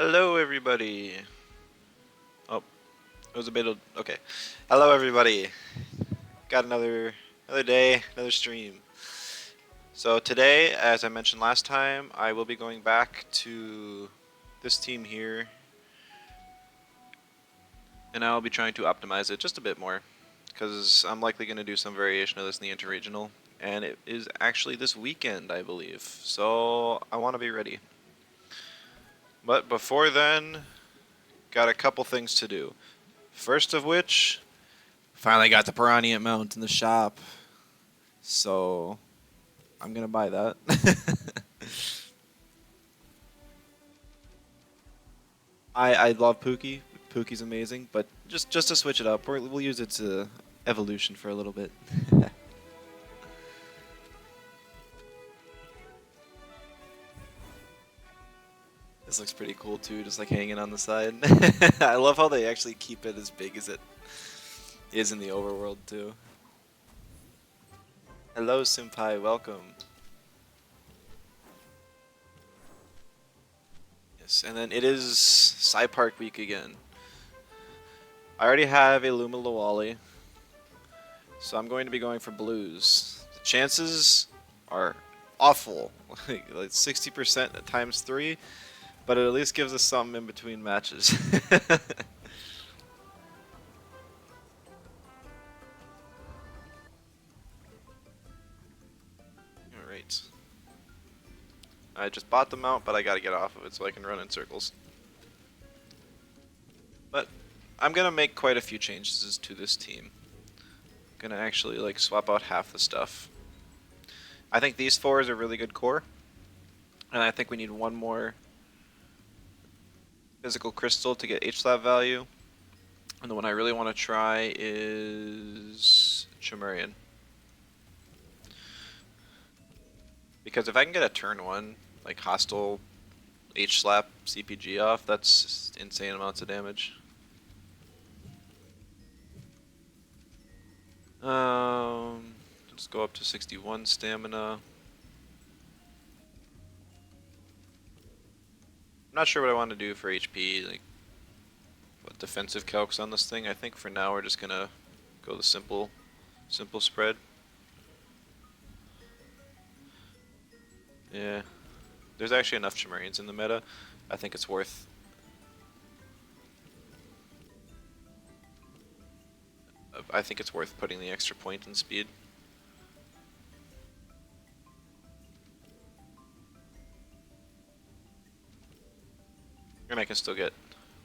Hello, everybody. Oh, it was a bit of okay. Hello, everybody. Got another day, another stream. So today, as I mentioned last time, I will be going back to this team here, and I'll be trying to optimize it just a bit more, because I'm likely going to do some variation of this in the interregional, and it is actually this weekend, I believe. So I want to be ready. But before then, got a couple things to do. First of which, finally got the Piranha mount in the shop. So I'm gonna buy that. I love Pookie. Pookie's amazing, but just to switch it up, we'll use its evolution for a little bit. This looks pretty cool too, just like hanging on the side. I love how they actually keep it as big as it is in the overworld too. Hello, Senpai, welcome. Yes, and then it is Park week again. I already have a Luma Lawali, so I'm going to be going for blues. The chances are awful, like 60% times 3, but it at least gives us something in between matches. Alright. I just bought the mount, but I gotta get off of it so I can run in circles. But I'm gonna make quite a few changes to this team. Gonna actually like swap out half the stuff. I think these four is a really good core, and I think we need one more physical crystal to get H-slab value. And the one I really want to try is Chimerian. Because if I can get a turn 1, like hostile H-slap CPG off, that's insane amounts of damage. Let's go up to 61 stamina. I'm not sure what I want to do for HP, like what defensive calcs on this thing. I think for now we're just gonna go the simple spread. Yeah, there's actually enough Chimerians in the meta. I think it's worth. I think it's worth putting the extra point in speed. And I can still get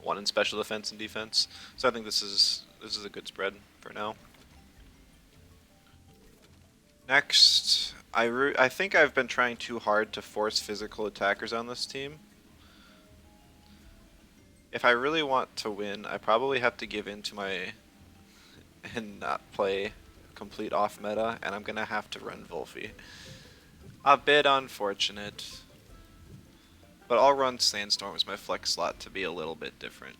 1 in special defense and defense. So I think this is a good spread for now. Next, I think I've been trying too hard to force physical attackers on this team. If I really want to win, I probably have to give in to my and not play complete off meta, and I'm gonna have to run Volphy. A bit unfortunate, but I'll run Sandstorm as my flex slot to be a little bit different.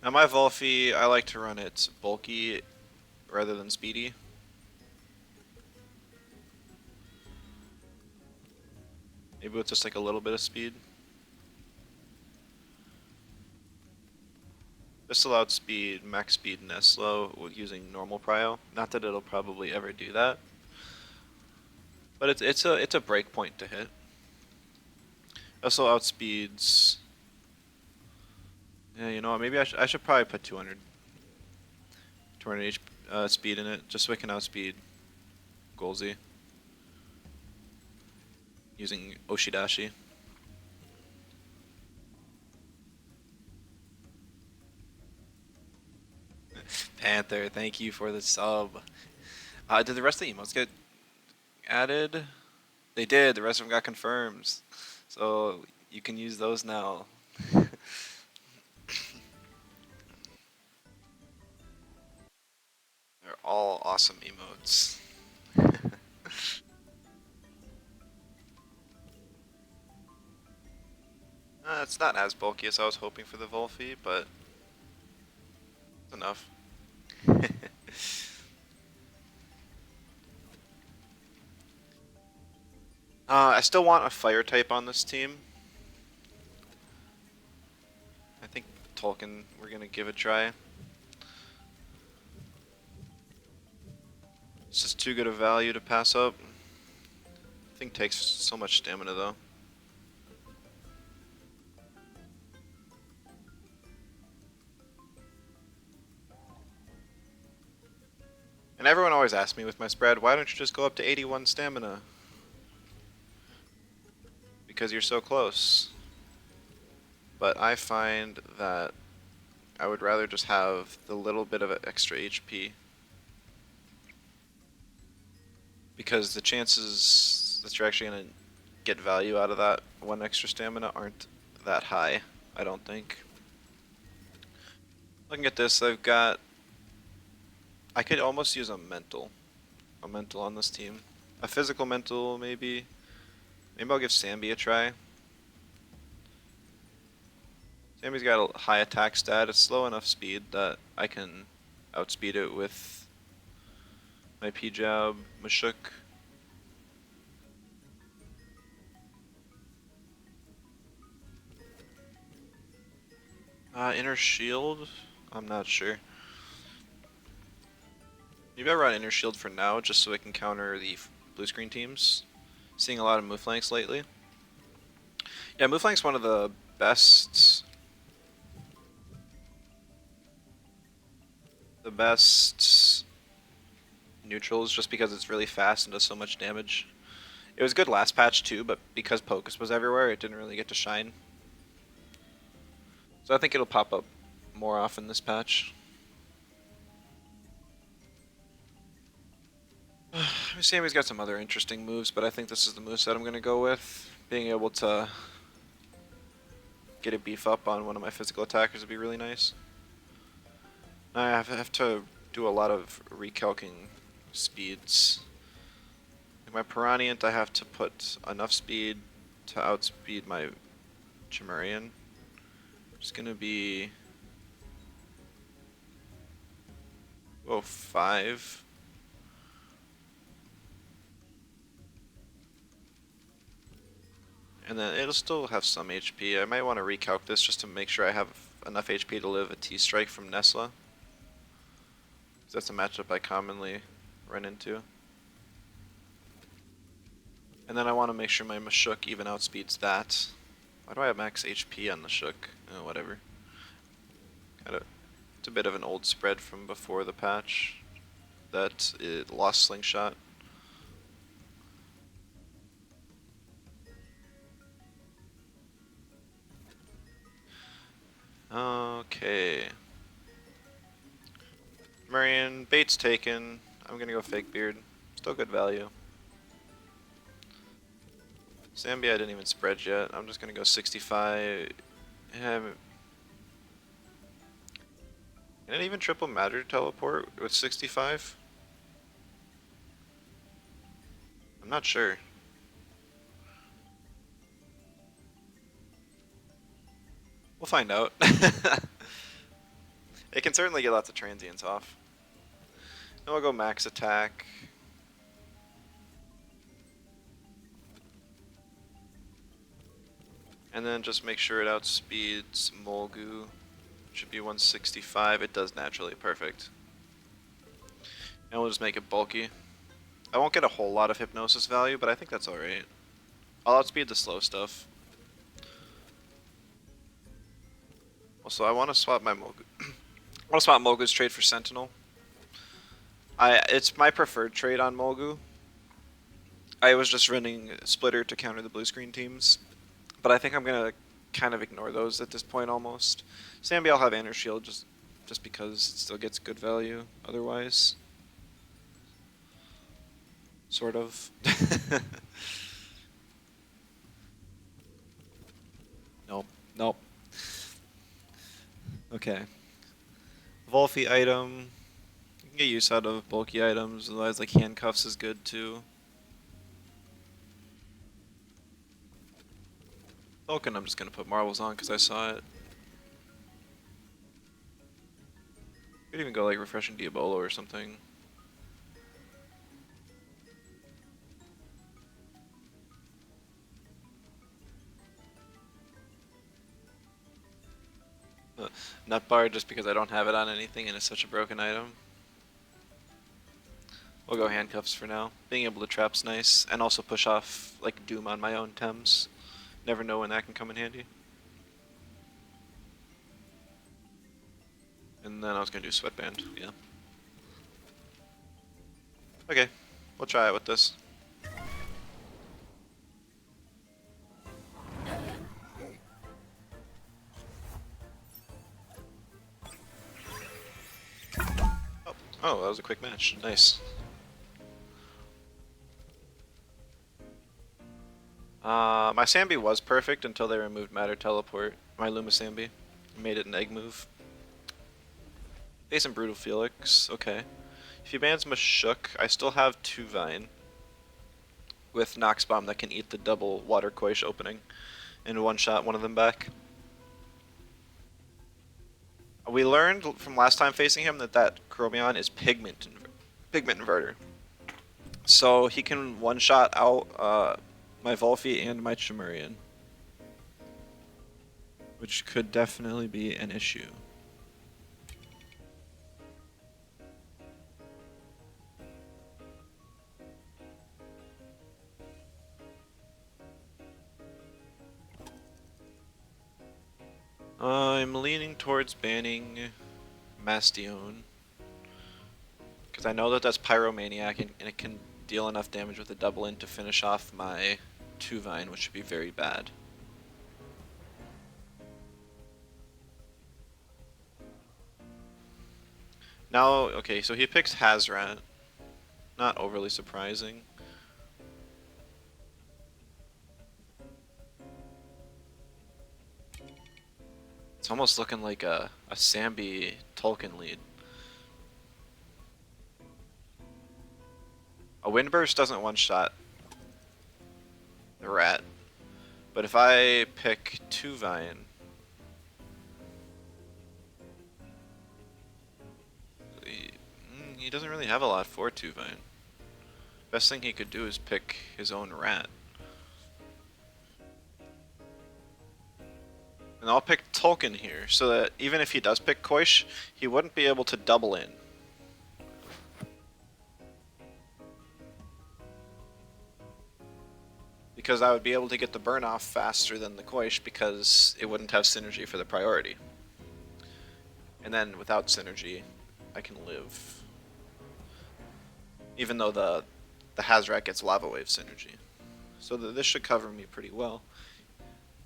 Now my Volphy, I like to run it bulky rather than speedy. Maybe with just like a little bit of speed. Just allowed speed, max speed, and S-slow using normal prio. Not that it'll probably ever do that, but it's a break point to hit. Also outspeeds. Yeah, you know what? Maybe I should probably put 200 speed in it, just so I can outspeed Golzy using Oshidashi. Panther, thank you for the sub. Did the rest of the emotes get added? They did. The rest of them got confirms, so you can use those now. They're all awesome emotes. It's not as bulky as I was hoping for the Volphy, but it's enough. I still want a fire type on this team. I think Tolkien we're gonna give a try. It's just too good a value to pass up. I think takes so much stamina though. And everyone always asks me with my spread, why don't you just go up to 81 stamina? Because you're so close. But I find that I would rather just have the little bit of extra HP. Because the chances that you're actually going to get value out of that one extra stamina aren't that high, I don't think. Looking at this, I could almost use a mental on this team. A physical mental, maybe. Maybe I'll give Sambi a try. Sambi's got a high attack stat. It's slow enough speed that I can outspeed it with my P-Jab, Mashuk. Inner Shield? I'm not sure. Maybe I run Inner Shield for now, just so I can counter the blue screen teams. Seeing a lot of move flanks lately. Yeah, move flank's one of the best neutrals, just because it's really fast and does so much damage. It was good last patch too, but because Pocus was everywhere, it didn't really get to shine. So I think it'll pop up more often this patch. Sammy's got some other interesting moves, but I think this is the moveset I'm going to go with. Being able to get a beef up on one of my physical attackers would be really nice. I have to do a lot of recalcing speeds. In my Piranhiant, I have to put enough speed to outspeed my Chimerian. It's going to be... oh, 5. And then it'll still have some HP. I might want to recalc this just to make sure I have enough HP to live a T-Strike from Nesla. That's a matchup I commonly run into. And then I want to make sure my Mashuk even outspeeds that. Why do I have max HP on the Shook? Oh, whatever. It's a bit of an old spread from before the patch that it lost Slingshot. Okay. Marion, bait's taken. I'm gonna go Fake Beard. Still good value. Zambia I didn't even spread yet. I'm just gonna go 65. Can it even triple matter teleport with 65? I'm not sure. We'll find out. It can certainly get lots of transients off. Then we'll go max attack. And then just make sure it outspeeds Molgu. Should be 165. It does naturally. Perfect. And we'll just make it bulky. I won't get a whole lot of hypnosis value, but I think that's alright. I'll outspeed the slow stuff. Also, I want to swap my Molgu. I want to swap Molgu's trade for Sentinel. It's my preferred trade on Molgu. I was just running Splitter to counter the blue screen teams, but I think I'm gonna kind of ignore those at this point almost. Sambi I'll have Inner Shield just because it still gets good value otherwise. Sort of. Nope. Nope. Okay. Volphy item. You can get use out of bulky items, otherwise like handcuffs is good too. Falcon I'm just gonna put marbles on because I saw it. Could even go like refreshing Diabolo or something. nut bar just because I don't have it on anything and it's such a broken item. We'll go handcuffs for now. Being able to trap's nice, and also push off like Doom on my own Tems. Never know when that can come in handy. And then I was gonna do sweatband, yeah. Okay, we'll try it with this. Oh, that was a quick match. Nice. My Sambi was perfect until they removed Matter Teleport. My Luma Sambi. Made it an egg move. Facing Brutal Felix, okay. If he bans Mashuk, I still have 2 Vine. With Nox Bomb that can eat the double Water Koish opening. And one-shot one of them back. We learned from last time facing him that Chromion is Pigment Inverter. So he can one-shot out my Volphy and my Chimerian. Which could definitely be an issue. I'm leaning towards banning Mastion. Because I know that that's Pyromaniac and it can deal enough damage with a double in to finish off my 2 Vine, which would be very bad. Now, okay, so he picks Hazrat. Not overly surprising. It's almost looking like a Sambi Tolkien lead. A Windburst doesn't one-shot the rat. But if I pick 2 Vine... He doesn't really have a lot for 2 Vine. Best thing he could do is pick his own rat. And I'll pick Tolkien here, so that even if he does pick Koish, he wouldn't be able to double in. Because I would be able to get the burn off faster than the Koish because it wouldn't have synergy for the priority. And then without synergy, I can live. Even though the Hazrat gets Lava Wave synergy. So this should cover me pretty well.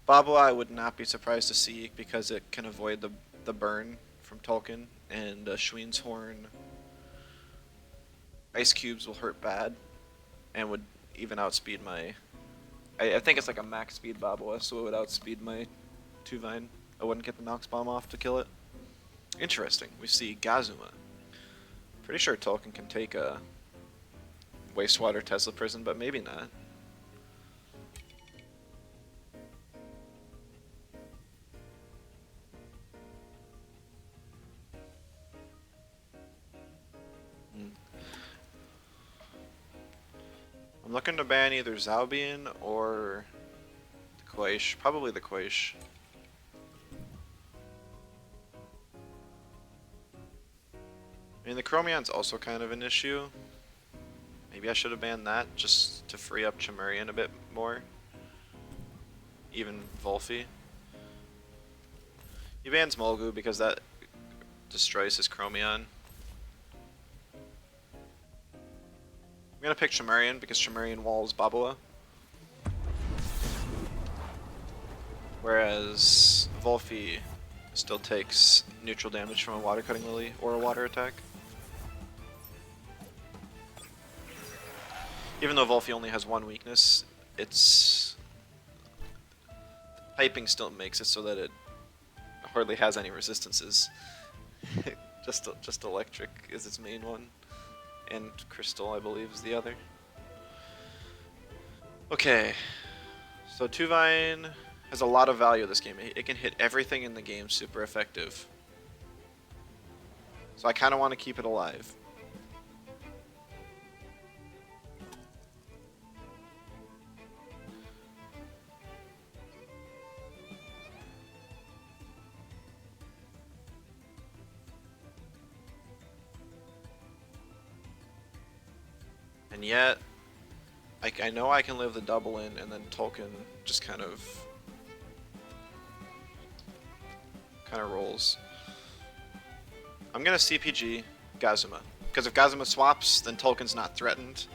Babua I would not be surprised to see because it can avoid the burn from Tolkien, and Schween's Horn Ice Cubes will hurt bad and would even outspeed my... I think it's like a max speed Babua, so it would outspeed my 2 Vine. I wouldn't get the Nox Bomb off to kill it. Interesting. We see Gazuma. Pretty sure Tolkien can take a Wastewater Tesla Prison, but maybe not. I'm looking to ban either Zalbian or the Koish. Probably the Koish. I mean, the Chromion's also kind of an issue. Maybe I should have banned that just to free up Chimerian a bit more. Even Volphy. He bans Mulgu because that destroys his Chromion. I'm gonna pick Chimerian because Chimerian walls Babua. Whereas Volphy still takes neutral damage from a Water Cutting Lily or a water attack. Even though Volphy only has 1 weakness, its piping still makes it so that it hardly has any resistances. just electric is its main one, and crystal I believe is the other. Okay, so 2 Vine has a lot of value this game. It can hit everything in the game super effective. So I kind of want to keep it alive. And yet, I know I can live the double in, and then Tolkien just kind of rolls. I'm gonna CPG Gazuma, because if Gazuma swaps, then Tolkien's not threatened,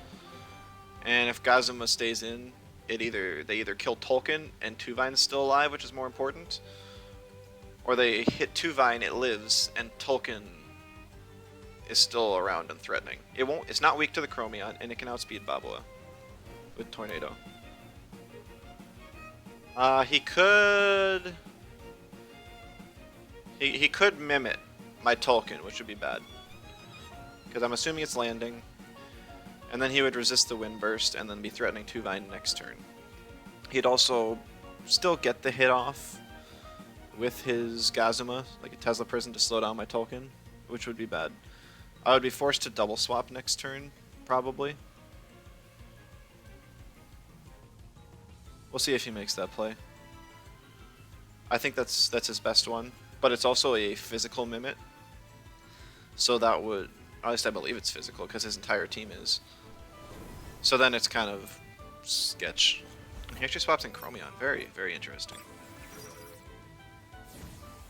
and if Gazuma stays in, they either kill Tolkien and Tuvine's still alive, which is more important, or they hit Tuvine, it lives, and Tolkien is still around and threatening. It's not weak to the Chromion, and it can outspeed Babua with Tornado. He could mimic my Tolkien, which would be bad, because I'm assuming it's landing, and then he would resist the Wind Burst and then be threatening Tuvine next turn. He'd also still get the hit off with his Gazuma, like a Tesla Prison, to slow down my Tolkien, which would be bad. I would be forced to double swap next turn, probably. We'll see if he makes that play. I think that's his best one, but it's also a physical Mimit, so that would, at least I believe it's physical, because his entire team is. So then it's kind of sketch. He actually swaps in Chromion. Very, very interesting.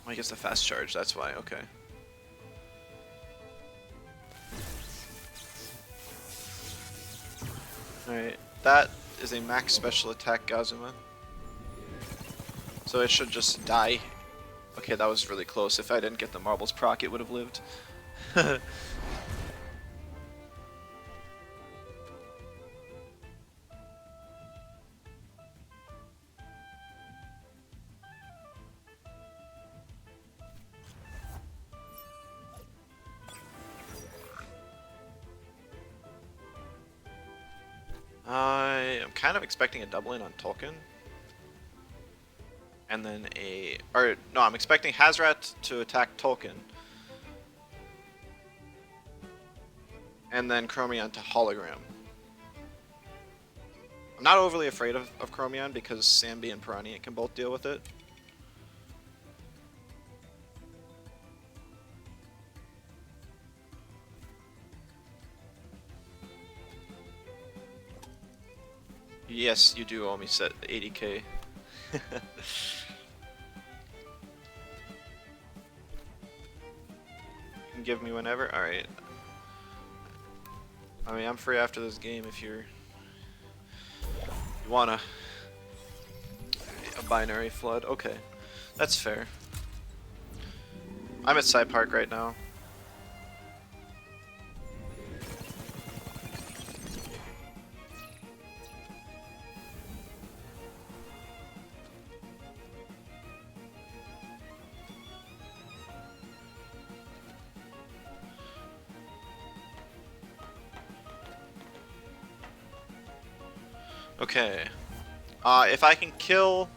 Well, he gets the fast charge, that's why, okay. Alright, that is a max special attack Gazuma. So it should just die. Okay, that was really close. If I didn't get the Marbles proc, it would have lived. I am kind of expecting a double in on Tolkien. And then I'm expecting Hazrat to attack Tolkien. And then Chromion to Hologram. I'm not overly afraid of Chromion because Sambi and Piranha can both deal with it. Yes, you do owe me set 80k. You can give me whenever? Alright. I mean, I'm free after this game if you want a binary flood. Okay, that's fair. I'm at Side Park right now. Okay. If I can kill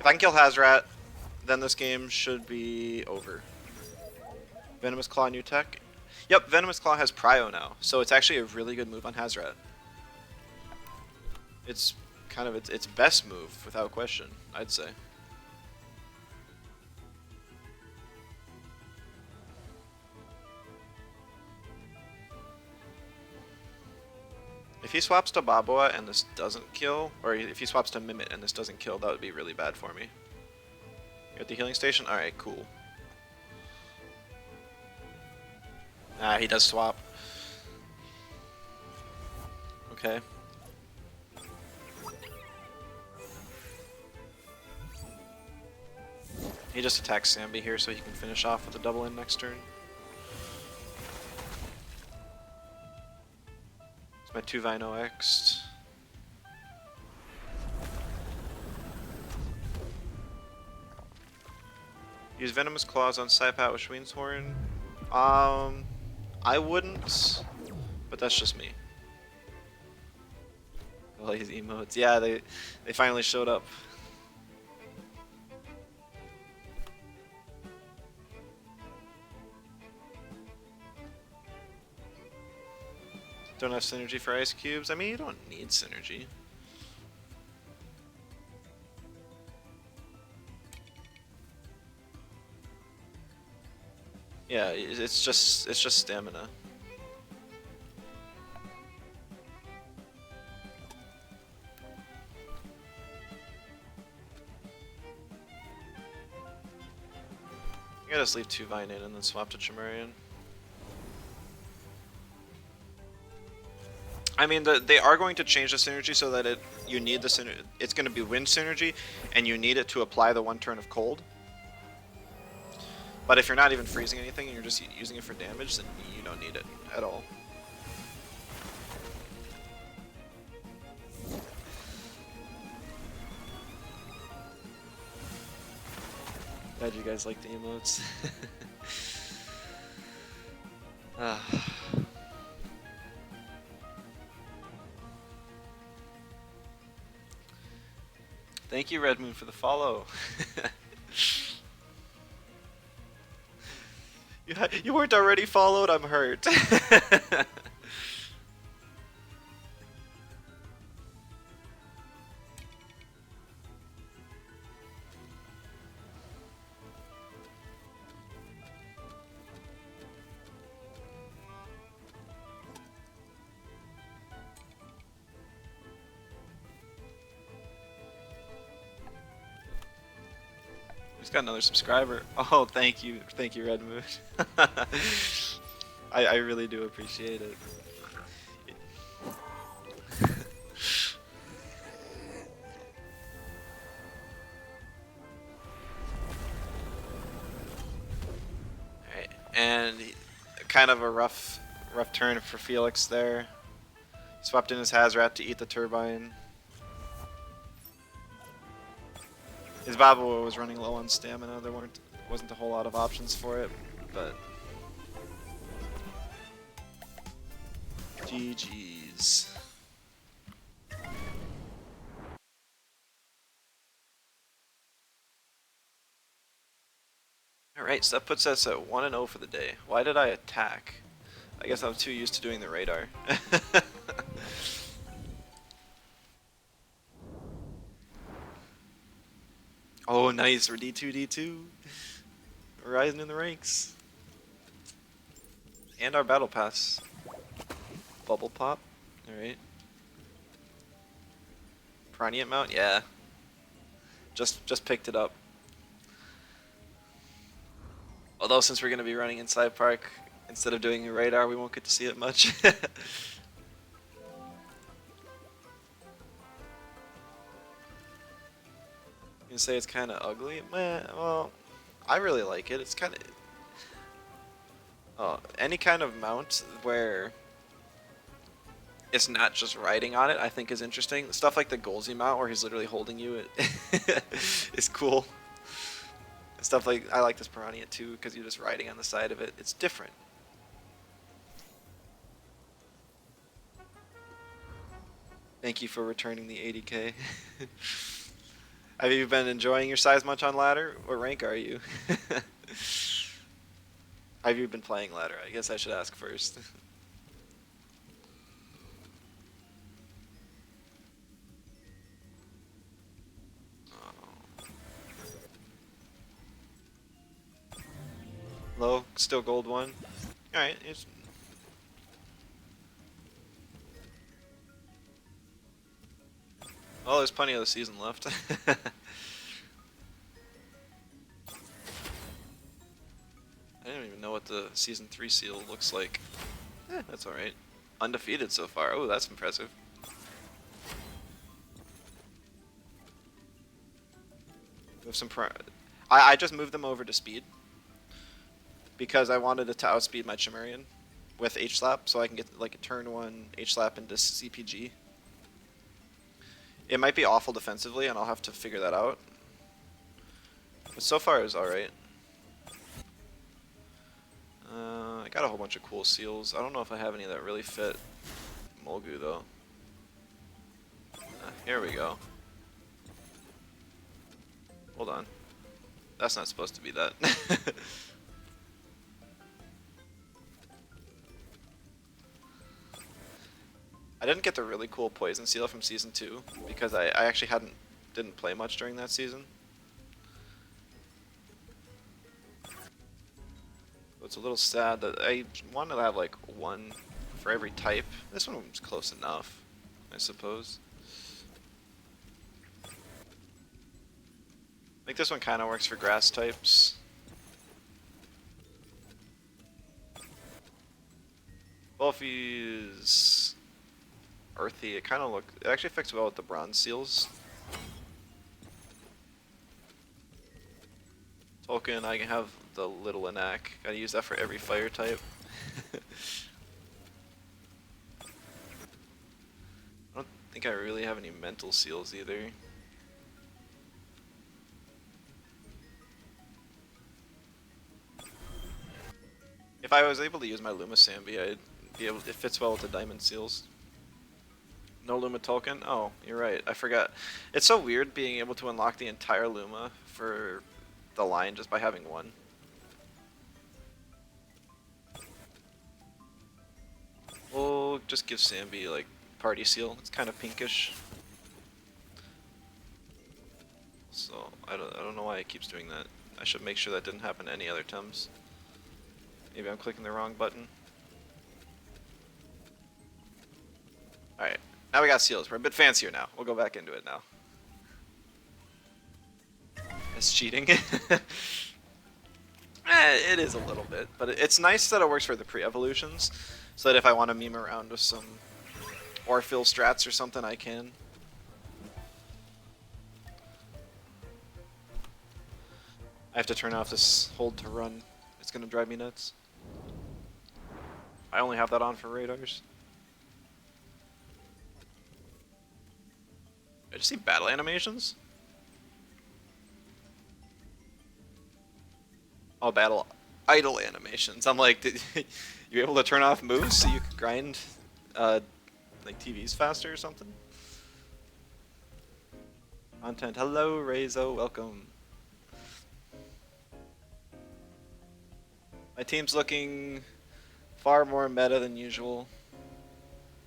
Hazrat, then this game should be over. Venomous Claw new tech. Yep, Venomous Claw has Prio now, so it's actually a really good move on Hazrat. It's kind of its best move, without question, I'd say. If he swaps to Babua and this doesn't kill, or if he swaps to Mimit and this doesn't kill, that would be really bad for me. You're at the healing station? Alright, cool. Ah, he does swap. Okay. He just attacks Sambi here so he can finish off with a double in next turn. My 2 Vino X. Use Venomous Claws on Saipat with Schweenshorn. I wouldn't, but that's just me. All these emotes. Yeah, they finally showed up. Don't have synergy for ice cubes. I mean, you don't need synergy. Yeah, it's just stamina. I just leave 2 Vine in and then swap to Chimerian. I mean, they are going to change the synergy so that you need the synergy. It's going to be wind synergy, and you need it to apply the 1 turn of cold. But if you're not even freezing anything and you're just using it for damage, then you don't need it at all. Glad you guys like the emotes. Thank you, Red Moon, for the follow. You weren't already followed? I'm hurt. He's got another subscriber. Oh, thank you, Red Moon. I really do appreciate it. Alright, and kind of a rough turn for Felix there. Swapped in his Hazrat to eat the turbine. His Babua was running low on stamina. There wasn't a whole lot of options for it, but GG's. Alright, so that puts us at 1-0 for the day. Why did I attack? I guess I'm too used to doing the radar. Oh, nice. We're D2. We're rising in the ranks. And our battle pass. Bubble pop. Alright. Piranha mount? Yeah. Just picked it up. Although since we're going to be running inside park, instead of doing a radar, we won't get to see it much. You say it's kind of ugly? Well, I really like it. It's kind of... any kind of mount where it's not just riding on it, I think is interesting. Stuff like the Golzy mount where he's literally holding you is cool. Stuff like, I like this Piranha too, because you're just riding on the side of it. It's different. Thank you for returning the 80k. Have you been enjoying your size much on ladder? What rank are you? Have you been playing ladder? I guess I should ask first. Low, still gold 1. Alright, it's... Well, there's plenty of the season left. I don't even know what the Season 3 seal looks like. That's alright. Undefeated so far. Oh, that's impressive. We have some I just moved them over to speed. Because I wanted it to outspeed my Chimerian with H-Slap, so I can get like a turn 1 H-Slap into CPG. It might be awful defensively, and I'll have to figure that out. But so far, it was alright. I got a whole bunch of cool seals. I don't know if I have any that really fit Mulgu, though. Here we go. Hold on. That's not supposed to be that. I didn't get the really cool poison seal from Season 2 because I actually didn't play much during that season. So it's a little sad that I wanted to have like 1 for every type. This one was close enough, I suppose. I think this one kind of works for grass types. Wolfie's earthy. It kind of it actually fits well with the bronze seals. Tolkien, I can have the little Anak. Gotta use that for every fire type. I don't think I really have any mental seals either. If I was able to use my Luma Sambi, I'd be able. It fits well with the diamond seals. No Luma Tolkien? Oh, you're right. I forgot. It's so weird being able to unlock the entire Luma for the line just by having one. We'll just give Sambi like party seal. It's kind of pinkish. So I don't know why it keeps doing that. I should make sure that didn't happen to any other Tems. Maybe I'm clicking the wrong button. Alright, now we got seals. We're a bit fancier now. We'll go back into it now. It's cheating. It is a little bit, but it's nice that it works for the pre-evolutions, so that if I want to meme around with some Orphill strats or something, I can. I have to turn off this hold to run. It's gonna drive me nuts. I only have that on for radars. I just see battle animations. Oh, battle idle animations. I'm like, did you able to turn off moves so you could grind like TVs faster or something? Content. Hello, Rezo. Welcome. My team's looking far more meta than usual,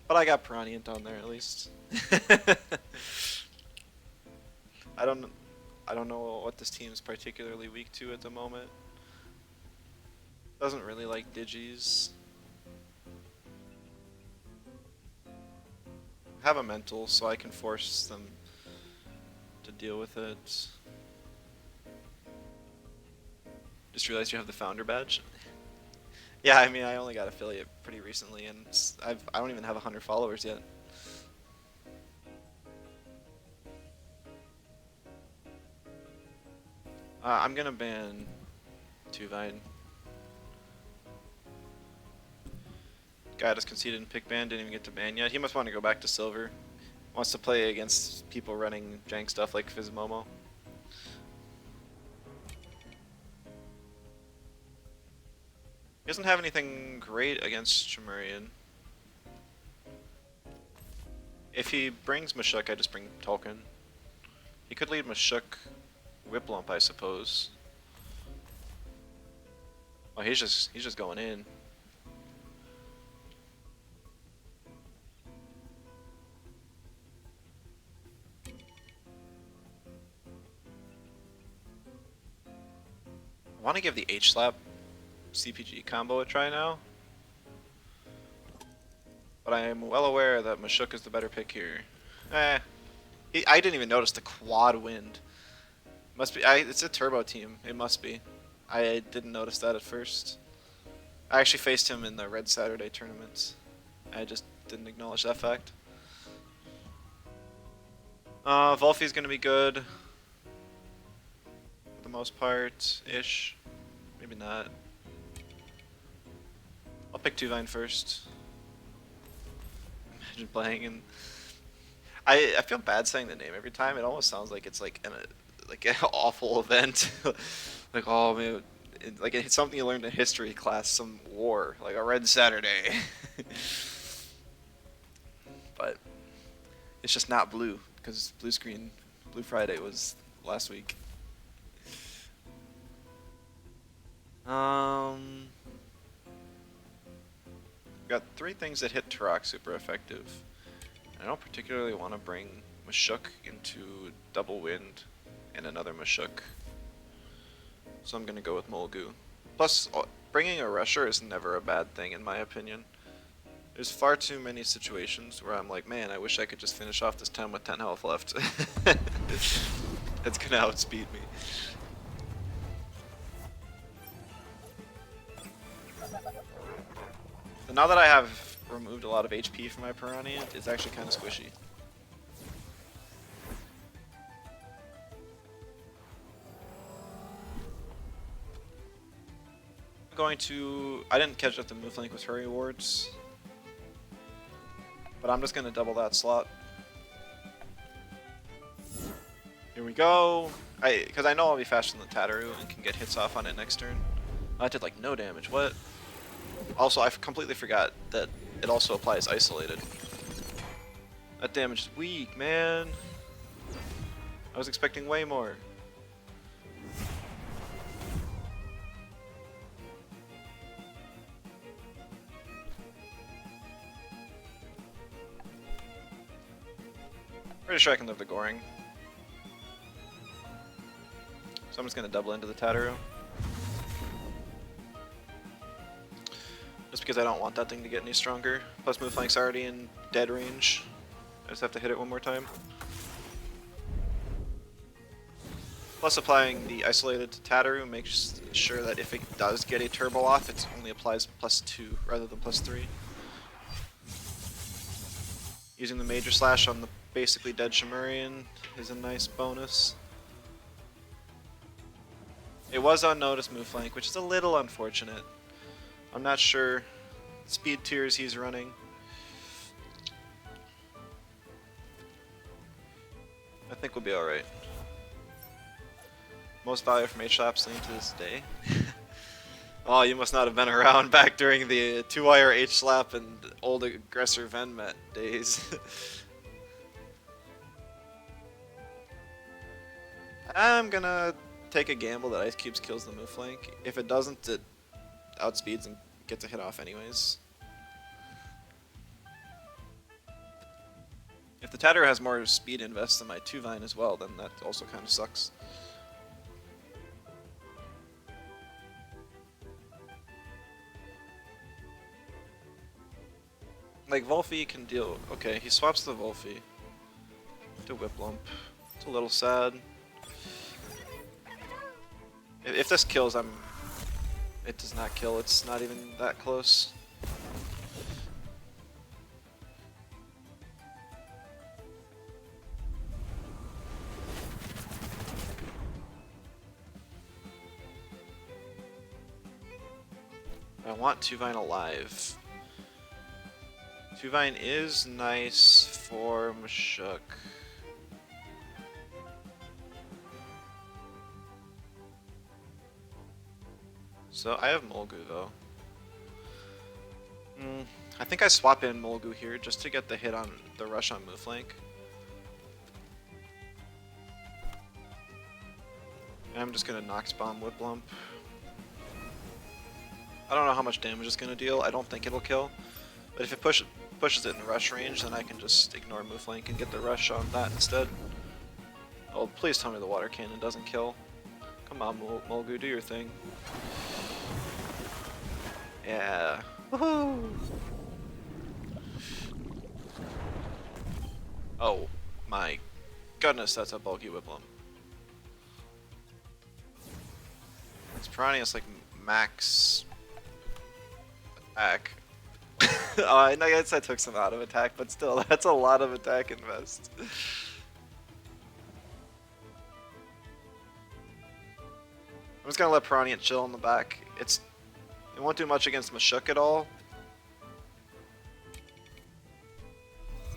but I got Piranhient on there at least. I don't know what this team's particularly weak to at the moment. Doesn't really like Digis. Have a mental, so I can force them to deal with it. Just realized you have the founder badge. Yeah, I mean, I only got affiliate pretty recently, and I don't even have 100 followers yet. I'm gonna ban Tuvine. Guy just conceded and pick ban, didn't even get to ban yet. He must want to go back to silver. Wants to play against people running jank stuff like Fizmomo. He doesn't have anything great against Chimerian. If he brings Mashuk, I just bring Tolkien. He could lead Mashuk Whiplump, I suppose. Oh, he's just going in. I want to give the H-Slap CPG combo a try now, but I am well aware that Mashuk is the better pick here. I didn't even notice the quad wind. Must be. It's a turbo team. It must be. I didn't notice that at first. I actually faced him in the Red Saturday tournaments. I just didn't acknowledge that fact. Volfi's gonna be good. For the most part, ish. Maybe not. I'll pick Tuvine first. Imagine playing and I feel bad saying the name every time. It almost sounds like it's like an awful event. Like, oh man, like it's something you learned in history class, some war, like a Red Saturday. But it's just not blue because Blue Friday was last week. Got 3 things that hit Turok super effective. I don't particularly want to bring Mashuk into Double Wind and another Mashuk. So I'm going to go with Mulgu. Plus, bringing a Rusher is never a bad thing in my opinion. There's far too many situations where I'm like, man, I wish I could just finish off this 10 with 10 health left. That's going to outspeed me. So now that I have removed a lot of HP from my Piranha. It's actually kind of squishy. I didn't catch up the move link with her rewards, but I'm just gonna double that slot. Here we go. Because I know I'll be faster than the Tataru and can get hits off on it next turn. I did like no damage. What? Also, I completely forgot that it also applies isolated. That damage is weak, man. I was expecting way more. Pretty sure I can live the Goring. So I'm just gonna double into the Tataru. Just because I don't want that thing to get any stronger. Plus move flank's already in dead range. I just have to hit it one more time. Plus applying the isolated to Tataru makes sure that if it does get a turbo off, it only applies +2 rather than +3. Using the Major Slash on the basically dead Shimurian is a nice bonus. It was unnoticed move flank, which is a little unfortunate. I'm not sure speed tiers he's running. I think we'll be alright. Most value from H-Slap Sling to this day. Oh, you must not have been around back during the 2-wire H-Slap and old Aggressor Venmet days. I'm gonna take a gamble that Ice Cubes kills the move flank. If it doesn't, it outspeeds and gets a hit off anyways. If the Tatter has more speed invest than my 2-Vine as well, then that also kind of sucks. Like, Volphy can deal... Okay, he swaps the Volphy to Whiplump. It's a little sad. If this kills, it does not kill. It's not even that close. I want 2-Vine alive. 2-Vine is nice for Mashuk. So I have Mulgu though. I think I swap in Mulgu here just to get the hit on the rush on move flank. And I'm just gonna Nox Bomb Whiplump. I don't know how much damage it's gonna deal. I don't think it'll kill. But if it pushes it in rush range, then I can just ignore move flank and get the rush on that instead. Oh, please tell me the water cannon doesn't kill. Come on, Mulgu, do your thing. Yeah. Woohoo! Oh my goodness, that's a bulky Whiplump. This Piranha is like max attack. Oh, I guess I took some out of attack, but still, that's a lot of attack invest. I'm just gonna let Piranha chill in the back. It won't do much against Mashuk at all,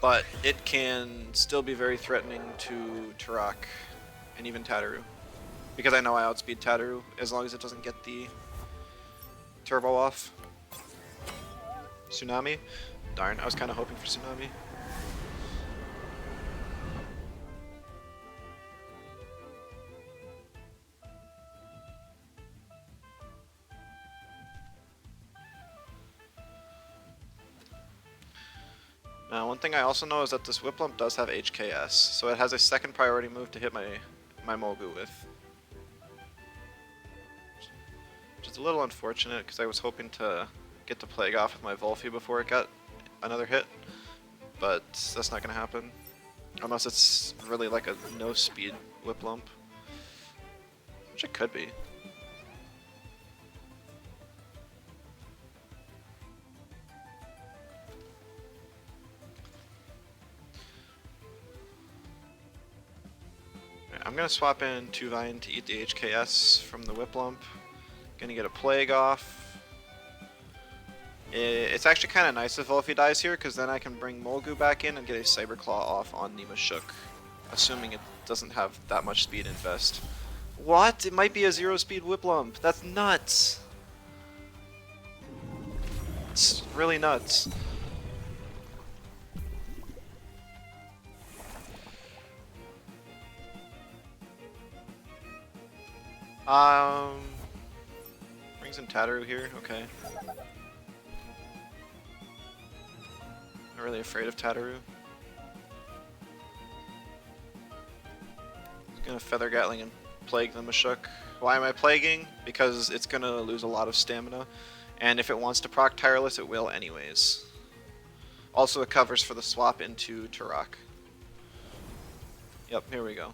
but it can still be very threatening to Turok and even Tataru, because I know I outspeed Tataru as long as it doesn't get the turbo off. Tsunami? Darn, I was kind of hoping for Tsunami. Now, one thing I also know is that this Whiplump does have HKS, so it has a second priority move to hit my Mulgu with. Which is a little unfortunate, because I was hoping to get the Plague off with my Volphy before it got another hit, but that's not going to happen. Unless it's really like a no-speed Whiplump. Which it could be. I'm gonna swap in 2 Vine to eat the HKS from the Whip Lump. Gonna get a Plague off. It's actually kind of nice if Wolfie dies here, because then I can bring Molgu back in and get a Cyberclaw off on the Mashuk. Assuming it doesn't have that much speed invest. What? It might be a 0 speed Whip Lump. That's nuts. It's really nuts. Brings in Tataru here, okay. Not really afraid of Tataru. Just gonna Feather Gatling and Plague the Mashuk. Why am I plaguing? Because it's gonna lose a lot of stamina, and if it wants to proc Tireless, it will anyways. Also, it covers for the swap into Turok. Yep, here we go.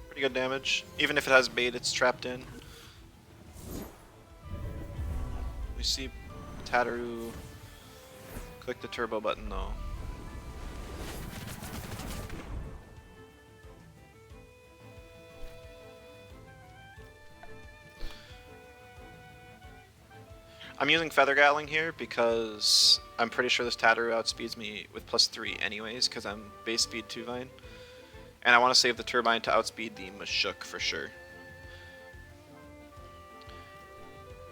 Pretty good damage. Even if it has bait, it's trapped in. We see Tataru click the turbo button though. I'm using Feather Gatling here because I'm pretty sure this Tataru outspeeds me with +3 anyways, because I'm base speed 2 Vine. And I want to save the Turbine to outspeed the Mashuk for sure.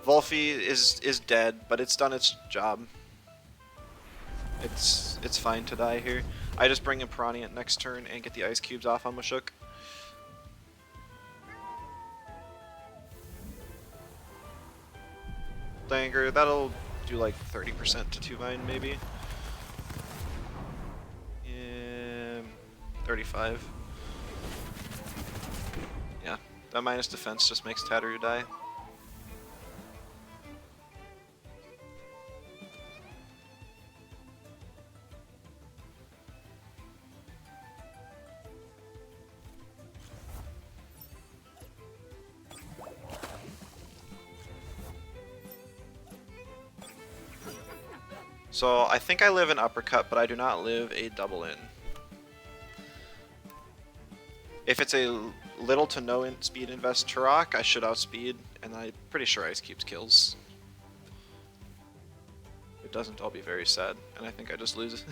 Wolfie is dead, but it's done its job. It's fine to die here. I just bring in Piranha next turn and get the Ice Cubes off on Mashuk. Danger, that'll do like 30% to 2 Vine maybe. Yeah, 35. Yeah, that minus defense just makes Tataru die. So I think I live an uppercut, but I do not live a double in. If it's a little to no speed invest Turok, I should outspeed, and I'm pretty sure Ice Cubes kills. If it doesn't, I'll be very sad, and I think I just lose.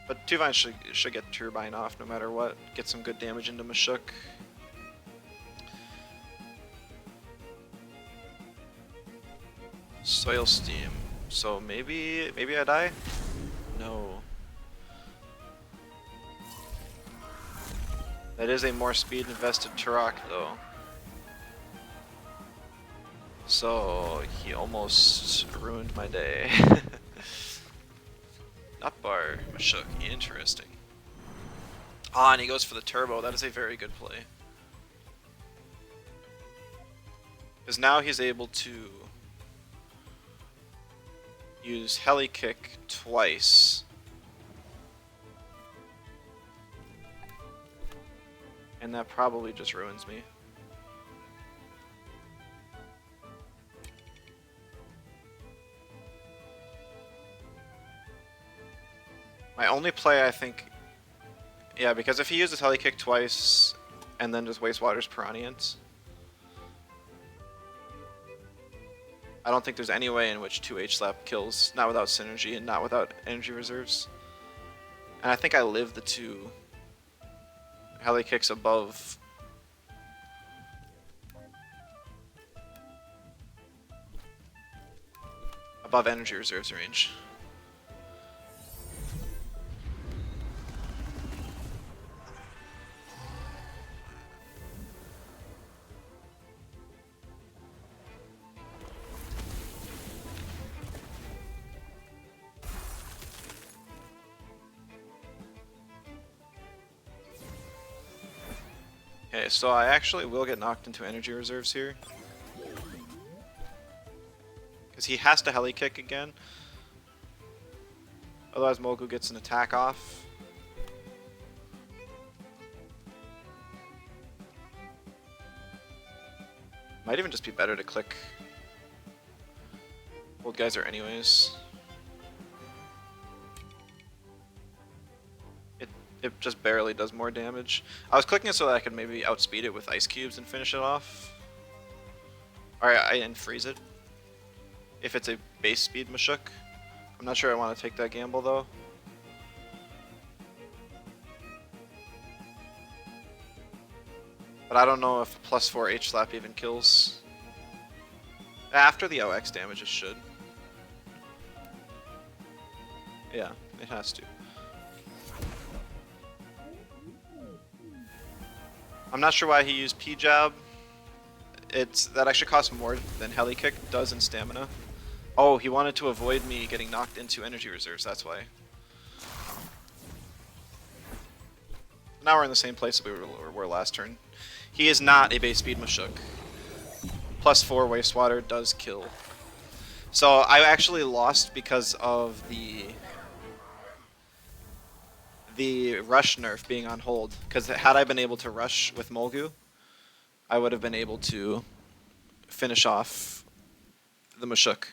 But 2 Vine should get Turbine off no matter what. Get some good damage into Mashuk. Soil Steam. So maybe I die? No. That is a more speed invested Turok though. So he almost ruined my day. Nutbar, Mashuk, interesting. Ah, and he goes for the turbo. That is a very good play. Because now he's able to use Heli Kick twice. And that probably just ruins me. My only play, I think... Yeah, because if he uses Heli Kick twice, and then just Wastewaters Piranhans, I don't think there's any way in which 2 H-Slap kills, not without synergy and not without energy reserves. And I think I live the 2 Heli Kicks above. Above energy reserves range. Okay, so I actually will get knocked into energy reserves here. Because he has to Heli Kick again. Otherwise Molgu gets an attack off. Might even just be better to click old geyser anyways. It just barely does more damage. I was clicking it so that I could maybe outspeed it with ice cubes and finish it off. And freeze it. If it's a base speed Mashuk. I'm not sure I want to take that gamble though. But I don't know if +4 H slap even kills. After the OX damage it should. Yeah, it has to. I'm not sure why he used P-Jab. That actually costs more than Heli Kick does in stamina. Oh, he wanted to avoid me getting knocked into energy reserves, that's why. Now we're in the same place that we were last turn. He is not a base speed Mashuk. +4 Wastewater does kill. So I actually lost because of the rush nerf being on hold. Because had I been able to rush with Molgu, I would have been able to finish off the Mashuk.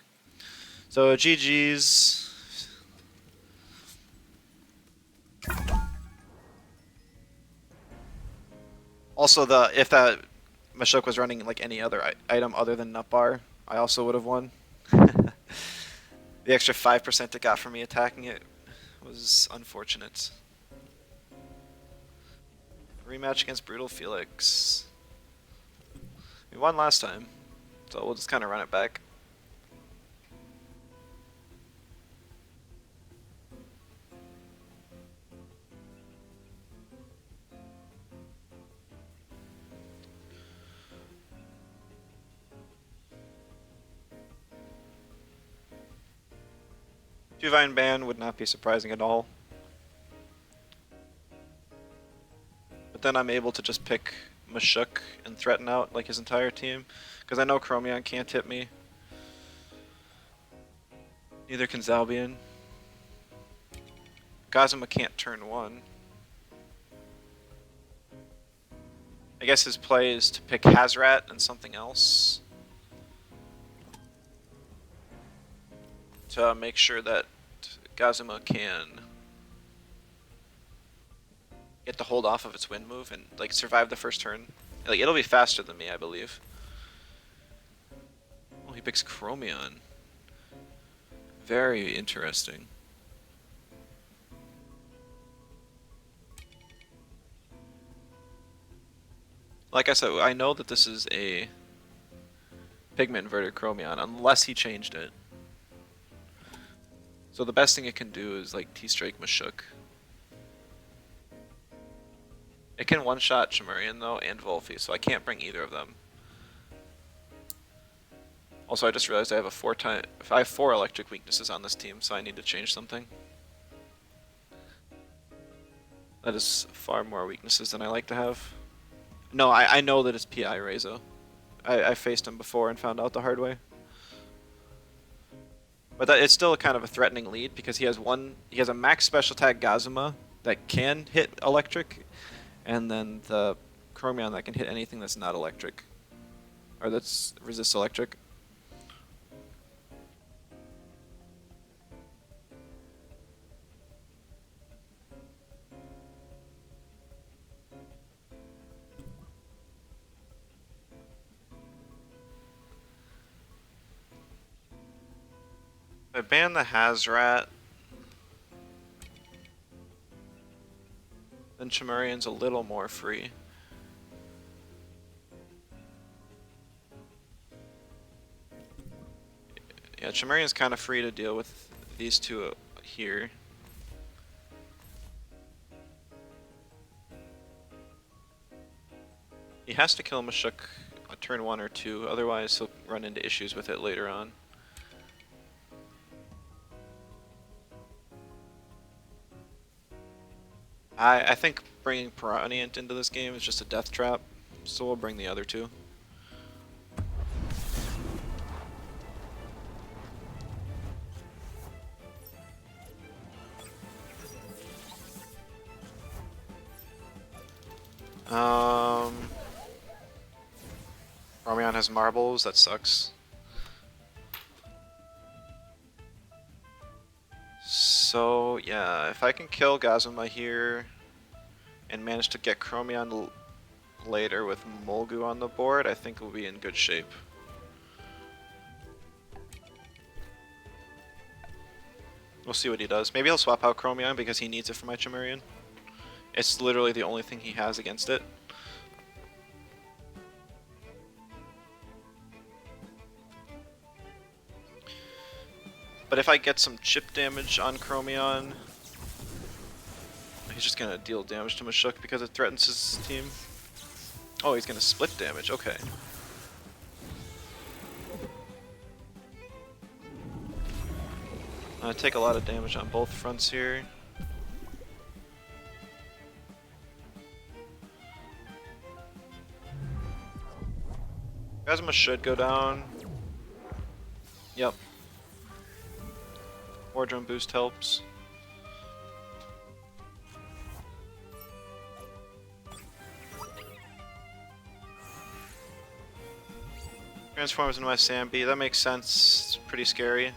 So GG's. Also, if that Mashuk was running like any other item other than Nutbar, I also would have won. The extra 5% it got from me attacking it was unfortunate. Rematch against Brutal Felix. We won last time, so we'll just kind of run it back. Two-Vine ban would not be surprising at all. But then I'm able to just pick Mashuk and threaten out like his entire team. Because I know Chromion can't hit me. Neither can Zalbian. Gazuma can't turn 1. I guess his play is to pick Hazrat and something else. To make sure that Gazuma can get the hold off of its wind move and like survive the first turn. Like it'll be faster than me, I believe. Oh, he picks Chromion. Very interesting. Like I said, I know that this is a pigment inverted Chromion, unless he changed it. So the best thing it can do is like T-Strike Mashuk. It can one-shot Chimerian though, and Volphy, so I can't bring either of them. Also, I just realized I have 4 electric weaknesses on this team, so I need to change something. That is far more weaknesses than I like to have. No, I know that it's PI Rezo. I faced him before and found out the hard way. But it's still kind of a threatening lead because he has a max special attack Gazuma that can hit electric, and then the Chromion that can hit anything that's not electric. Or that's resists electric. I ban the Hazrat. Then Chimerian's a little more free. Yeah, Chimerian's kind of free to deal with these two here. He has to kill Mashuk on turn 1 or 2, otherwise he'll run into issues with it later on. I think bringing Piranient into this game is just a death trap, so we'll bring the other two. Chromion Chromion has marbles, that sucks. So yeah, if I can kill Gazuma here and manage to get Chromion later with Molgu on the board, I think we'll be in good shape. We'll see what he does. Maybe he'll swap out Chromion because he needs it for my Chimerian. It's literally the only thing he has against it. But if I get some chip damage on Chromion, he's just gonna deal damage to Mashuk because it threatens his team. Oh, he's gonna split damage, okay. I take a lot of damage on both fronts here. Kazuma should go down. Yep. Wardrome boost helps. Transforms into my Sambi, that makes sense. It's pretty scary. I'm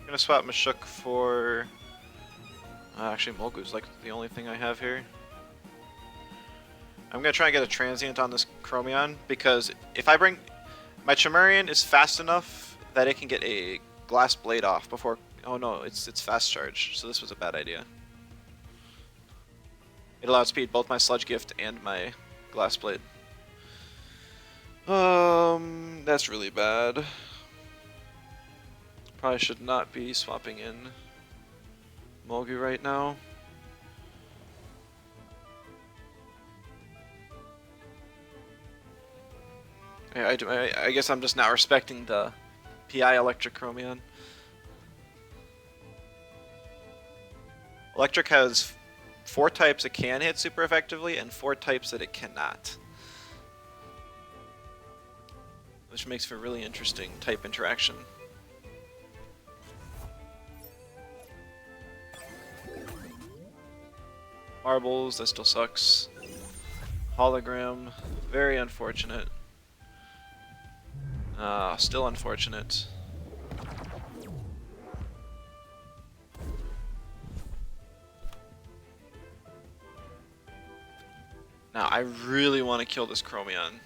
gonna swap Mashuk for... actually, Molgu's like the only thing I have here. I'm gonna try and get a transient on this Chromion, because if I bring... My Chimerian is fast enough that it can get a glass blade off before... Oh no, it's fast charge, so this was a bad idea. It allowed speed both my Sludge Gift and my glass blade. That's really bad. Probably should not be swapping in Molgu right now. I guess I'm just not respecting the PI Electric Chromion. Electric has 4 types it can hit super effectively and 4 types that it cannot. Which makes for really interesting type interaction. Marbles, that still sucks. Hologram, very unfortunate. Still unfortunate. Now, I really want to kill this Chromion.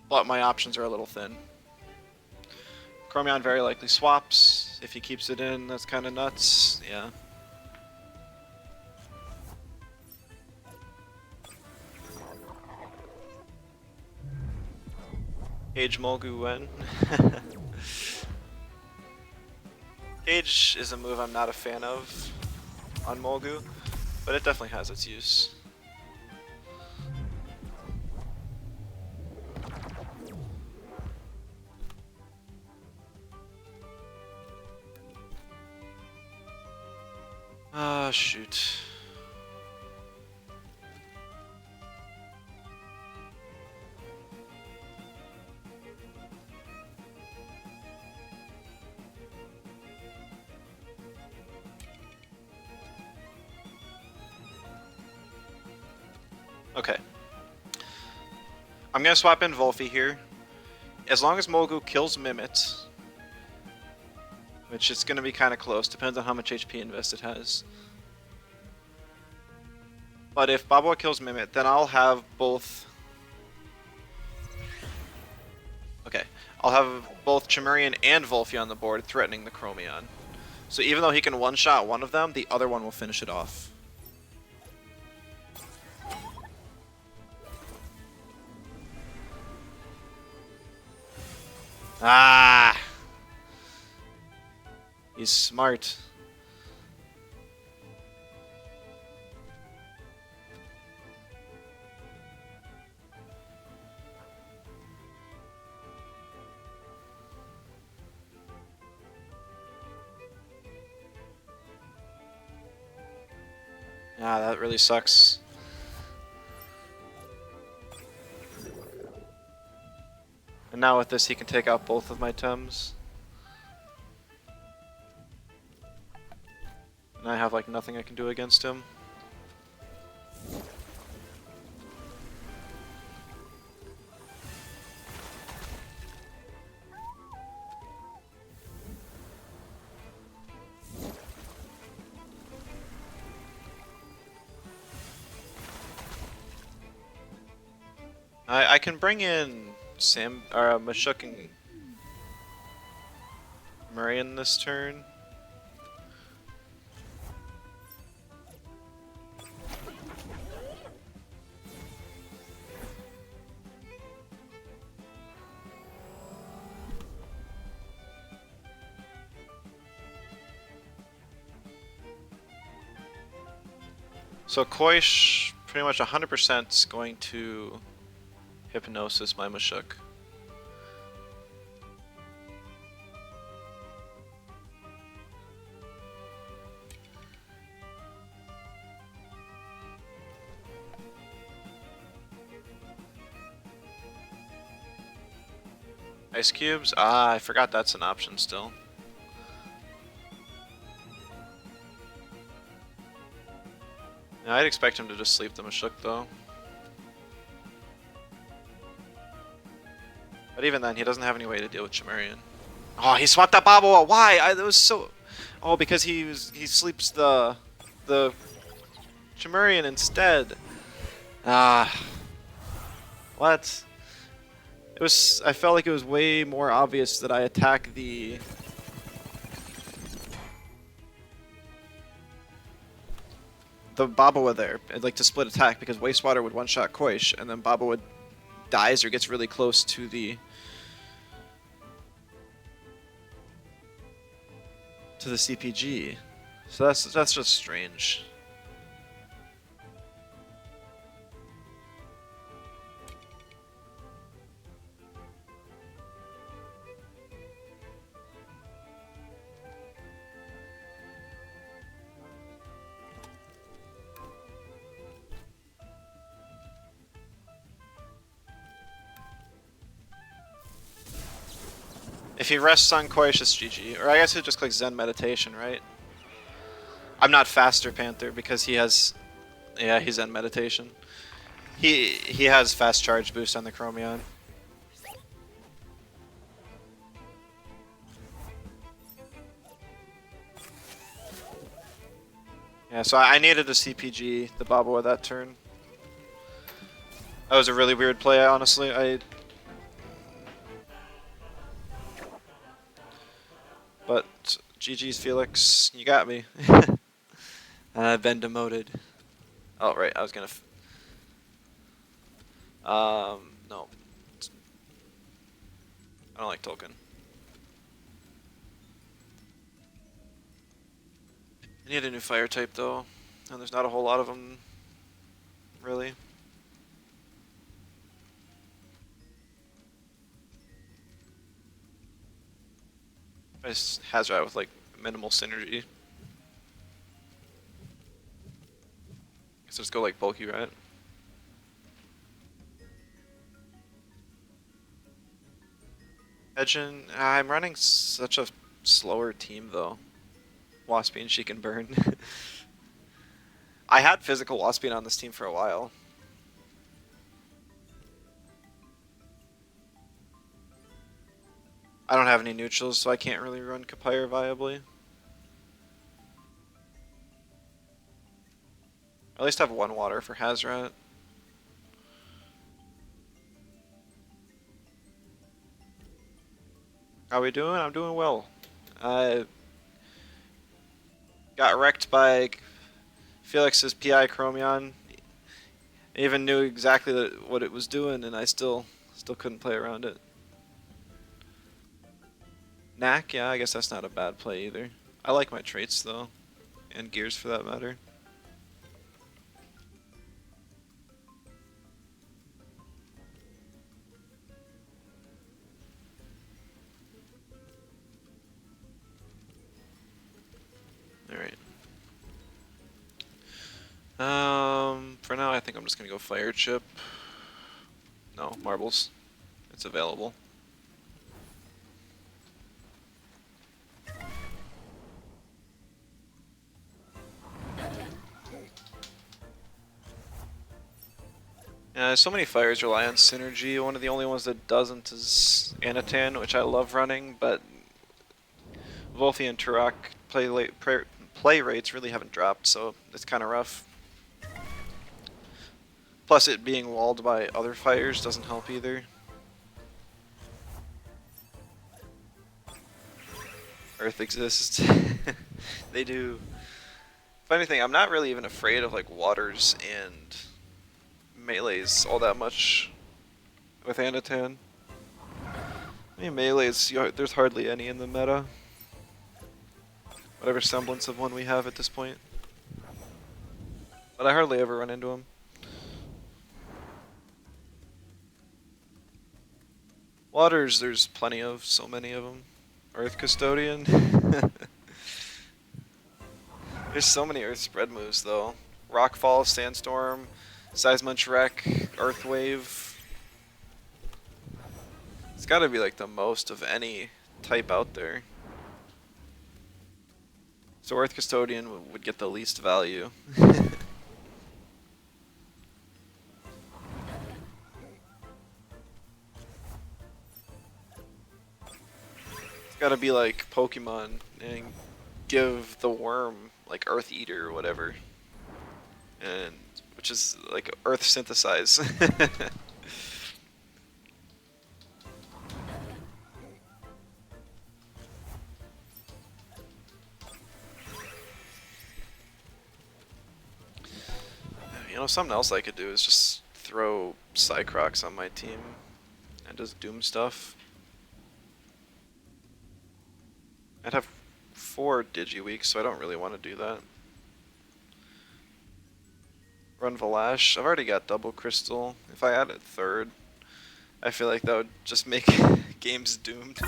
But my options are a little thin. Chromion very likely swaps. If he keeps it in, that's kind of nuts. Yeah. Cage Molgu Wen. Cage is a move I'm not a fan of on Molgu, but it definitely has its use. Ah, shoot. Okay. I'm gonna swap in Volphy here. As long as Molgu kills Mimit, which is gonna be kinda close, depends on how much HP invest it has. But if Babua kills Mimit, then I'll have both... Okay. I'll have both Chimerian and Volphy on the board threatening the Chromion. So even though he can one-shot one of them, the other one will finish it off. Ah! He's smart. Ah, that really sucks. And And now with this, he can take out both of my Tems. And I have like nothing I can do against him. I can bring in Sam or Mashuk and Marion this turn. So Koish pretty much 100% is going to Hypnosis my Mashuk. Ice cubes? Ah, I forgot that's an option still. Yeah, I'd expect him to just sleep the Mashuk though. But even then, he doesn't have any way to deal with Chimerian. Oh, he swapped that Bobble. Why? That was so. Oh, because he sleeps the Chimerian instead. Ah, what? It was. I felt like it was way more obvious that I attack the Babawa there, like to split attack, because Wastewater would one-shot Koish, and then Babawa dies or gets really close to the CPG. So that's just strange. If he rests on Koish, it's GG. Or I guess he just clicks Zen Meditation, right? I'm not faster Panther because he has, yeah, he's Zen Meditation. He has fast charge boost on the Chromion. Yeah, so I needed a CPG the Babawa that turn. That was a really weird play, honestly. But GG's Felix, you got me. I've been demoted. Oh right, I was gonna. No. I don't like Tolkien. I need a new fire type though, and there's not a whole lot of them, really. I just Hazrat with like minimal synergy. Guess just go like bulky, right? Edgin, I'm running such a slower team though. Waspine she can burn. I had physical Waspine on this team for a while. I don't have any neutrals, so I can't really run Kapire viably. At least have one water for Hazrat. How we doing? I'm doing well. I got wrecked by Felix's PI Chromion. I even knew exactly what it was doing, and I still couldn't play around it. Knack, yeah, I guess that's not a bad play either. I like my traits though, and gears for that matter. Alright. For now I think I'm just gonna go Fire Chip. No, Marbles. It's available. So many fires rely on synergy. One of the only ones that doesn't is Anatan, which I love running, but Volthy and Turok play rates really haven't dropped, so it's kind of rough. Plus, it being walled by other fires doesn't help either. Earth exists. They do. Funny thing, I'm not really even afraid of like waters and melees all that much with Anatan. I mean, melees, there's hardly any in the meta. Whatever semblance of one we have at this point. But I hardly ever run into them. Waters, there's plenty of, so many of them. Earth Custodian. There's so many Earth spread moves though. Rockfall, Sandstorm, Seismunch Wreck, Earthwave. It's gotta be like the most of any type out there. So Earth Custodian would get the least value. It's gotta be like Pokemon and give the worm like Earth Eater or whatever. And which is like Earth Synthesize. You know, something else I could do is just throw Cycrocs on my team and just doom stuff. I'd have 4 Digiweeks, so I don't really want to do that. Run Valash. I've already got double Crystal. If I added 3rd, I feel like that would just make games doomed.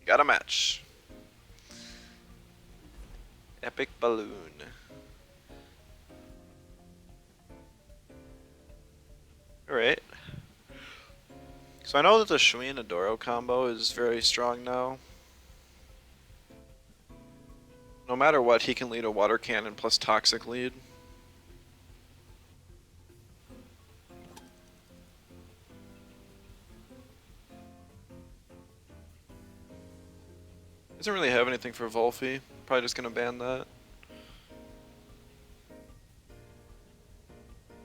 Got a match. Epic Balloon. Alright. So I know that the Shui and Adoro combo is very strong now. No matter what, he can lead a water cannon plus toxic lead. Doesn't really have anything for Volphy. Probably just gonna ban that.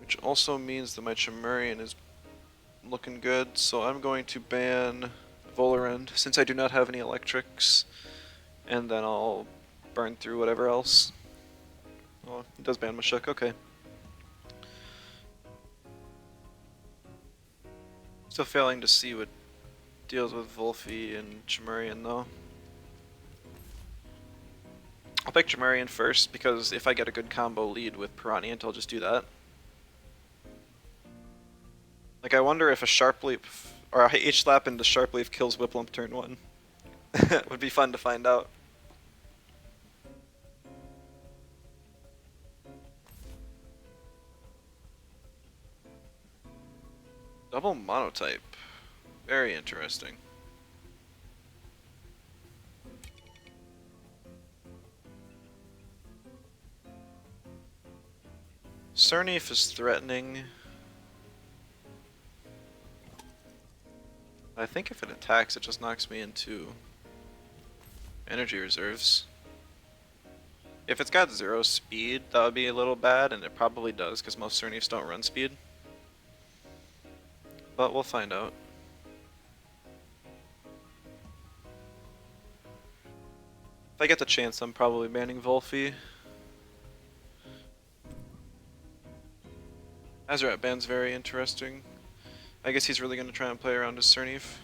Which also means that my Chimerian is looking good, so I'm going to ban Volerend since I do not have any electrics, and then I'll burn through whatever else. Oh, it does ban Mashuk, okay. Still failing to see what deals with Volphy and Chimerian though. I'll pick Chimerian first because if I get a good combo lead with Piranha, I'll just do that. Like, I wonder if a Sharp Leap or a H-Slap into Sharp Leaf kills Whiplump turn 1. Would be fun to find out. Double Monotype. Very interesting. Cernif is threatening. I think if it attacks, it just knocks me into energy reserves. If it's got 0 speed, that would be a little bad, and it probably does, because most Cernifs don't run speed. But we'll find out. If I get the chance, I'm probably banning Volphy. Azrat ban's very interesting. I guess he's really going to try and play around his Cernif.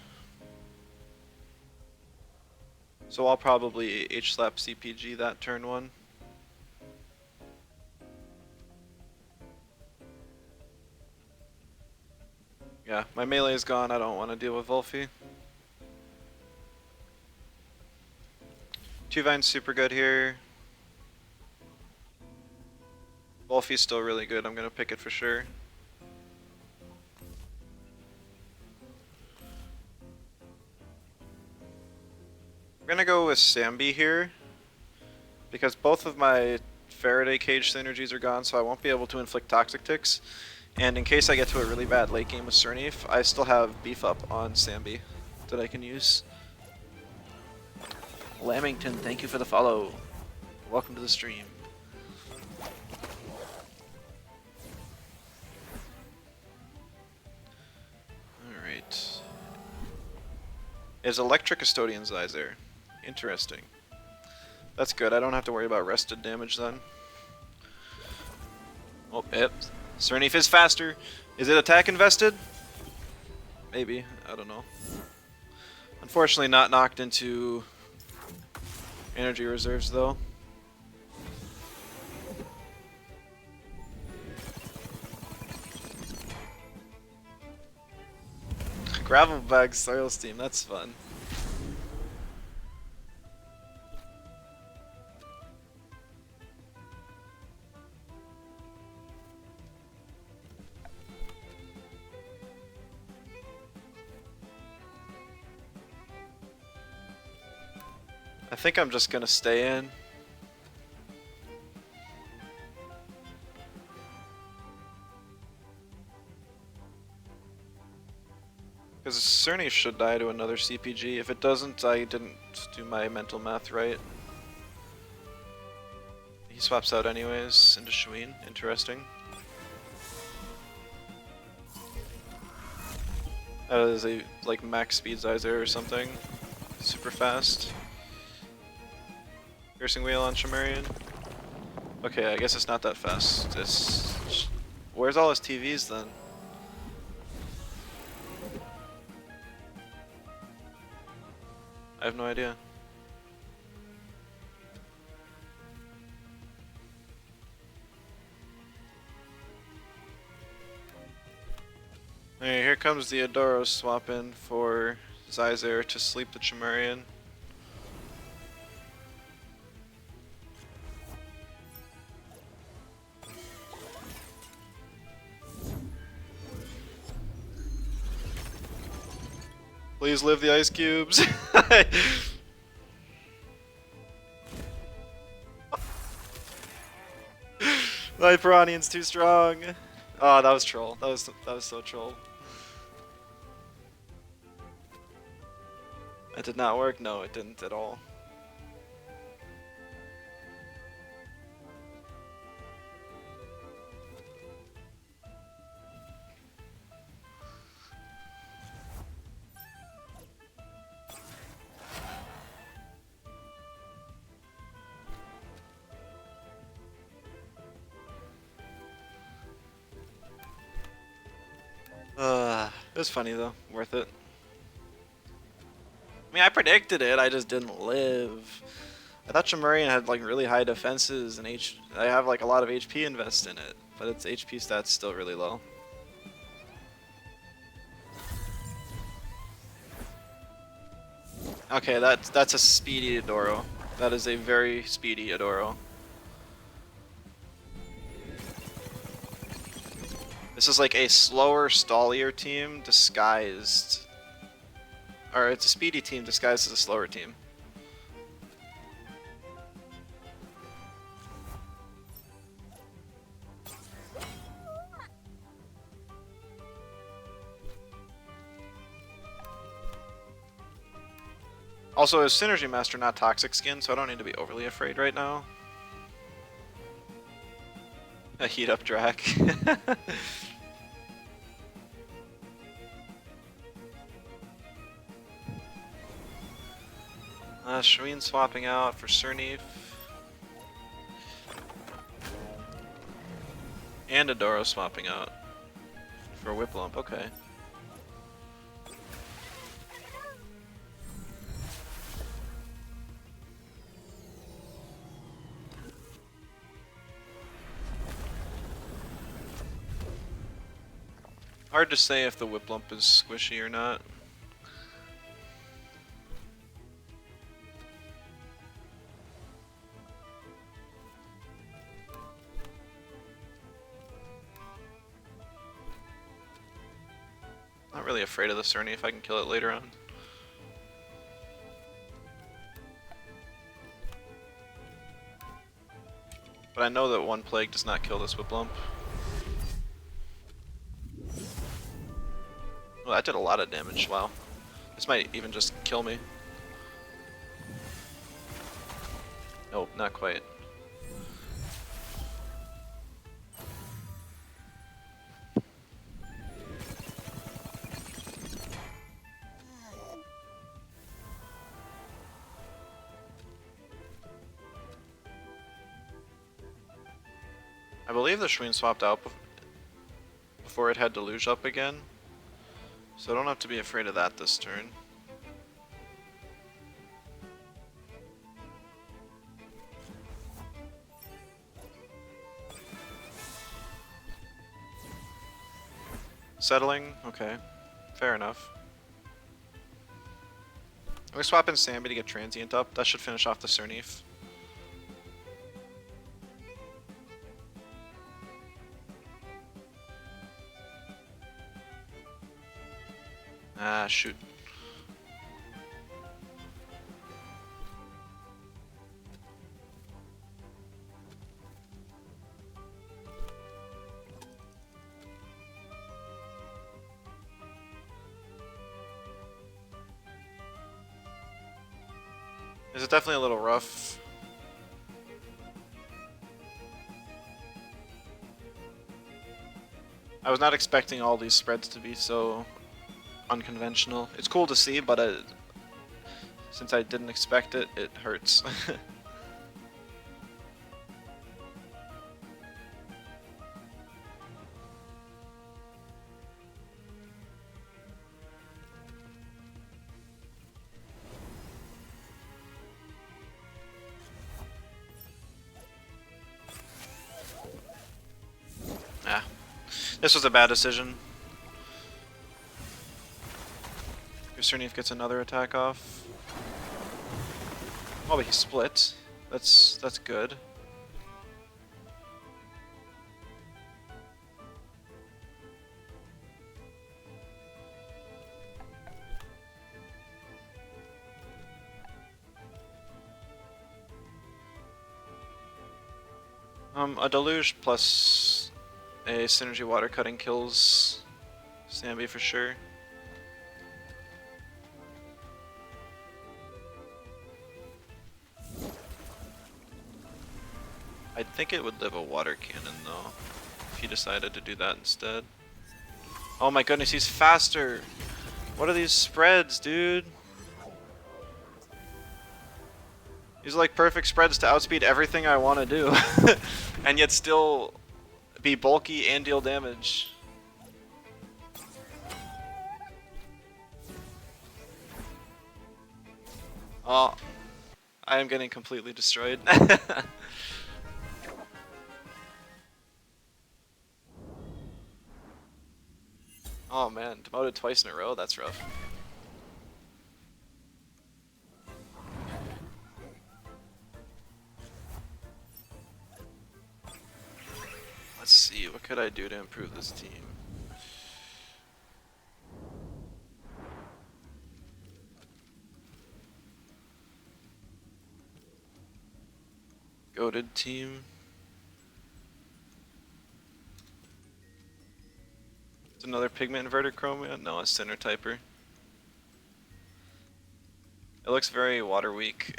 So I'll probably H-Slap CPG that turn 1. Yeah, my melee is gone, I don't want to deal with Volphy. Two-Vine's super good here. Volphy's still really good, I'm going to pick it for sure. I'm gonna go with Sambi here, because both of my Faraday cage synergies are gone, so I won't be able to inflict toxic ticks. And in case I get to a really bad late game with Cernif, I still have beef up on Sambi that I can use. Lamington, thank you for the follow. Welcome to the stream. Alright. Is Electric Custodian's Eyes there? Interesting. That's good, I don't have to worry about rested damage then. Oh, yep. Cernif is faster. Is it attack invested? Maybe, I don't know. Unfortunately not knocked into energy reserves though. Gravel bag soil steam, that's fun. I think I'm just gonna stay in. Because Cerny should die to another CPG. If it doesn't, I didn't do my mental math right. He swaps out anyways into Shuin. Interesting. That is a like max speed Zyzer or something. Super fast. Piercing wheel on Chimerian. Okay, I guess it's not that fast. It's... Where's all his TVs then? I have no idea. Alright, here comes the Adoro swap in for Zyzer to sleep the Chimerian. Please live the ice cubes. My Piranha's too strong. Oh, that was troll. That was so troll. That did not work. No, it didn't at all. It was funny though, worth it. I mean, I predicted it, I just didn't live. I thought Chimerian had like really high defenses and I have like a lot of HP invest in it, but its HP stats still really low. Okay, that's a speedy Adoro. That is a very speedy Adoro. This is like a slower, stallier team disguised. Or it's a speedy team disguised as a slower team. Also, is Synergy Master not Toxic Skin, so I don't need to be overly afraid right now. A heat up Drac. Shuin swapping out for Cernif. And Adoro swapping out for Whiplump, okay. Hard to say if the Whiplump is squishy or not. Not really afraid of the Cerny if I can kill it later on. But I know that one plague does not kill this Whiplump. Well, that did a lot of damage, wow. This might even just kill me. Nope, not quite. I believe the Shween swapped out before it had Deluge up again, so I don't have to be afraid of that this turn. Settling? Okay. Fair enough. I'm gonna swap in Sammy to get Transient up. That should finish off the Cernif. Ah, shoot. This is definitely a little rough. I was not expecting all these spreads to be so unconventional. It's cool to see, but since I didn't expect it, it hurts. Ah, this was a bad decision. Your Cernif gets another attack off. Oh, but he split. That's good. A Deluge plus a Synergy Water Cutting kills Sambi for sure. I think it would live a Water Cannon though, if he decided to do that instead. Oh my goodness, he's faster! What are these spreads, dude? These are like perfect spreads to outspeed everything I want to do. And yet still be bulky and deal damage. Oh, I am getting completely destroyed. Oh man, demoted twice in a row, that's rough. Let's see, what could I do to improve this team? Goated team. It's another pigment inverted chromia? No, a center typer. It looks very water weak.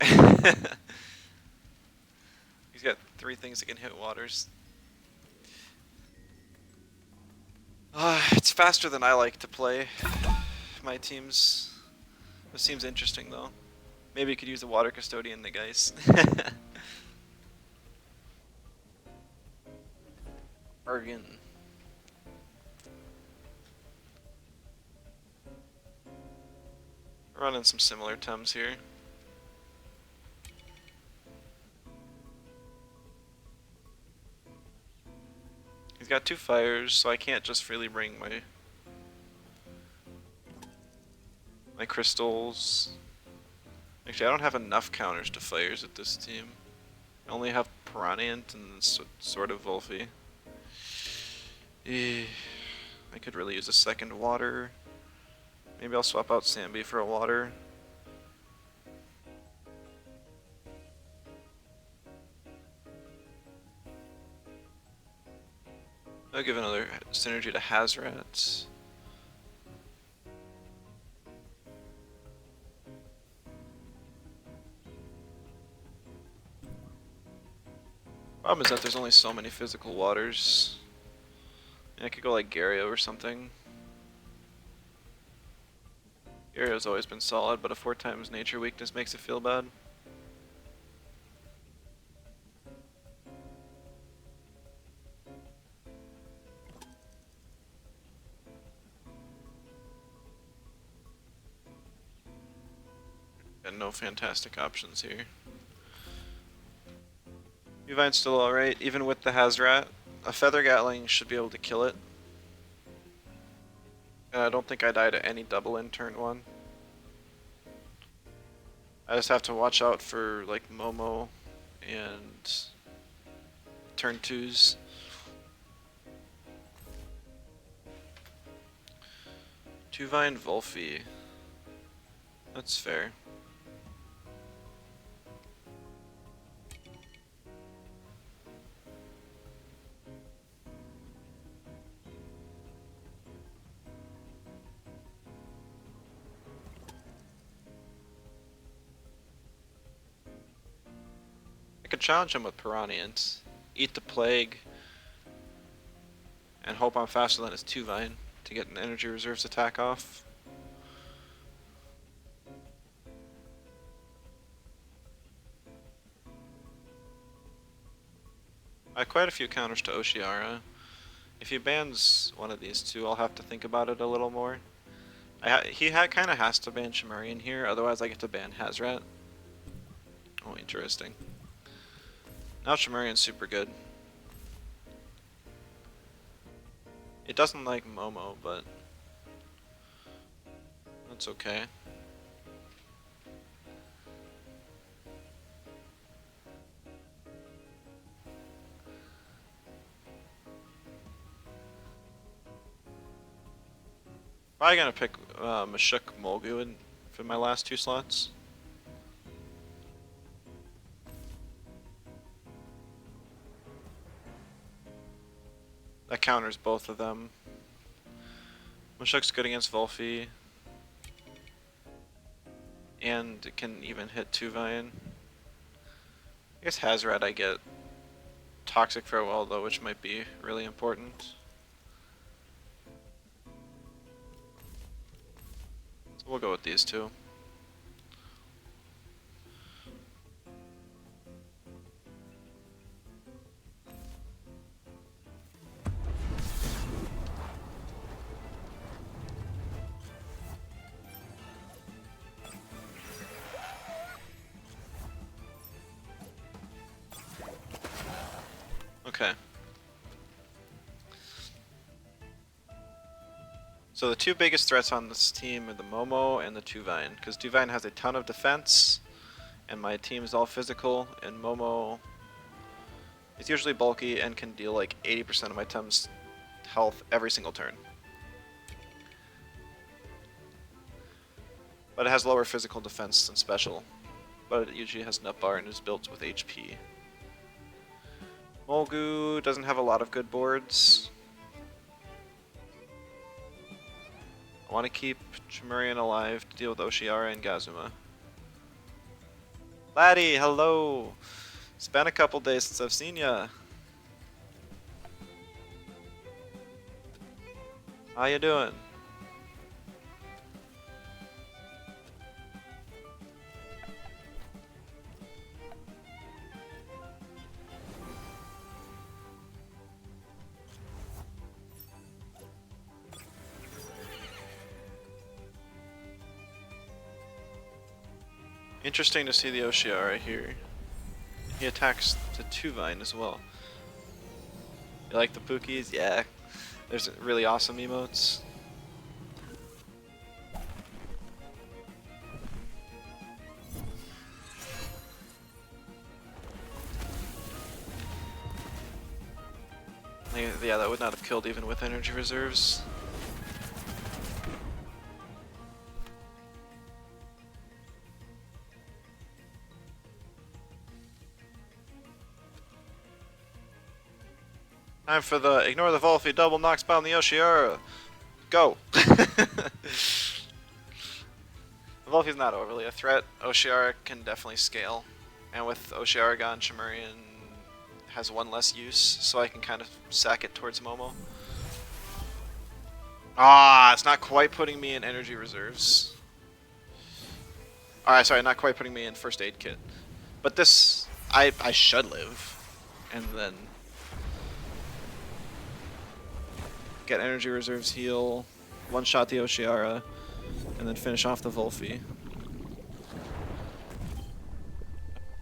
He's got 3 things that can hit waters. It's faster than I like to play my teams. This seems interesting though. Maybe you could use the water custodian, the guys. Bargain. Running some similar Tems here. He's got 2 fires, so I can't just freely bring my crystals. Actually, I don't have enough counters to fires at this team. I only have Piranhant and sort of Wolfie. I could really use a second water. Maybe I'll swap out Sambi for a water. I'll give another synergy to Hazrat. Problem is that there's only so many physical waters. I could go like Gario or something. Gario's always been solid, but a 4 times nature weakness makes it feel bad. Got no fantastic options here. Uvine's still alright, even with the Hazrat. A Feather Gatling should be able to kill it. I don't think I die to any double in turn 1. I just have to watch out for like Momo and turn 2s. Tuvine Volphy. That's fair. I could challenge him with Piranhians, eat the Plague, and hope I'm faster than his Tuvine to get an Energy Reserves attack off. I have quite a few counters to Oshiara. If he bans one of these two, I'll have to think about it a little more. He kind of has to ban Shimurian here, otherwise I get to ban Hazrat. Oh, interesting. Now Shimurian's super good. It doesn't like Momo, but that's okay. Probably gonna pick Mashuk Molgu for my last 2 slots. That counters both of them. Mashuk's good against Volphy. And it can even hit Tuvine. I guess Hazrat I get Toxic Farewell though, which might be really important. So we'll go with these two. Okay. So the 2 biggest threats on this team are the Momo and the Tuvine, because Tuvine has a ton of defense, and my team is all physical, and Momo is usually bulky and can deal like 80% of my team's health every single turn. But it has lower physical defense than special, but it usually has nut bar and is built with HP. Molgu doesn't have a lot of good boards. I want to keep Chimurian alive to deal with Oshiara and Gazuma. Laddie, hello! It's been a couple days since I've seen ya. How you doing? Interesting to see the Oshiara here. He attacks the Tuvine as well. You like the Pookies? Yeah. There's really awesome emotes. Yeah, that would not have killed even with energy reserves. Time for the ignore the Volphy double knocks bound the Oshiara. Go! The Volphy's not overly a threat. Oshiara can definitely scale. And with Oshiara gone, Chimerian has one less use, so I can kind of sack it towards Momo. Ah, it's not quite putting me in energy reserves. Alright, sorry, not quite putting me in first aid kit. But this, I should live. And then get energy reserves heal, one-shot the Oshiara, and then finish off the Volphy.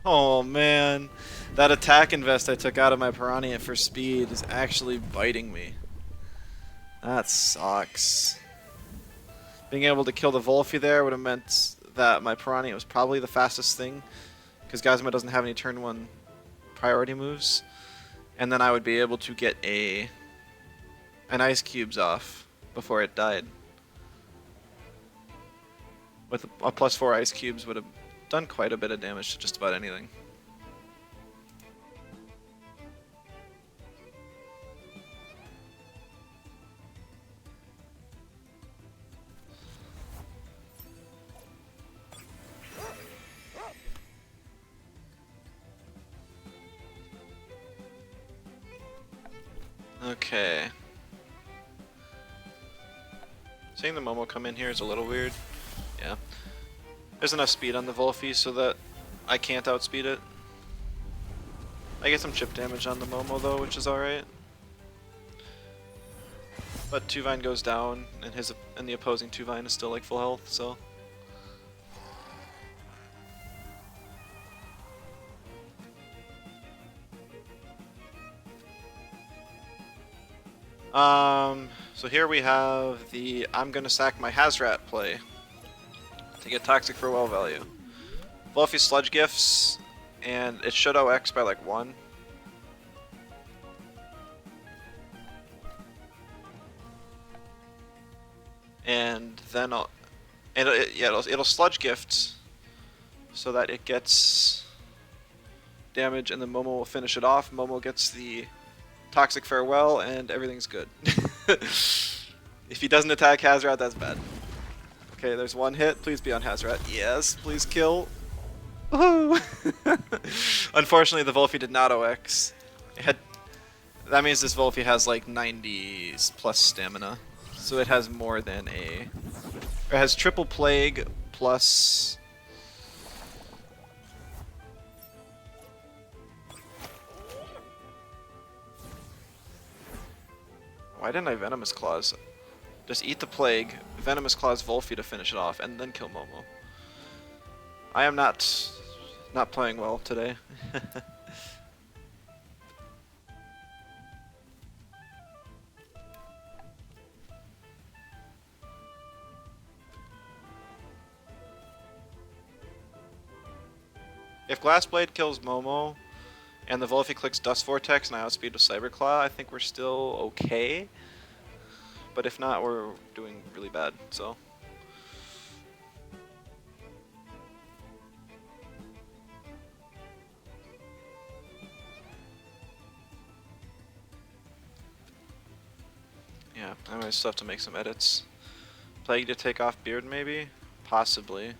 Oh man, that attack invest I took out of my Piranha for speed is actually biting me. That sucks. Being able to kill the Volphy there would have meant that my Piranha was probably the fastest thing, because Gazma doesn't have any turn 1 priority moves. And then I would be able to get an Ice Cubes off before it died. With a +4 Ice Cubes would have done quite a bit of damage to just about anything. Okay. Seeing the Momo come in here is a little weird. Yeah. There's enough speed on the Volphy so that I can't outspeed it. I get some chip damage on the Momo though, which is alright. But Tuvine goes down, and the opposing Tuvine is still like full health, so. So here we have the I'm gonna sack my Hazrat play to get Toxic Farewell value. Volphy Sludge Gifts, and it should OX by like 1. And then it'll Sludge Gift so that it gets damage, and then Momo will finish it off. Momo gets the Toxic Farewell, and everything's good. If he doesn't attack Hazrat, that's bad. Okay, there's one hit. Please be on Hazrat. Yes, please kill. Woohoo! Unfortunately, the Volphy did not OX. That means this Volphy has like 90s plus stamina. So it has more than it has triple plague plus. Why didn't I Venomous Claws? Just eat the plague, Venomous Claws Volphy to finish it off, and then kill Momo. I am not playing well today. If Glassblade kills Momo, and the Volphy clicks Dust Vortex and I outspeed with Cyberclaw, I think we're still okay. But if not, we're doing really bad, so. Yeah, I might still have to make some edits. Plague to take off Beard, maybe? Possibly.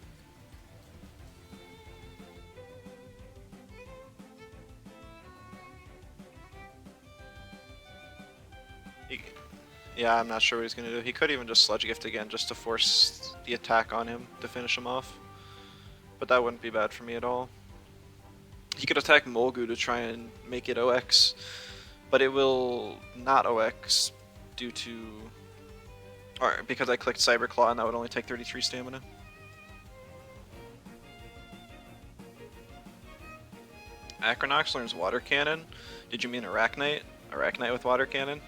Yeah, I'm not sure what he's going to do. He could even just Sludge Gift again just to force the attack on him to finish him off. But that wouldn't be bad for me at all. He could attack Molgu to try and make it OX, but it will not OX due to... or because I clicked Cyberclaw and that would only take 33 stamina. Acronox learns Water Cannon? Did you mean Arachnite? Arachnite with Water Cannon?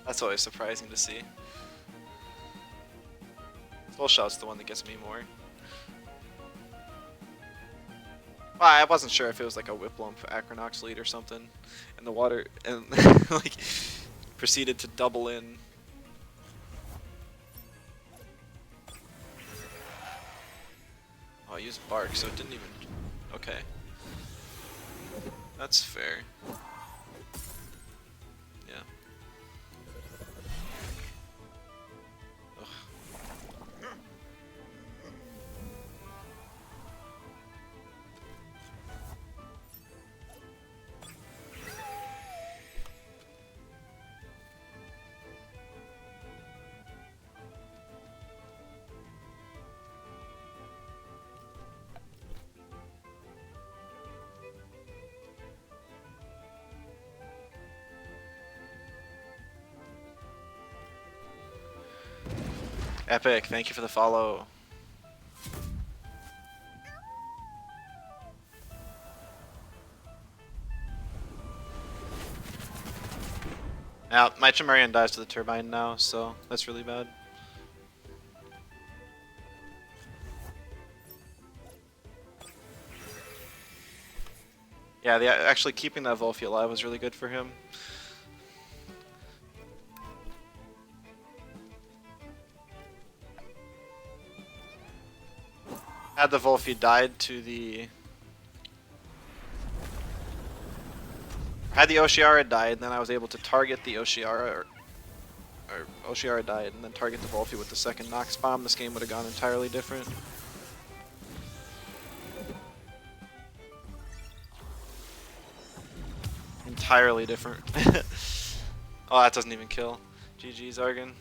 That's always surprising to see. Full Shot's the one that gets me more. Well, I wasn't sure if it was like a Whiplump Acronox lead or something, and the water and like proceeded to double in. Oh, I used Bark, so it didn't even. Okay. That's fair. Yeah. Ugh. Epic, thank you for the follow. Now, my Chimerian dies to the turbine now, so that's really bad. Yeah, actually keeping that Volphy alive was really good for him. Had the Volphy died to the... Had the Oshiara died, then I was able to target the Oshiara, or Oshiara died, and then target the Volphy with the second Nox Bomb. This game would have gone entirely different. Entirely different. Oh, that doesn't even kill. GG's, Argon.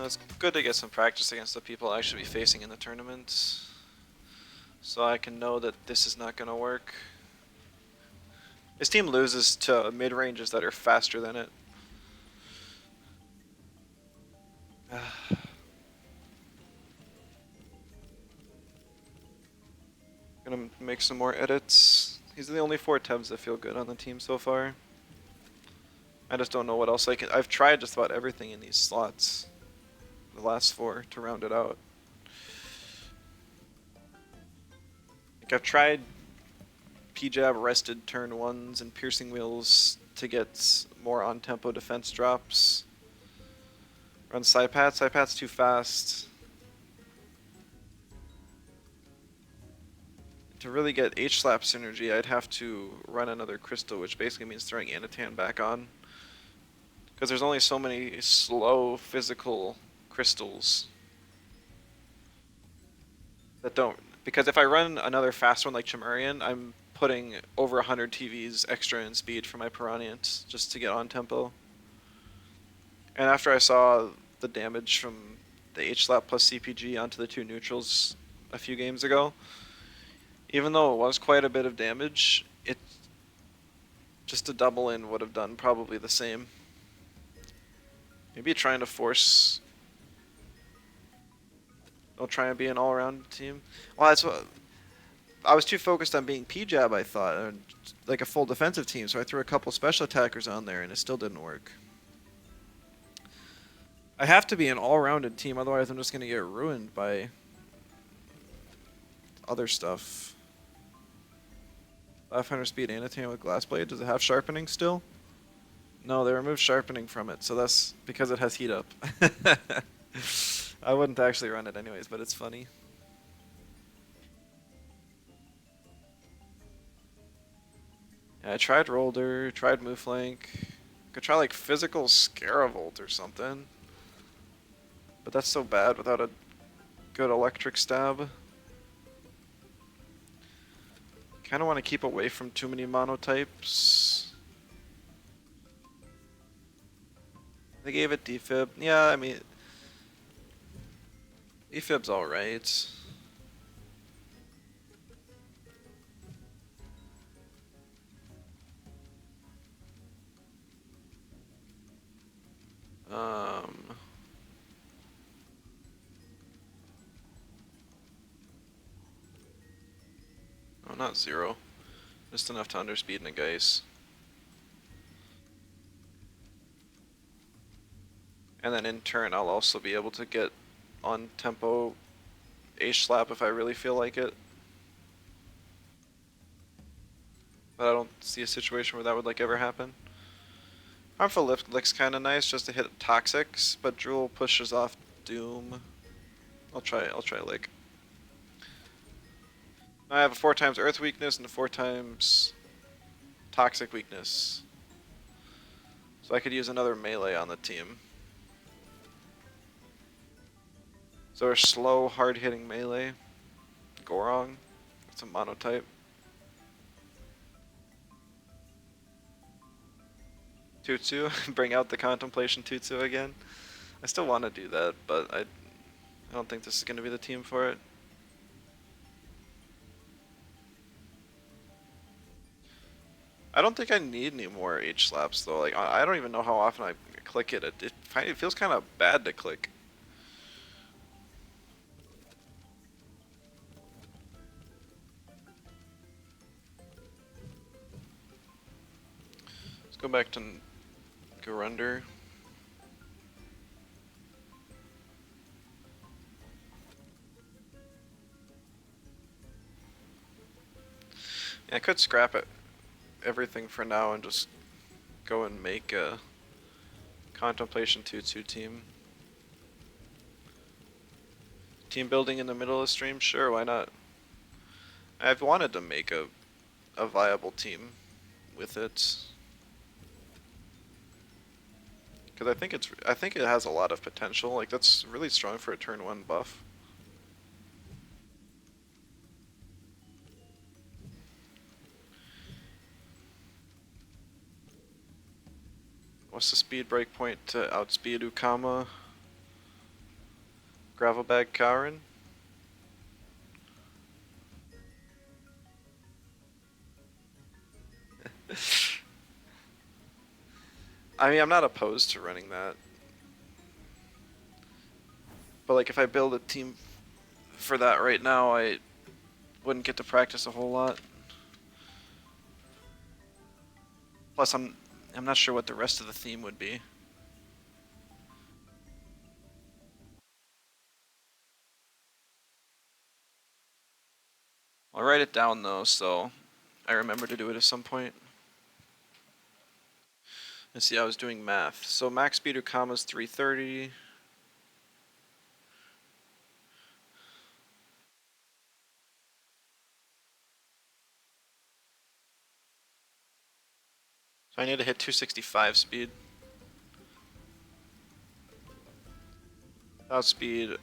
It's good to get some practice against the people I should be facing in the tournament, so I can know that this is not going to work. His team loses to mid-ranges that are faster than it. Gonna make some more edits. These are the only 4 Tevs that feel good on the team so far. I just don't know what else I can... I've tried just about everything in these slots. The last 4 to round it out. Like I've tried P-Jab rested turn 1s and piercing wheels to get more on-tempo defense drops. Run Psypat. Psypat's too fast. To really get H-Slap synergy, I'd have to run another crystal, which basically means throwing Anatan back on. Because there's only so many slow physical crystals that don't... Because if I run another fast one like Chimerian, I'm putting over 100 TVs extra in speed for my Piranhant just to get on tempo. And after I saw the damage from the H-Slap plus CPG onto the 2 neutrals a few games ago, even though it was quite a bit of damage, it just a double in would have done probably the same. Maybe trying to force... I'll try and be an all-around team. Well, that's what... I was too focused on being P-Jab, I thought, or like a full defensive team, so I threw a couple special attackers on there and it still didn't work. I have to be an all-rounded team, otherwise I'm just going to get ruined by other stuff. 500 speed Anatan with Glass Blade. Does it have sharpening still? No, they removed sharpening from it, so that's because it has heat up. I wouldn't actually run it anyways, but it's funny. Yeah, I tried Rolder, tried Mooflank. Could try like physical Scaravolt or something. But that's so bad without a good electric stab. Kind of want to keep away from too many monotypes. They gave it defib. Yeah, I mean, defib's alright. Oh, not 0. Just enough to underspeed in a Geist. And then in turn, I'll also be able to get on tempo H-Slap if I really feel like it. But I don't see a situation where that would like ever happen. Harmful Lick's kind of nice just to hit Toxics, but Drool pushes off Doom. I'll try like. I have a 4 times Earth weakness and a 4 times Toxic weakness. So I could use another melee on the team. So a slow, hard-hitting melee. Gorong. It's a monotype. Tutsu. Bring out the Contemplation Tutsu again. I still want to do that, but I don't think this is going to be the team for it. I don't think I need any more H slaps though. Like I don't even know how often I click it. It feels kind of bad to click. Let's go back to Garunder. Yeah, I could scrap it, everything for now and just go and make a Contemplation Tutsu team. Team building in the middle of the stream? Sure, why not? I've wanted to make a viable team with it. Because I think it has a lot of potential. Like that's really strong for a turn 1 buff. What's the speed breakpoint to outspeed Ukama? Gravelbag Karen? I mean, I'm not opposed to running that. But like if I build a team for that right now, I wouldn't get to practice a whole lot. Plus I'm not sure what the rest of the theme would be. I'll write it down though, so I remember to do it at some point. Let's see, I was doing math. So max speed Ukama's 330. So I need to hit 265 speed. Outspeed,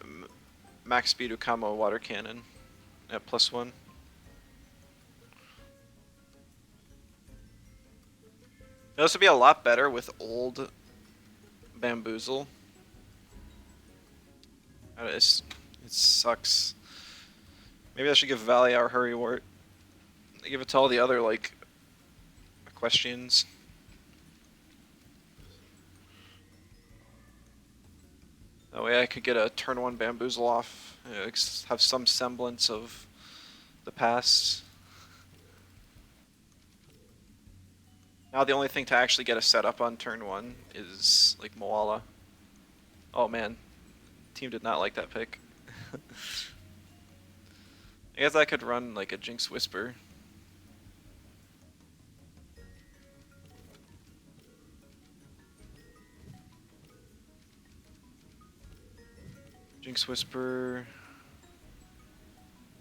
max speed Ukama water cannon at +1. Now, this would be a lot better with old Bamboozle. It sucks. Maybe I should give Valley our Hurry Wart. Give it to all the other, like, questions. That way I could get a turn 1 Bamboozle off. Have some semblance of the past. Now the only thing to actually get a setup on turn 1 is, like, Moala. Oh man, team did not like that pick. I guess I could run, like, a Jinx Whisper. Jinx Whisper.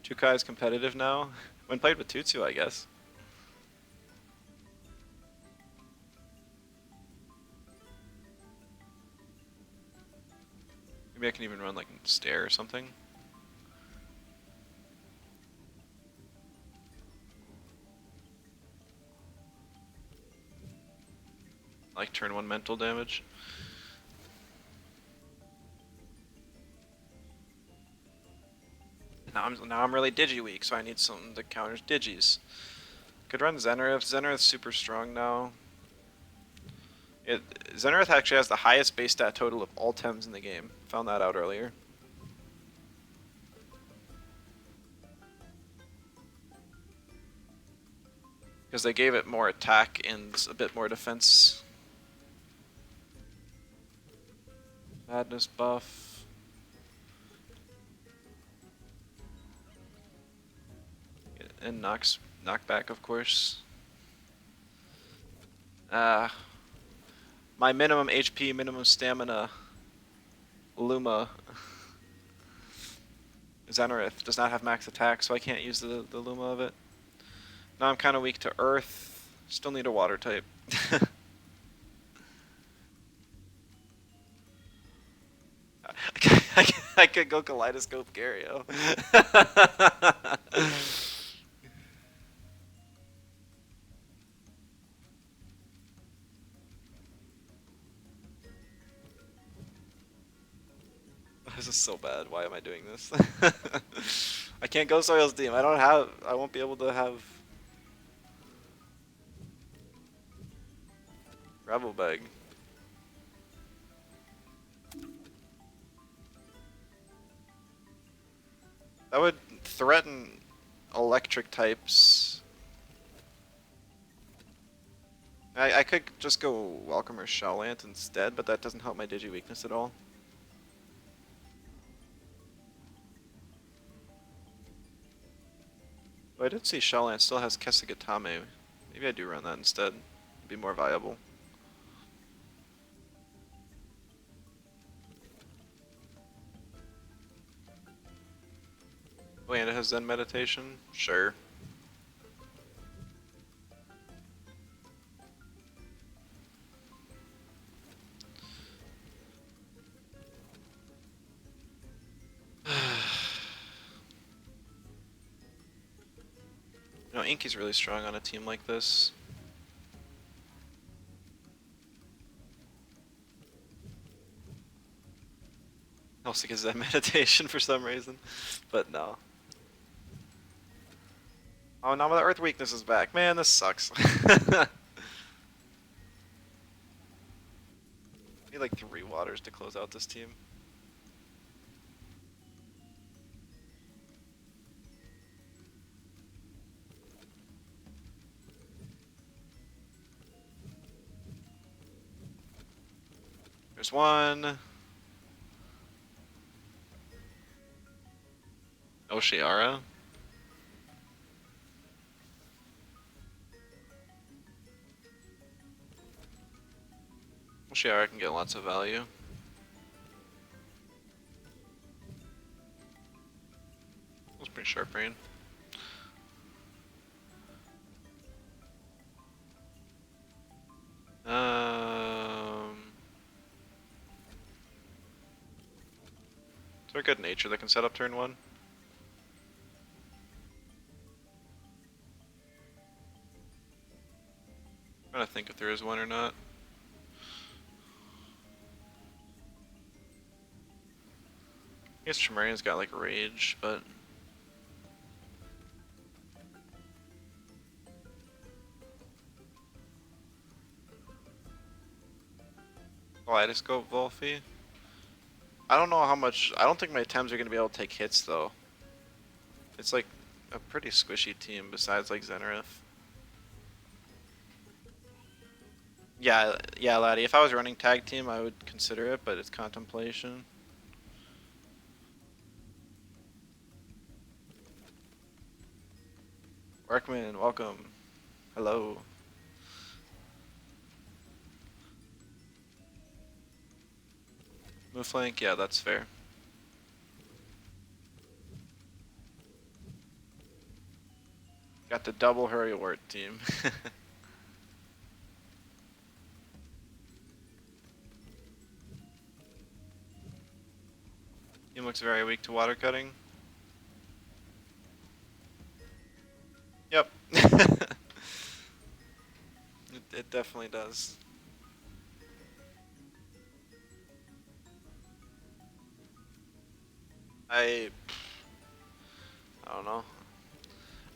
Tukai is competitive now. When played with Tutsu, I guess. Maybe I can even run like Stare or something. Like turn 1 mental damage. Now I'm really Digi weak, so I need something that counters Digis. Could run Zenareth. Zenareth's super strong now. Zenareth actually has the highest base stat total of all Tems in the game. Found that out earlier. Because they gave it more attack and a bit more defense. Madness buff. And knockback, of course. My minimum HP, minimum stamina. Luma. Zenarith does not have max attack, so I can't use the Luma of it. Now I'm kind of weak to Earth. Still need a water type. I could go Kaleidoscope Gario. This is so bad. Why am I doing this? I can't go Soil's Team. I won't be able to have Rebel Bag. That would threaten electric types. I could just go Welcomer Shelllant instead, but that doesn't help my Digi weakness at all. Oh, I did see Shelllant still has Kesugatame. Maybe I do run that instead. It'd be more viable. Oh, and it has Zen Meditation? Sure. You know, Inky's really strong on a team like this. Also gives that meditation for some reason, but no. Oh, now the Earth weakness is back. Man, this sucks. Need like 3 waters to close out this team. There's one. Oshiara. Oshiara can get lots of value. That was pretty sharp brain. Is there a good nature that can set up turn 1? I'm trying to think if there is one or not. I guess Tremarian's got like rage, but Kaleidoscope Volphy. I don't know how much. I don't think my Tems are gonna be able to take hits though. It's like a pretty squishy team besides like Zenarith. Yeah, yeah, laddie. If I was running tag team, I would consider it, but it's contemplation. Workman, welcome. Hello. Move flank, yeah, that's fair. Got the double hurry wart team. Team looks very weak to water cutting. Yep. It definitely does. I don't know.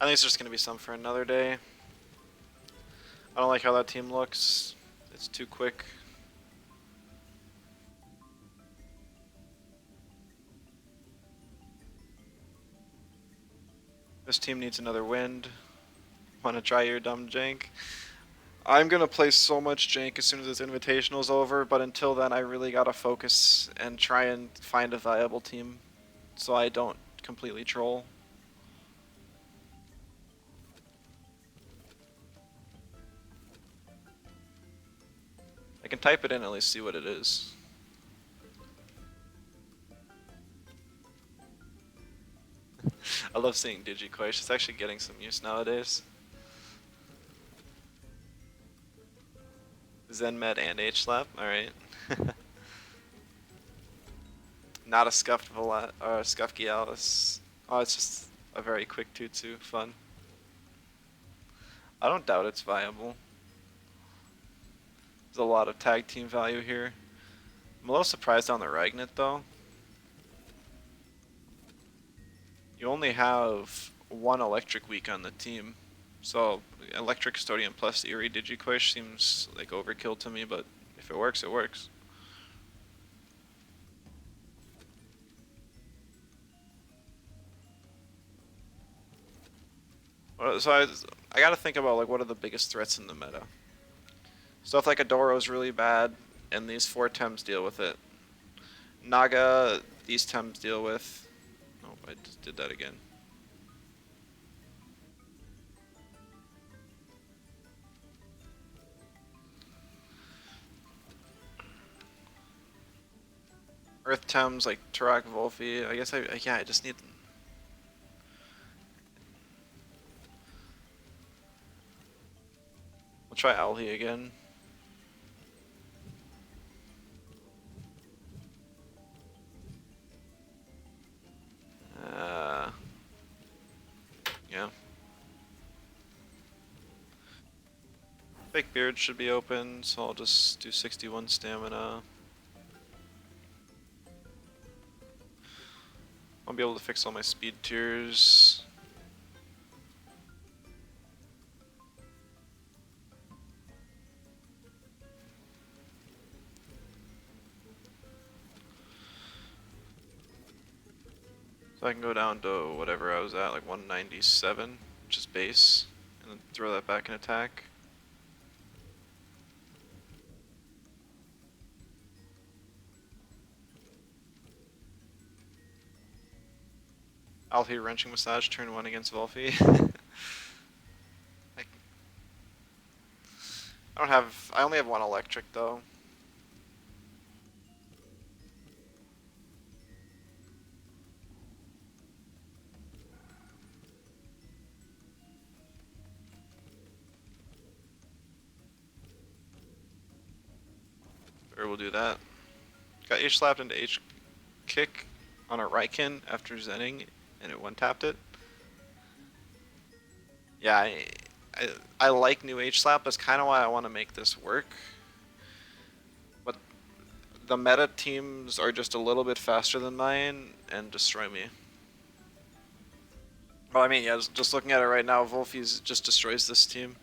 I think it's just gonna be some for another day. I don't like how that team looks. It's too quick. This team needs another wind. Wanna try your dumb jank? I'm gonna play so much jank as soon as this invitational's over, but until then I really gotta focus and try and find a viable team so I don't completely troll. I can type it in and at least see what it is. I love seeing Digiquash. It's actually getting some use nowadays. Zenmed and H-Slap, alright. Not a scuffed or a scuffed Gialis. Oh, it's just a very quick 2-2. Fun. I don't doubt it's viable. There's a lot of tag team value here. I'm a little surprised on the Ragnit though. You only have one electric week on the team. So electric custodian plus Eerie Digiquish seems like overkill to me, but if it works, it works. So I gotta think about like what are the biggest threats in the meta. Stuff like Adoro's really bad, and these 4 Tems deal with it. Naga, these Tems deal with. Oh, I just did that again. Earth Tems like Turok, Volphy. I guess yeah, I just need. We'll try Alhi again. Yeah. Fake Beard should be open, so I'll just do 61 stamina. I'll be able to fix all my speed tiers. So I can go down to whatever I was at, like 197, which is base, and then throw that back in attack. Alhi Wrenching Massage, turn 1 against Volphy. I only have 1 electric though. Or we'll do that. Got H slapped into H kick on a Raiken after Zenning, and it 1-tapped it. Yeah, I like new H slap. That's kind of why I want to make this work. But the meta teams are just a little bit faster than mine and destroy me. Well, I mean, yeah, just looking at it right now, Volphy's just destroys this team.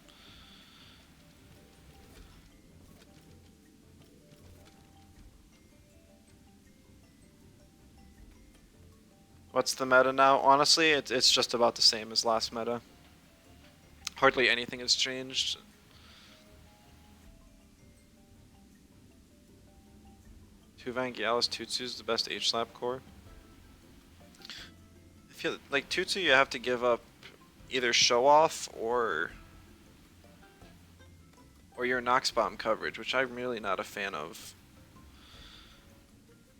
What's the meta now? Honestly, it's just about the same as last meta. Hardly anything has changed. Two Vangelis, Tutsu is the best H-Slap core. I feel like Tutsu you have to give up either show off or your Nox Bomb coverage, which I'm really not a fan of.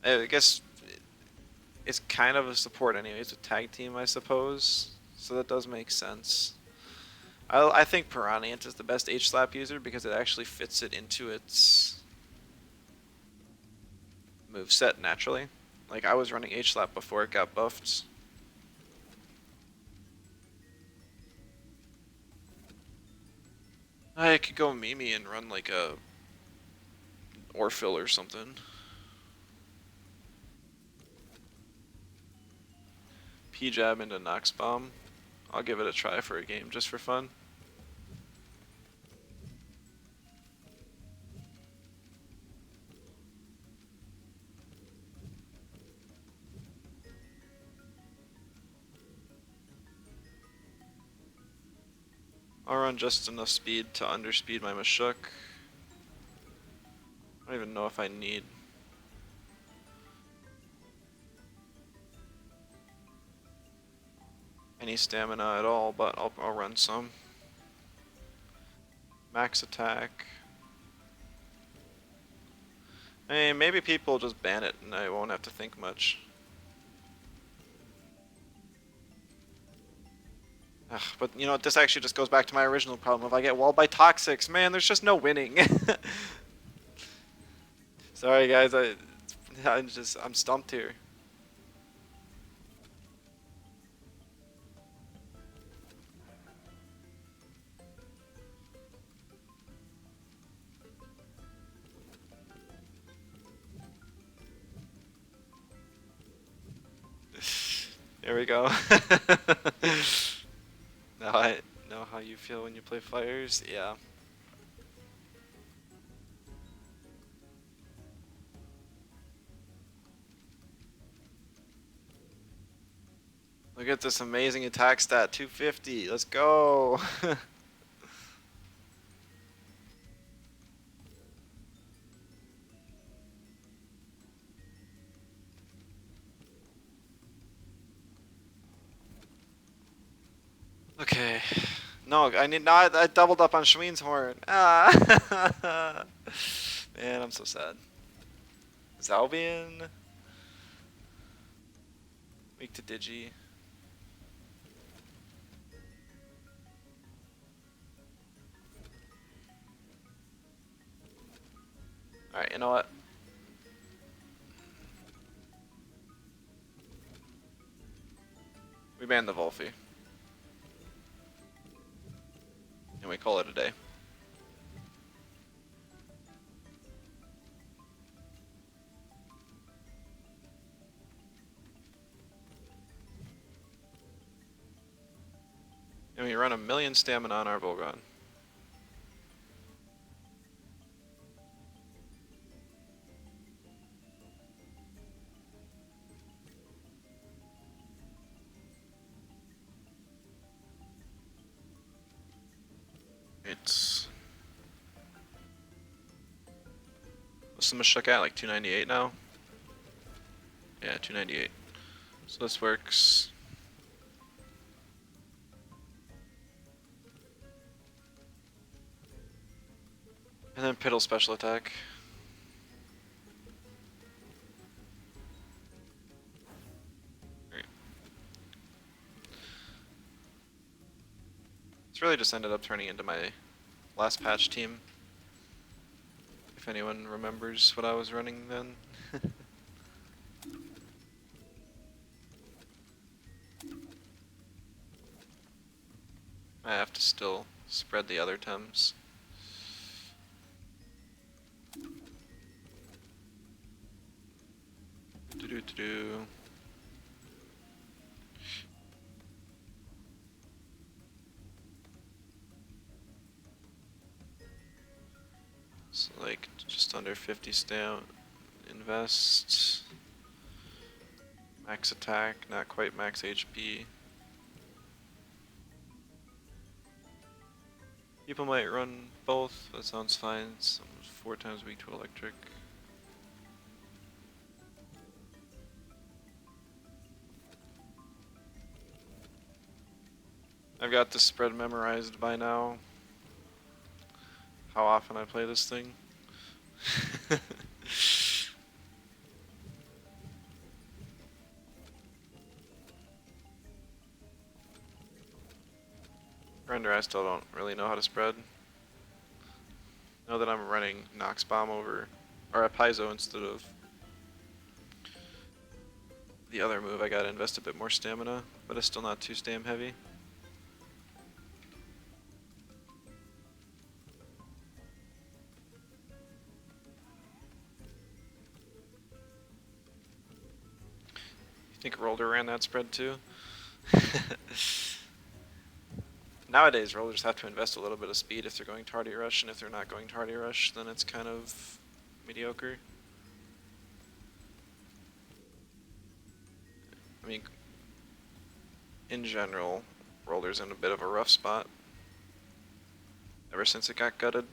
I guess it's kind of a support anyways, a tag team I suppose, so that does make sense. I think Piranha is the best H-Slap user because it actually fits it into its moveset naturally. Like I was running H-Slap before it got buffed. I could go Mimi and run like a Orphill or something. P-Jab into Nox Bomb. I'll give it a try for a game just for fun. I'll run just enough speed to underspeed my Mashuk. I don't even know if I need. Any stamina at all, but I'll run some. Max attack. Hey, maybe people just ban it and I won't have to think much. Ugh, but you know, this actually just goes back to my original problem. If I get walled by toxics, man, there's just no winning. Sorry guys, I'm stumped here. There we go. Now I know how you feel when you play fires. Yeah. Look at this amazing attack stat, 250. Let's go. Okay. No, I need not. I doubled up on Shween's horn. Ah. Man, I'm so sad. Zalbian. Weak to Digi. Alright, you know what? We banned the Volphy. And we call it a day. And we run 1,000,000 stamina on our Volgon. It's... What's the Mashuk at? Like 298 now? Yeah, 298. So this works. And then Piddle special attack. Great. It's really just ended up turning into my last patch team. If anyone remembers what I was running then. I have to still spread the other Tems. Do-do-do-do. So like just under 50 stamp, invest, max attack, not quite max HP. People might run both, that sounds fine. Some 4 times weak to electric. I've got this spread memorized by now. How often I play this thing. Render, I still don't really know how to spread. Know that I'm running Nox Bomb over, or a Paizo instead of the other move. I gotta invest a bit more stamina, but it's still not too stam heavy. You think Rolder ran that spread too? Nowadays, rollers have to invest a little bit of speed if they're going tardy rush, and if they're not going tardy rush, then it's kind of mediocre. I mean, in general, roller's in a bit of a rough spot ever since it got gutted.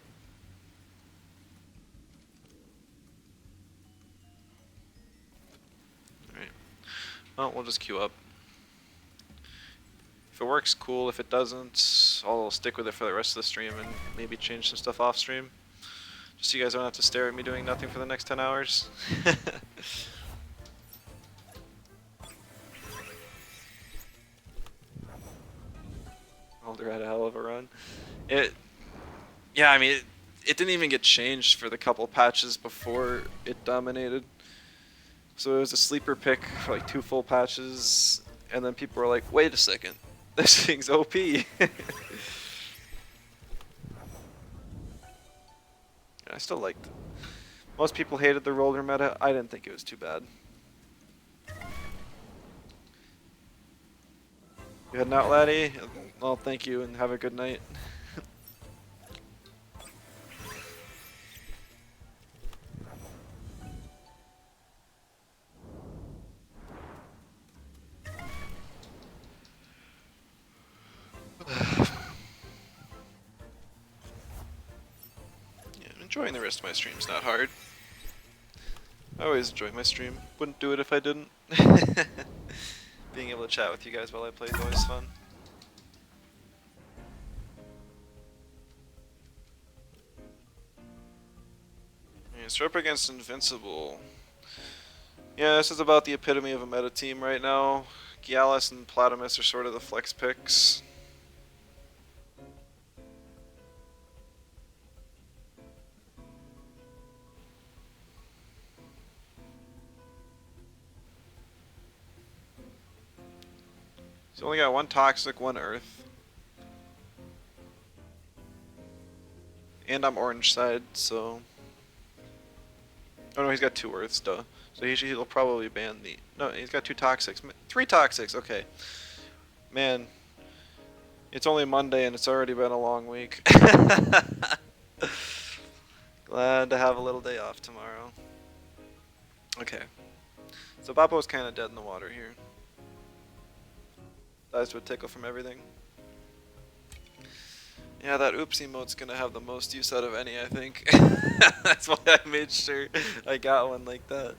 Alright, well, we'll just queue up. If it works, cool. If it doesn't, I'll stick with it for the rest of the stream and maybe change some stuff off stream. Just so you guys don't have to stare at me doing nothing for the next 10 hours. Alder had a hell of a run. It, yeah, I mean, it didn't even get changed for the couple patches before it dominated. So it was a sleeper pick for like 2 full patches, and then people were like, wait a second, this thing's OP. I still liked it. Most people hated the roller meta. I didn't think it was too bad. You heading out, laddie? Well, thank you and have a good night. Yeah, enjoying the rest of my stream's not hard. I always enjoy my stream. Wouldn't do it if I didn't. Being able to chat with you guys while I play is always fun. Yeah, so up against Invincible. Yeah, this is about the epitome of a meta team right now. Gialis and Platamus are sort of the flex picks. He's only got 1 Toxic, 1 Earth. And I'm orange side, so... Oh no, he's got 2 Earths, duh. So he'll probably ban the... No, he's got 2 Toxics. 3 Toxics, okay. Man. It's only Monday and it's already been a long week. Glad to have a little day off tomorrow. Okay. So Babo's kinda dead in the water here. Dies to a tickle from everything. Yeah, that oops emote's gonna have the most use out of any, I think. That's why I made sure I got one like that.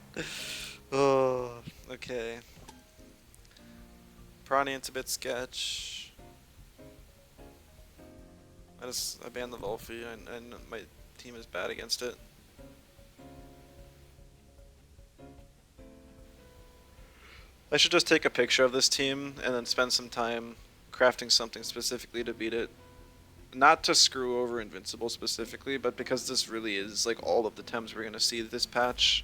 Oh, okay. Praniant's a bit sketch. I banned the Volphy and my team is bad against it. I should just take a picture of this team and then spend some time crafting something specifically to beat it. Not to screw over Invincible specifically, but because this really is like all of the Tems we're gonna see this patch.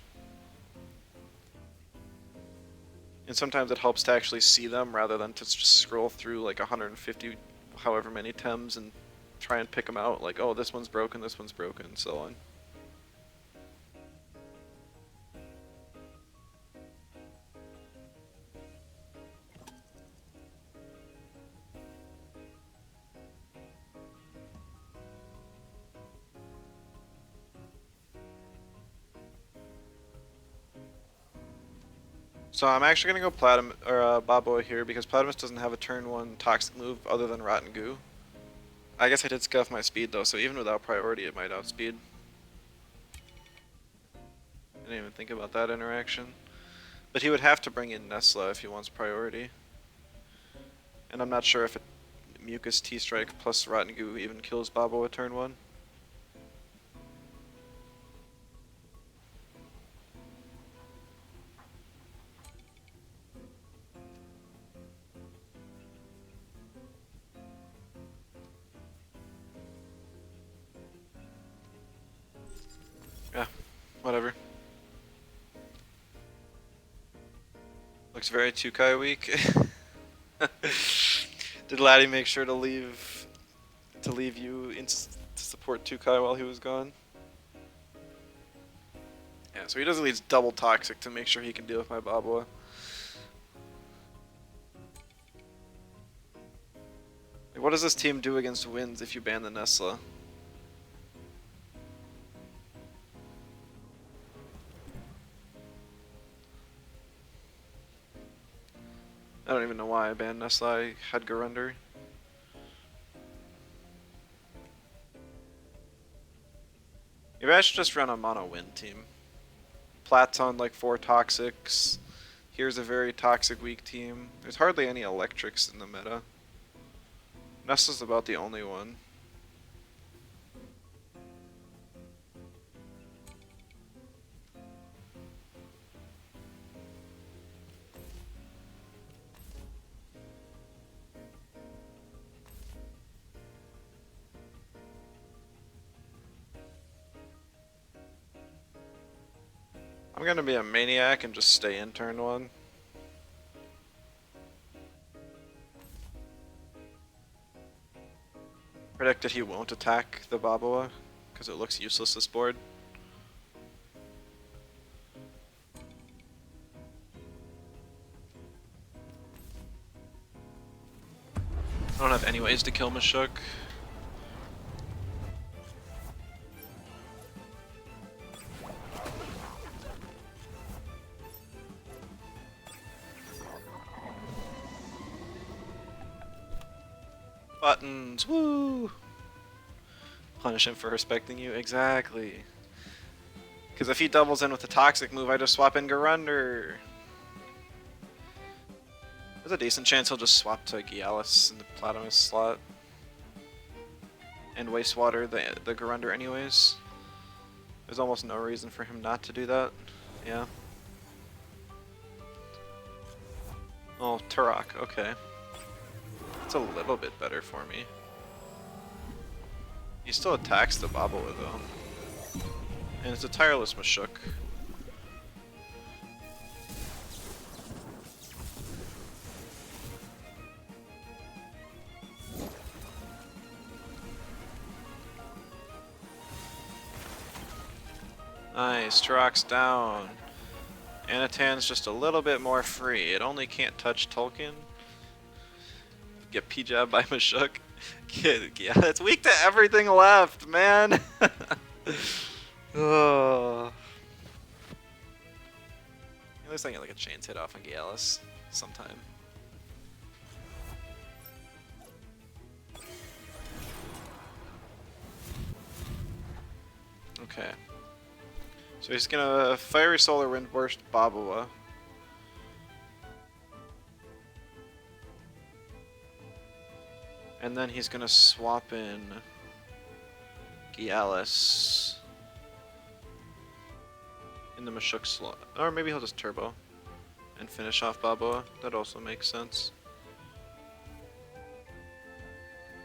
And sometimes it helps to actually see them rather than to just scroll through like 150 however many Tems and try and pick them out like, oh, this one's broken, so on. So I'm actually gonna go Babo here because Platamus doesn't have a turn 1 toxic move other than Rotten Goo. I guess I did scuff my speed though, so even without priority it might outspeed. I didn't even think about that interaction. But he would have to bring in Nesla if he wants priority. And I'm not sure if a Mucus T-Strike plus Rotten Goo even kills Babo at turn 1. Yeah, whatever. Looks very 2Kai weak. Did Laddie make sure to leave you to support 2Kai while he was gone? Yeah, so he does at least double toxic to make sure he can deal with my Baboa. Like, what does this team do against wins if you ban the Nesla? I don't even know why I banned Nesla. I had Garunder. Maybe I should just run a mono win team. Platon like 4 toxics. Here's a very toxic weak team. There's hardly any electrics in the meta. Nestle's about the only one. I'm gonna be a maniac and just stay in turn 1. Predict that he won't attack the Baboa, because it looks useless this board. I don't have any ways to kill Mashuk. Buttons, woo! Punish him for respecting you, exactly. Because if he doubles in with the toxic move, I just swap in Garunder. There's a decent chance he'll just swap to Gialis in the Platamus slot. And Wastewater the Garunder anyways. There's almost no reason for him not to do that. Yeah. Oh, Turok, okay. It's a little bit better for me. He still attacks the Baboa though. And it's a tireless Mashuk. Nice, Turok's down. Anatan's just a little bit more free. It only can't touch Tolkien. Get P-jabbed by Mashuk. Yeah, it's weak to everything left, man. Oh. At least I get like a chains hit off on Gialis sometime. Okay. So he's gonna Fiery Solar Wind Burst Baboa. And then he's gonna swap in Gialis in the Mashuk slot. Or maybe he'll just turbo and finish off Baboa. That also makes sense.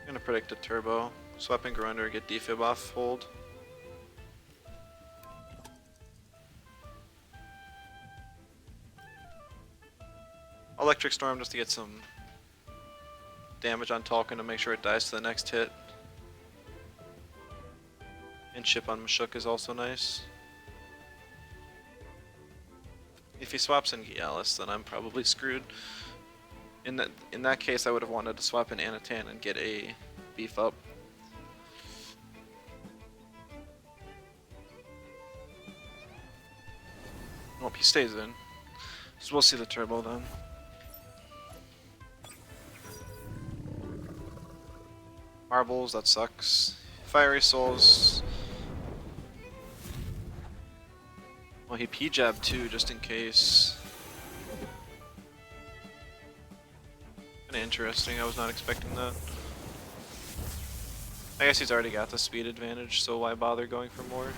I'm gonna predict a turbo. Swap in Garunder, get defib off hold. Electric Storm just to get some damage on Tolkien to make sure it dies to the next hit. And chip on Mashuk is also nice. If he swaps in Gialis, then I'm probably screwed. In that case, I would have wanted to swap in Anatan and get a beef up. Nope, he stays in. So we'll see the turbo then. Marbles, that sucks. Fiery Souls. Well, he P-jabbed too, just in case. Kinda interesting, I was not expecting that. I guess he's already got the speed advantage, so why bother going for more?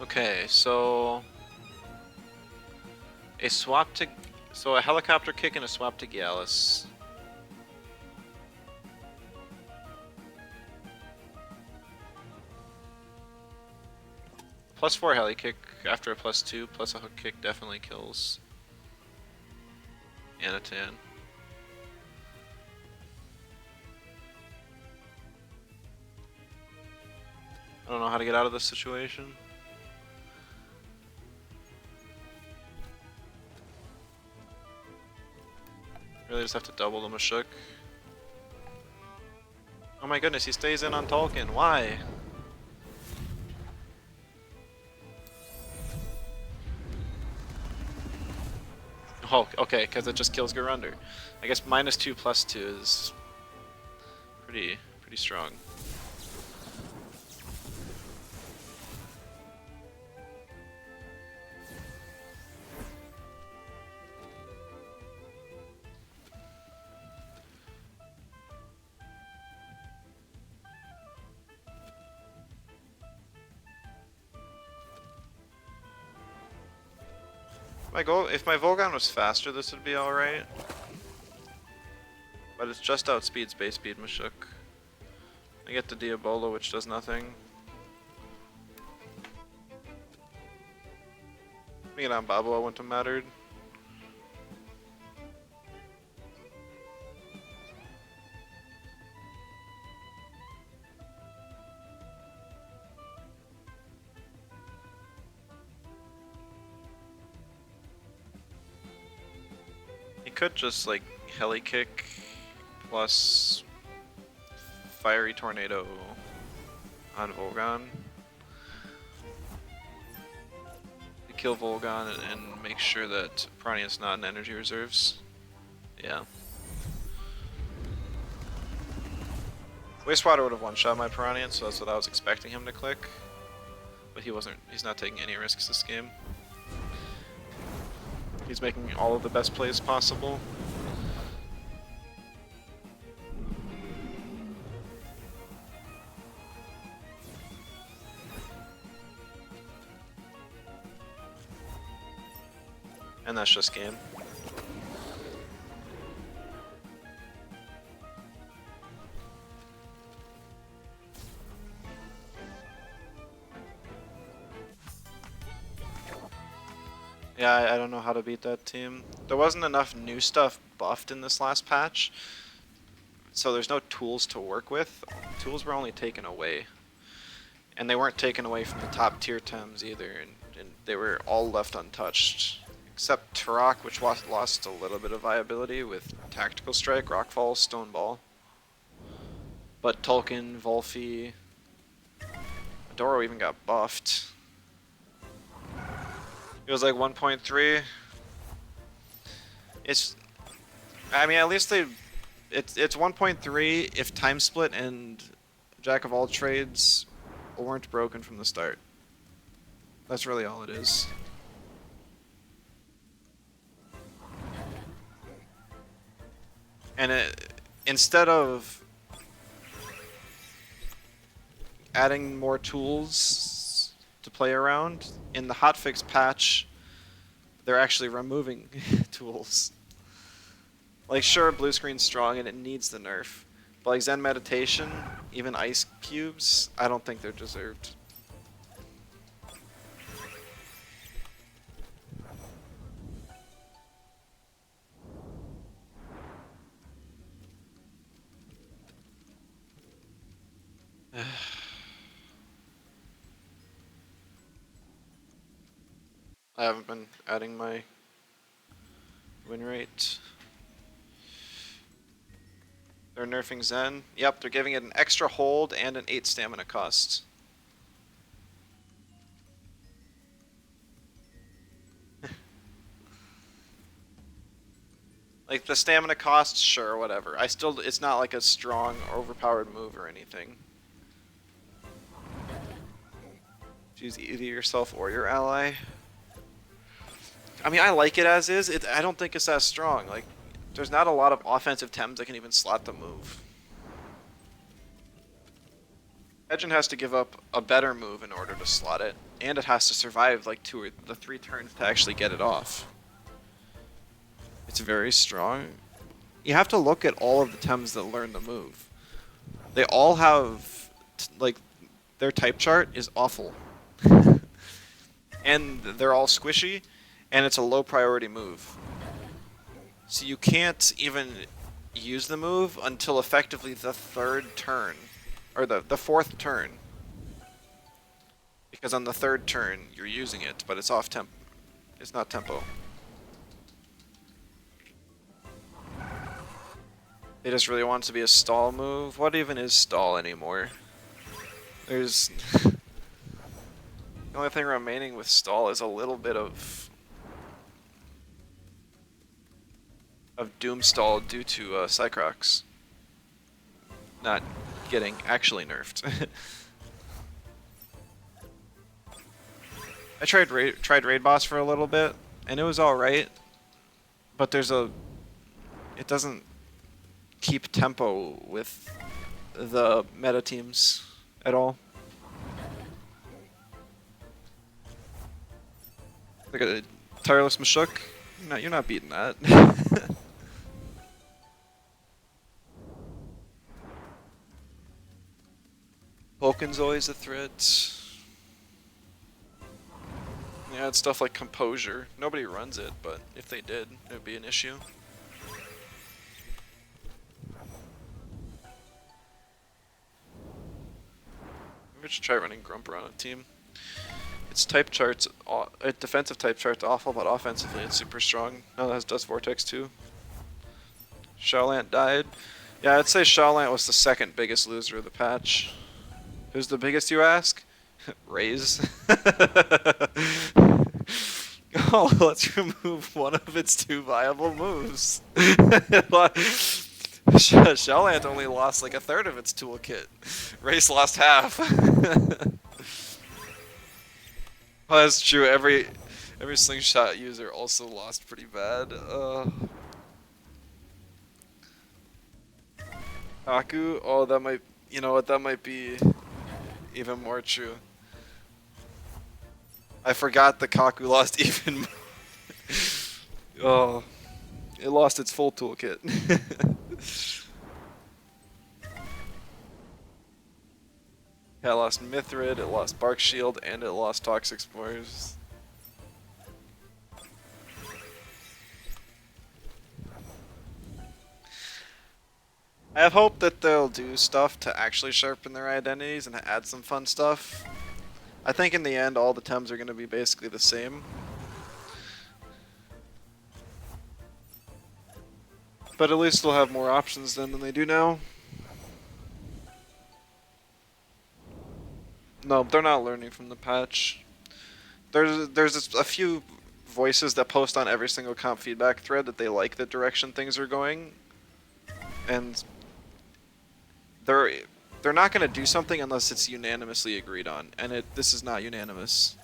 Okay, so a helicopter kick and a swap to Gialis. +4 heli kick after a +2 plus a hook kick definitely kills Anatan. I don't know how to get out of this situation. Really just have to double the Mashuk. Oh my goodness, he stays in on Tolkien. Why? Oh, okay, because it just kills Garunder. I guess -2 +2 is pretty strong. If my Volgon was faster, this would be alright. But it's just outspeeds base speed Mashuk. I get the Diabolo, which does nothing. Being on Babua wouldn't have mattered. He could just like heli kick plus fiery tornado on Volgon. Kill Volgon and make sure that Piranha's not in energy reserves. Yeah. Wastewater would have one-shot my Piranha, so that's what I was expecting him to click. But he's not taking any risks this game. He's making all of the best plays possible. And that's just game. Yeah, I don't know how to beat that team. There wasn't enough new stuff buffed in this last patch, so there's no tools to work with. Tools were only taken away. And they weren't taken away from the top tier Tems either, and they were all left untouched. Except Turok, which lost a little bit of viability with Tactical Strike, Rockfall, Stoneball. But Tolkien, Volfi, Adoro even got buffed. It was like 1.3. I mean, at least it's 1.3 if Time Split and Jack of all trades weren't broken from the start. That's really all it is. And instead of adding more tools to play around, in the hotfix patch, they're actually removing tools. Like, sure, blue screen's strong and it needs the nerf, but like Zen Meditation, even Ice Cubes, I don't think they're deserved. I haven't been adding my win rate. They're nerfing Zen. Yep, they're giving it an extra hold and an 8 stamina cost. Like, the stamina cost, sure, whatever. It's not like a strong, overpowered move or anything. Choose either yourself or your ally. I mean, I like it as is. I don't think it's that strong. Like, there's not a lot of offensive Tems that can even slot the move. Legend has to give up a better move in order to slot it, and it has to survive like 2 or 3 turns to actually get it off. It's very strong. You have to look at all of the Tems that learn the move. They all have, like, their type chart is awful. And they're all squishy, and it's a low priority move. So you can't even use the move until effectively the 3rd turn, or the 4th turn. Because on the 3rd turn, you're using it, but it's off tempo. It's not tempo. They just really want it to be a stall move. What even is stall anymore? There's... The only thing remaining with stall is a little bit of doom stall due to Cycrox not getting actually nerfed. I tried raid boss for a little bit, and it was all right, but it doesn't keep tempo with the meta teams at all. Like Tireless Mashuk? No, you're not beating that. Vulcan's always a threat. Yeah, it's stuff like Composure. Nobody runs it, but if they did, it would be an issue. Maybe we should try running Grumper on a team. Its type charts, defensive type chart's awful, but offensively it's super strong. No, that has Dust Vortex too. Shaolant died. Yeah, I'd say Shaolant was the second biggest loser of the patch. Who's the biggest, you ask? Raise. Oh, let's remove one of its two viable moves. Shaolant only lost like a third of its toolkit. Race lost half. Oh, that's true. Every slingshot user also lost pretty bad. Kaku? Oh, that might. You know what? That might be even more true. I forgot the Kaku lost even more. Oh, it lost its full toolkit. Yeah, it lost Mithrid, it lost Bark Shield, and it lost Toxic Spores. I have hope that they'll do stuff to actually sharpen their identities and add some fun stuff. I think in the end all the Tems are going to be basically the same. But at least they'll have more options then than they do now. No, they're not learning from the patch. There's a few voices that post on every single comp feedback thread that they like the direction things are going. And they're not going to do something unless it's unanimously agreed on, and this is not unanimous.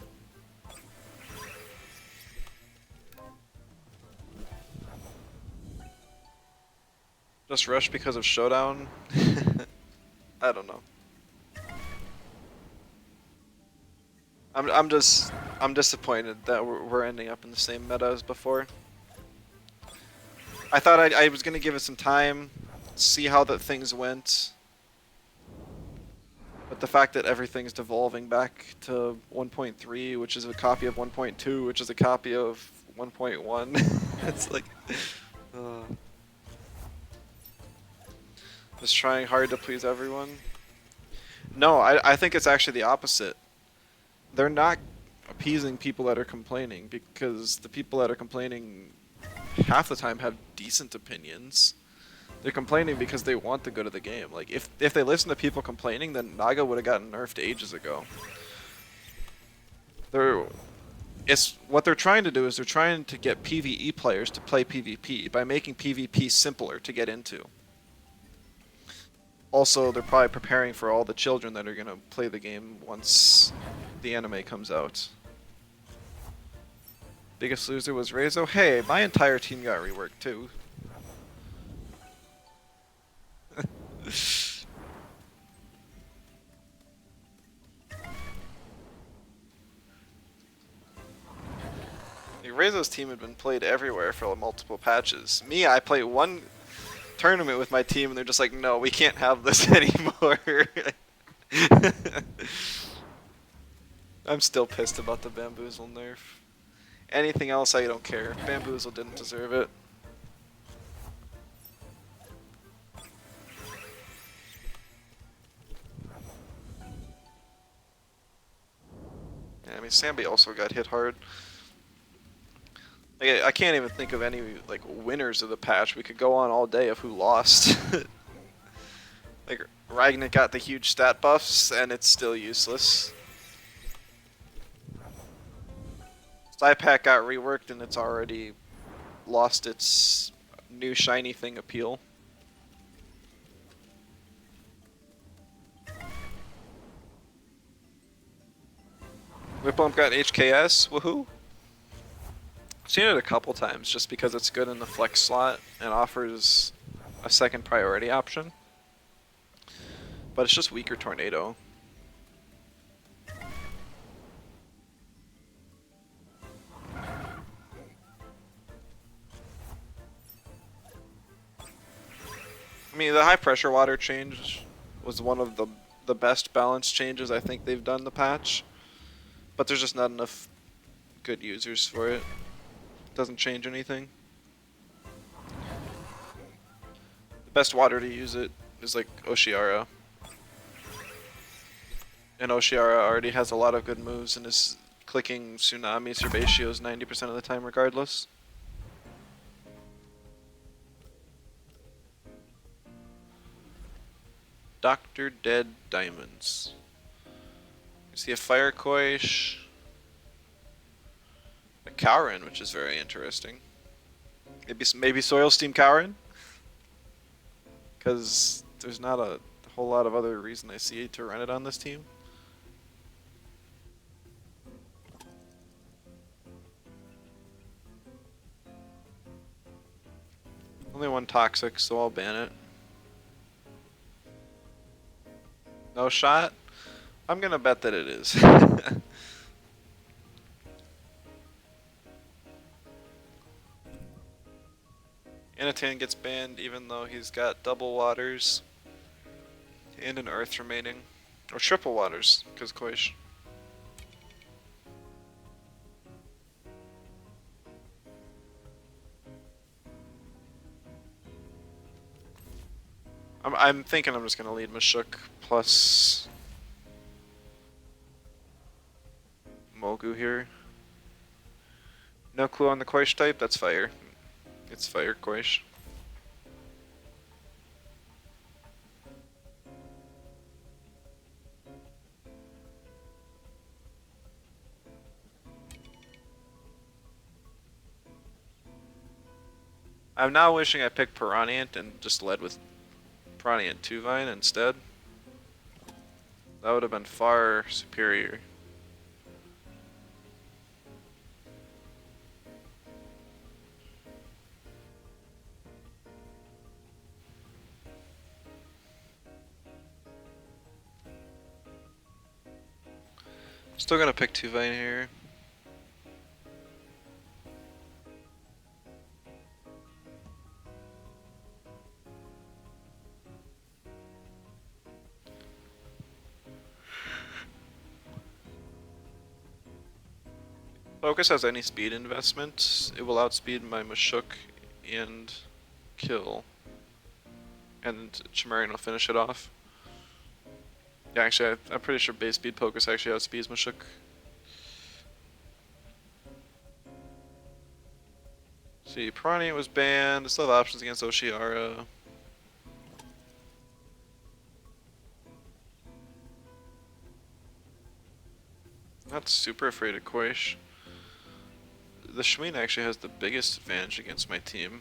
Just rush because of Showdown? I don't know. I'm disappointed that we're ending up in the same meta as before. I thought I was gonna give it some time, see how the things went. But the fact that everything's devolving back to 1.3, which is a copy of 1.2, which is a copy of 1.1, it's like, just trying hard to please everyone. No, I think it's actually the opposite. They're not appeasing people that are complaining, because the people that are complaining half the time have decent opinions. They're complaining because they want to go to the game. Like, if they listen to people complaining, then Naga would have gotten nerfed ages ago. What they're trying to do is they're trying to get PvE players to play PvP by making PvP simpler to get into. Also, they're probably preparing for all the children that are going to play the game once the anime comes out. Biggest loser was Rezo. Hey, my entire team got reworked too. Rezo's team had been played everywhere for multiple patches. Me, I played one tournament with my team and they're just like, no, we can't have this anymore. I'm still pissed about the Bamboozle nerf. Anything else, I don't care. Bamboozle didn't deserve it. Yeah, I mean, Sambi also got hit hard. Like, I can't even think of any like winners of the patch. We could go on all day of who lost. Like, Ragnar got the huge stat buffs, and it's still useless. Stypack got reworked, and it's already lost its new shiny thing appeal. Whipbump got HKS, woohoo! I've seen it a couple times just because it's good in the flex slot and offers a second priority option. But it's just weaker Tornado. I mean, the high pressure water change was one of the best balance changes I think they've done in the patch, but there's just not enough good users for it. Doesn't change anything. The best water to use it is like Oshiara. And Oshiara already has a lot of good moves and is clicking Tsunamis or Bashios 90% of the time regardless. Dr. Dead Diamonds. You see a Fire Koish, a Kaurin, which is very interesting. Maybe Soil Steam Kaurin? Because there's not a whole lot of other reason I see to run it on this team. Only one toxic, so I'll ban it. No shot? I'm gonna bet that it is. Anatan gets banned even though he's got double waters and an earth remaining. Or triple waters, because Koish. I'm thinking I'm just gonna lead Mashuk plus Mogu here. No clue on the Koish type, that's fire. It's fire Koish. I'm now wishing I picked Piranhant and just led with Piranhant 2 Vine instead. That would have been far superior. Still gonna pick 2 Vine here. Focus has any speed investment, it will outspeed my Mashuk and kill. And Chimerian will finish it off. Yeah, actually, I'm pretty sure base speed Focus actually outspeeds Mashuk. See, Piranha was banned, still have options against Oshiara. Not super afraid of Koish. The Shmeen actually has the biggest advantage against my team.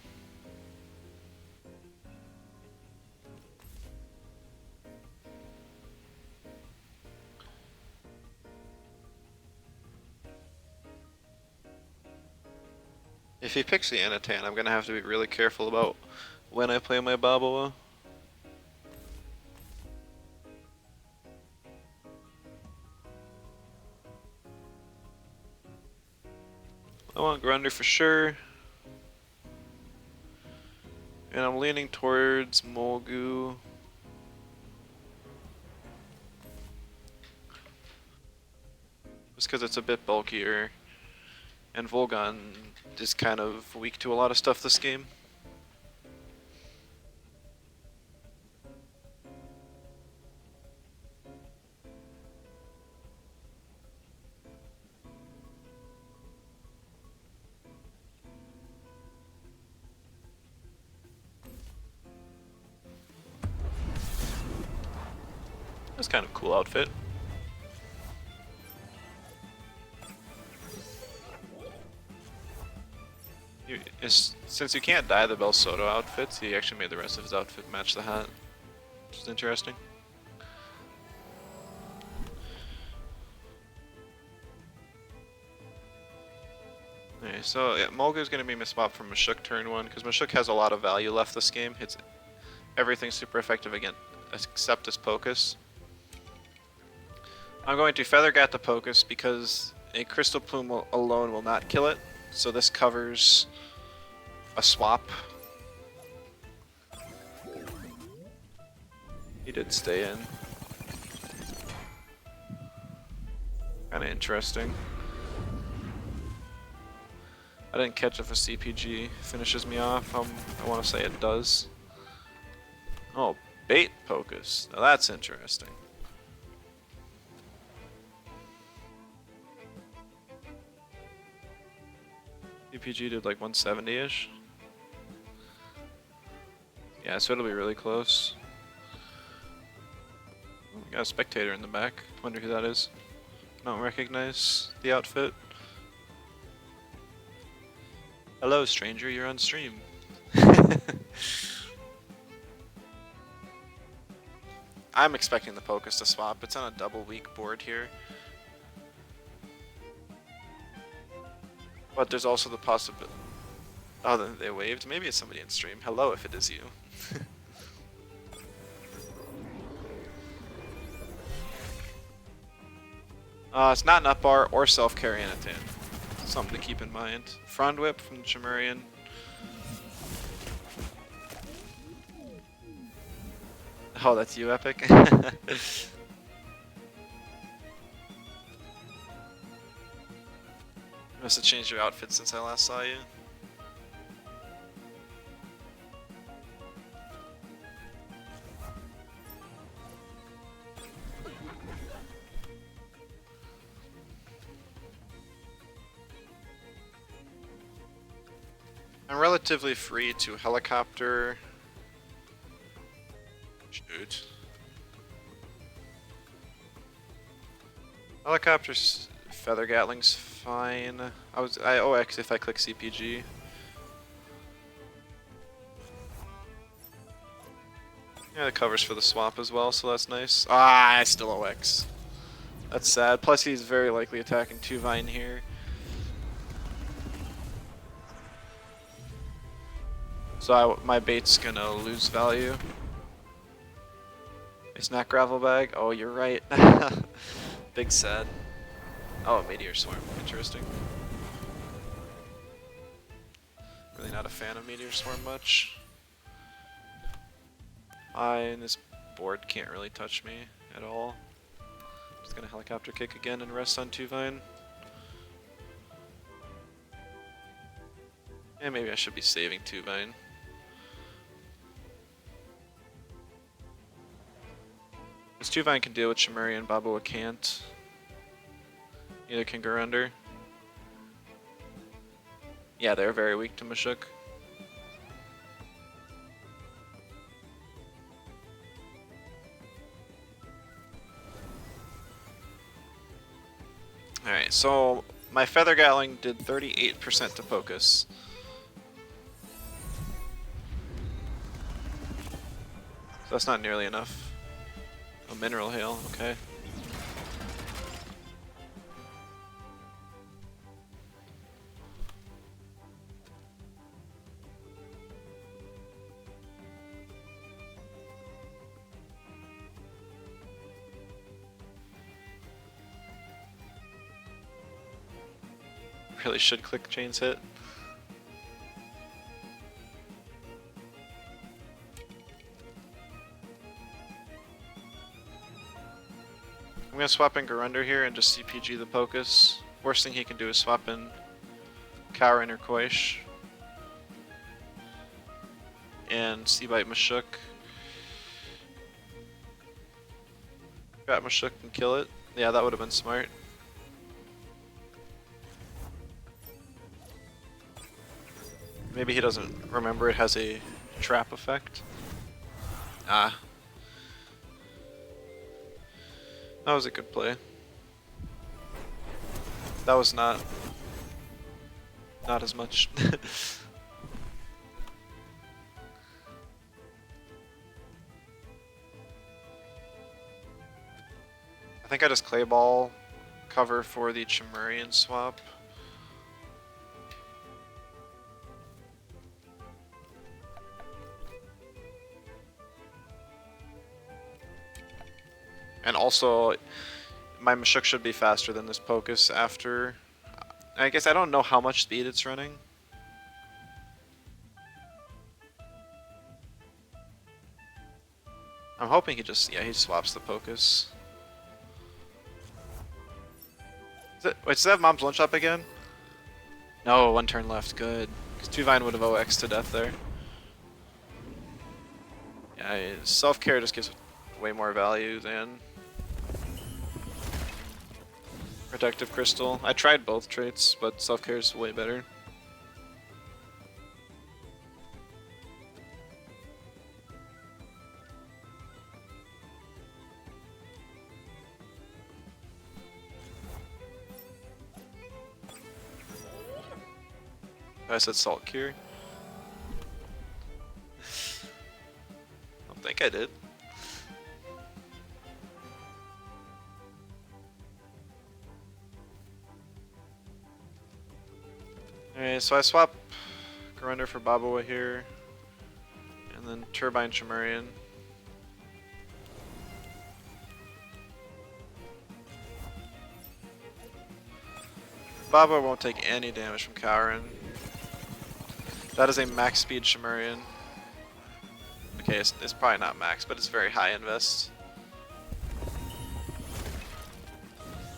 If he picks the Anatan, I'm gonna have to be really careful about when I play my Baboa. I want Grunder for sure. And I'm leaning towards Molgu. Just because it's a bit bulkier. And Volgon is kind of weak to a lot of stuff this game. That's kind of a cool outfit. Since you can't dye the Bel Soto outfits, he actually made the rest of his outfit match the hat, which is interesting. Okay, so yeah, Molgu is going to be my swap from Mashuk turn 1, because Mashuk has a lot of value left this game. Hits everything super effective again, except his Pocus. I'm going to Feathergat the Pocus because a Crystal Plume alone will not kill it, so this covers a swap. He did stay in. Kinda interesting. I didn't catch if a CPG finishes me off. I want to say it does. Oh, bait Pocus. Now that's interesting. CPG did like 170-ish. Yeah, so it'll be really close. Oh, we got a spectator in the back. Wonder who that is. Don't recognize the outfit. Hello, stranger. You're on stream. I'm expecting the Pocus to swap. It's on a double weak board here. But there's also the possibility... Oh, then they waved. Maybe it's somebody in stream. Hello, if it is you. It's not an up bar or self-carry in it, in. Something to keep in mind. Frond whip from the Chimerian. Oh, that's you, Epic. Must have changed your outfit since I last saw you. I'm relatively free to helicopter. Shoot. Helicopter's feather gatling's fine. I OX if I click CPG. Yeah, it covers for the swap as well, so that's nice. Ah, I still OX. That's sad. Plus he's very likely attacking 2 Vine here. So my bait's gonna lose value. It's not gravel bag. Oh, you're right. Big sad. Oh, meteor swarm. Interesting. Really not a fan of meteor swarm much. And this board can't really touch me at all. Just gonna helicopter kick again and rest on 2 Vine. And maybe I should be saving 2 Vine. This 2 Vine can deal with Chimeri and Baboa can't. Neither can Garunder. Yeah, they're very weak to Mashuk. Alright, so my Feather Gatling did 38% to Pocus. So that's not nearly enough. Oh, Mineral Hail, okay. Really should click Chains Hit. I'm gonna swap in Garunder here and just CPG the Pocus. Worst thing he can do is swap in Karen or Koish. And Seabite Mashuk. Got Mashuk and kill it. Yeah, that would have been smart. Maybe he doesn't remember it has a trap effect. Ah. That was a good play. That was not as much. I think I just clay ball cover for the Chimerian swap. And also, my Mashuk should be faster than this Pocus after... I guess I don't know how much speed it's running. I'm hoping he just, yeah, he swaps the Pocus. Wait, does that have Mom's Lunch up again? No, one turn left, good. Because Tuvine would have OX to death there. Yeah, self-care just gives way more value than Protective Crystal. I tried both traits, but self-care is way better. I said Salt Cure. I don't think I did. Alright, so I swap Garender for Babawa here, and then Turbine Chimerian. Babawa won't take any damage from Kaurin. That is a max speed Chimerian. Okay, it's probably not max, but it's very high invest.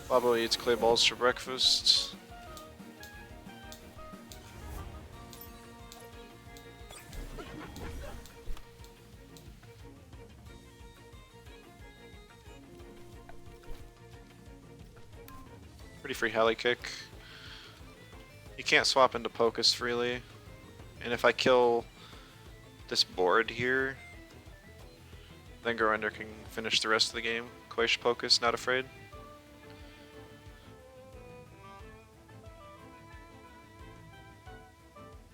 Babawa eats clay balls for breakfast. Pretty free Heli Kick. You can't swap into Pocus freely. And if I kill this board here, then Garender can finish the rest of the game. Koish Pocus, not afraid.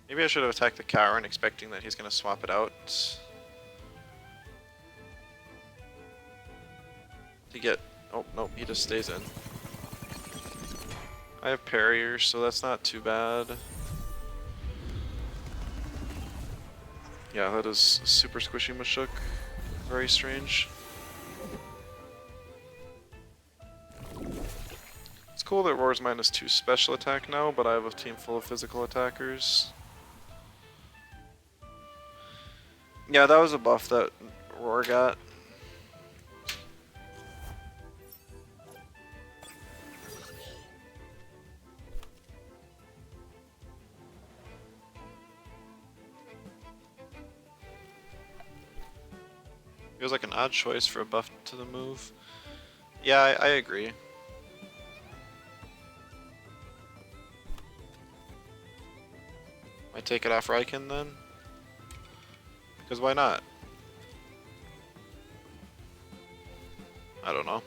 Maybe I should have attacked the Kaurin expecting that he's going to swap it out. To get... oh, nope, he just stays in. I have Parrier, so that's not too bad. Yeah, that is super squishy Mashuk. Very strange. It's cool that Roar's -2 special attack now, but I have a team full of physical attackers. Yeah, that was a buff that Roar got. Feels like an odd choice for a buff to the move. Yeah, I agree. I take it off Raiken then? Because why not? I don't know.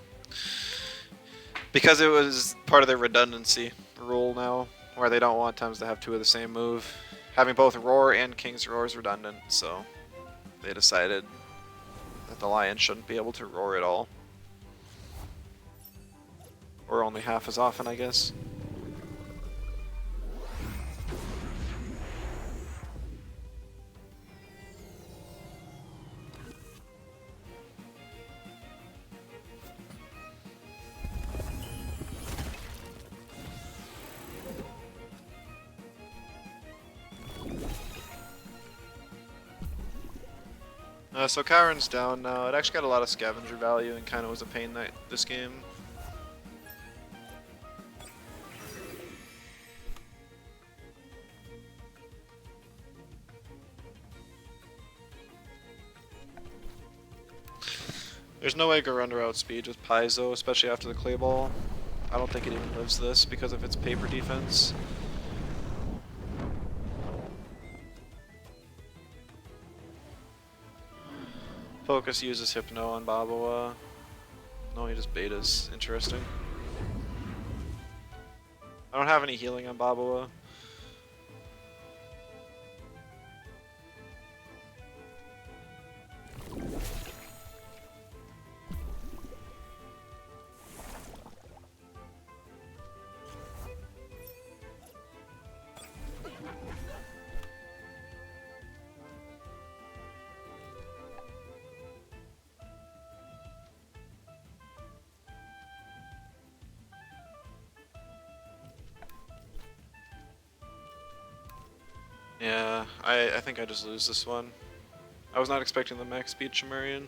Because it was part of their redundancy rule now, where they don't want times to have two of the same move. Having both Roar and King's Roar is redundant, so they decided that the Lion shouldn't be able to roar at all. Or only half as often, I guess. So Kaurin's down now. It actually got a lot of scavenger value and kind of was a pain this game. There's no way Garender outspeeds with Paizo, especially after the clay ball. I don't think it even lives this because of its paper defense. Focus uses Hypno on Babawa. No, he just betas. Interesting. I don't have any healing on Babawa. Yeah, I think I just lose this one. I was not expecting the max speed Chimerian.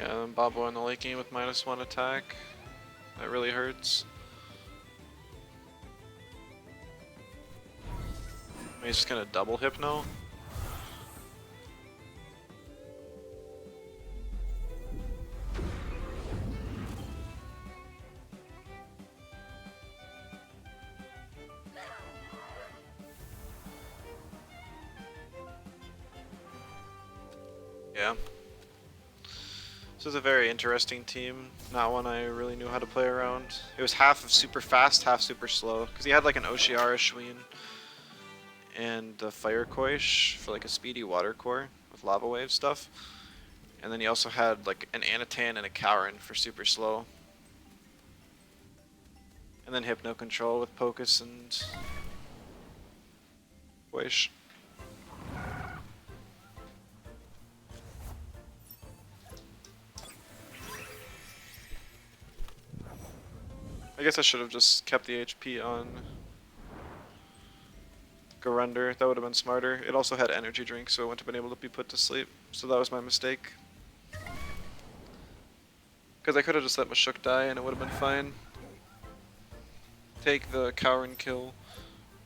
Yeah, and Bobo in the late game with -1 attack. That really hurts. He's just gonna double Hypno. Yeah. This was a very interesting team, not one I really knew how to play around. It was half of super fast, half super slow, because he had like an Oshiara Shween and a Fire Koish for like a speedy water core with lava wave stuff. And then he also had like an Anatan and a Kaurin for super slow. And then Hypno Control with Pocus and Koish. I guess I should have just kept the HP on Garunder. That would have been smarter. It also had energy drink, so it wouldn't have been able to be put to sleep. So that was my mistake. Because I could have just let Mashuk die and it would have been fine. Take the Kaurin kill,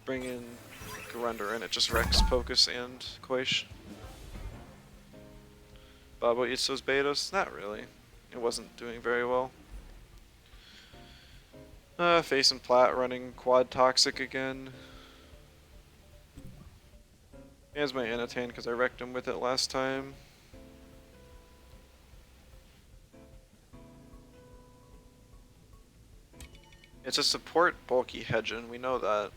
bring in Garunder, and it just wrecks Pocus and Koish. Bobo eats those betas? Not really. It wasn't doing very well. Face and Plat running quad toxic again. He has my Anatan because I wrecked him with it last time. It's a support bulky Hedgen, we know that.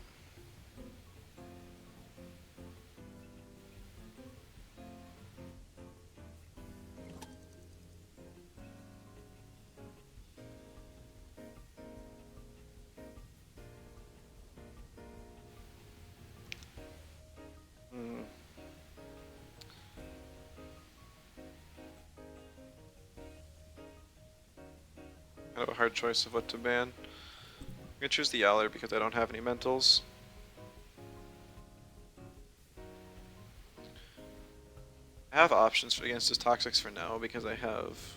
I have a hard choice of what to ban. I'm gonna choose the Yaller because I don't have any mentals. I have options against his Toxics for now because I have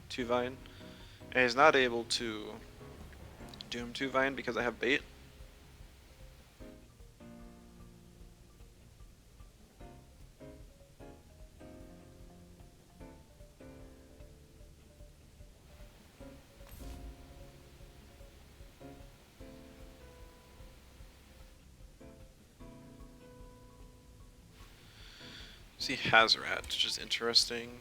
Tuvine. And he's not able to Doom Tuvine because I have bait. See Hazrat, which is interesting.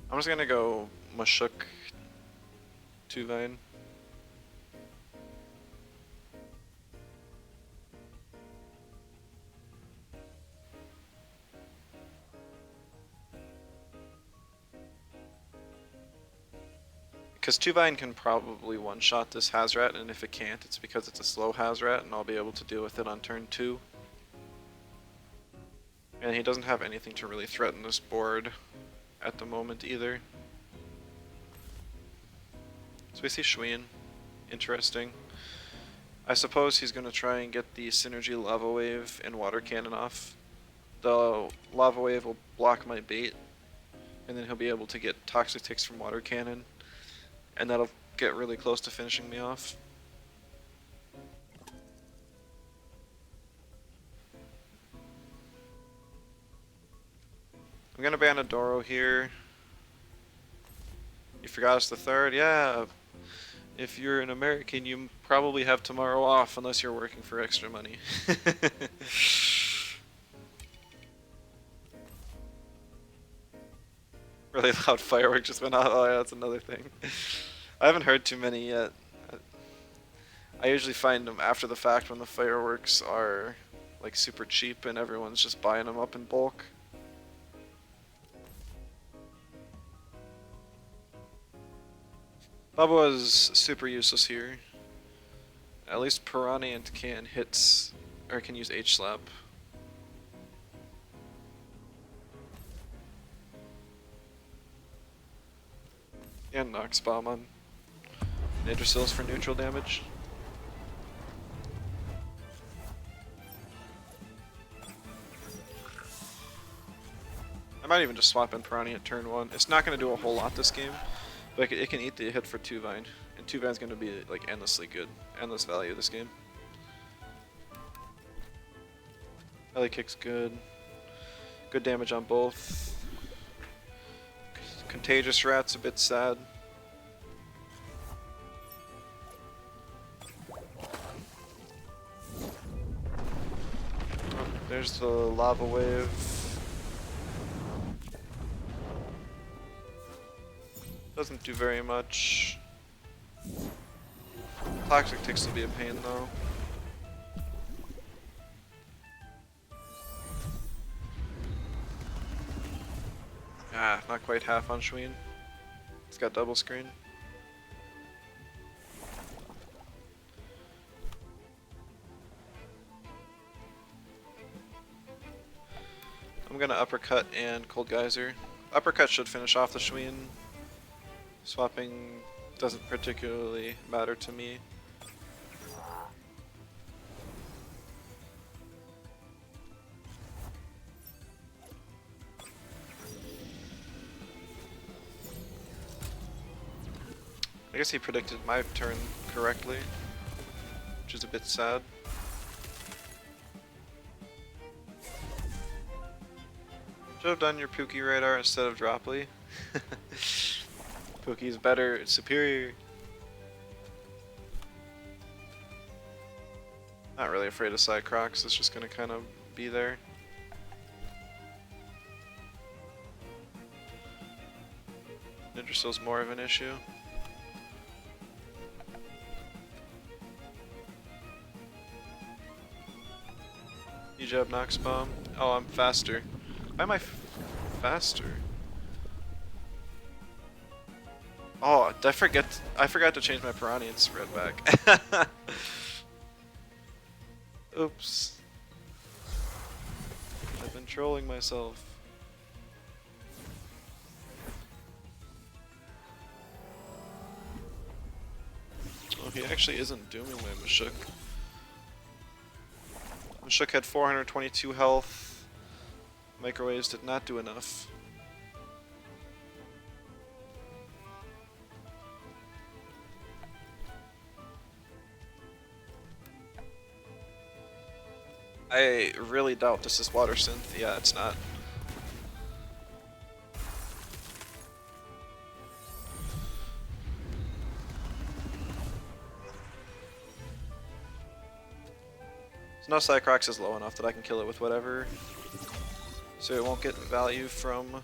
I'm just gonna go Mashuk Tuvine. Because Tuvine can probably one-shot this Hazrat, and if it can't, it's because it's a slow Hazrat, and I'll be able to deal with it on turn 2. And he doesn't have anything to really threaten this board at the moment either. So we see Shween. Interesting. I suppose he's going to try and get the Synergy Lava Wave and Water Cannon off. The Lava Wave will block my bait, and then he'll be able to get Toxic Ticks from Water Cannon. And that'll get really close to finishing me off. I'm gonna ban Adoro here. You forgot it's the 3rd? Yeah. If you're an American, you probably have tomorrow off unless you're working for extra money. Really loud firework just went off. Oh yeah, that's another thing. I haven't heard too many yet. I usually find them after the fact when the fireworks are like super cheap and everyone's just buying them up in bulk. Bubba is super useless here. At least Piranha can hit, or can use H-Slap. And Nox Bomb on Yggdrasil's for neutral damage. I might even just swap in Piranha at turn 1. It's not going to do a whole lot this game, but it can eat the hit for 2 Vine. And 2 Vine's going to be like endlessly good. Endless value this game. Heli kick's good. Good damage on both. Contagious Rat's a bit sad. Oh, there's the lava wave. Doesn't do very much. Toxic ticks will be a pain though. Ah, not quite half on Schween. It's got double screen. I'm gonna uppercut and cold geyser. Uppercut should finish off the Schween. Swapping doesn't particularly matter to me. I guess he predicted my turn correctly, which is a bit sad. Should have done your Pookie radar instead of Droply. Pookie's better, it's superior. Not really afraid of side crocs, it's just gonna kind of be there. Yggdrasil's more of an issue. E-jab Nox Bomb. Oh, I'm faster. Why am I faster? Oh, I forgot to change my Piranha and spread back. Oops. I've been trolling myself. Oh, he actually isn't dooming my Mashuk. Mashuk had 422 health. Microwaves did not do enough. I really doubt this is Water Synth. Yeah, it's not. So no Cycrox is low enough that I can kill it with whatever. So it won't get value from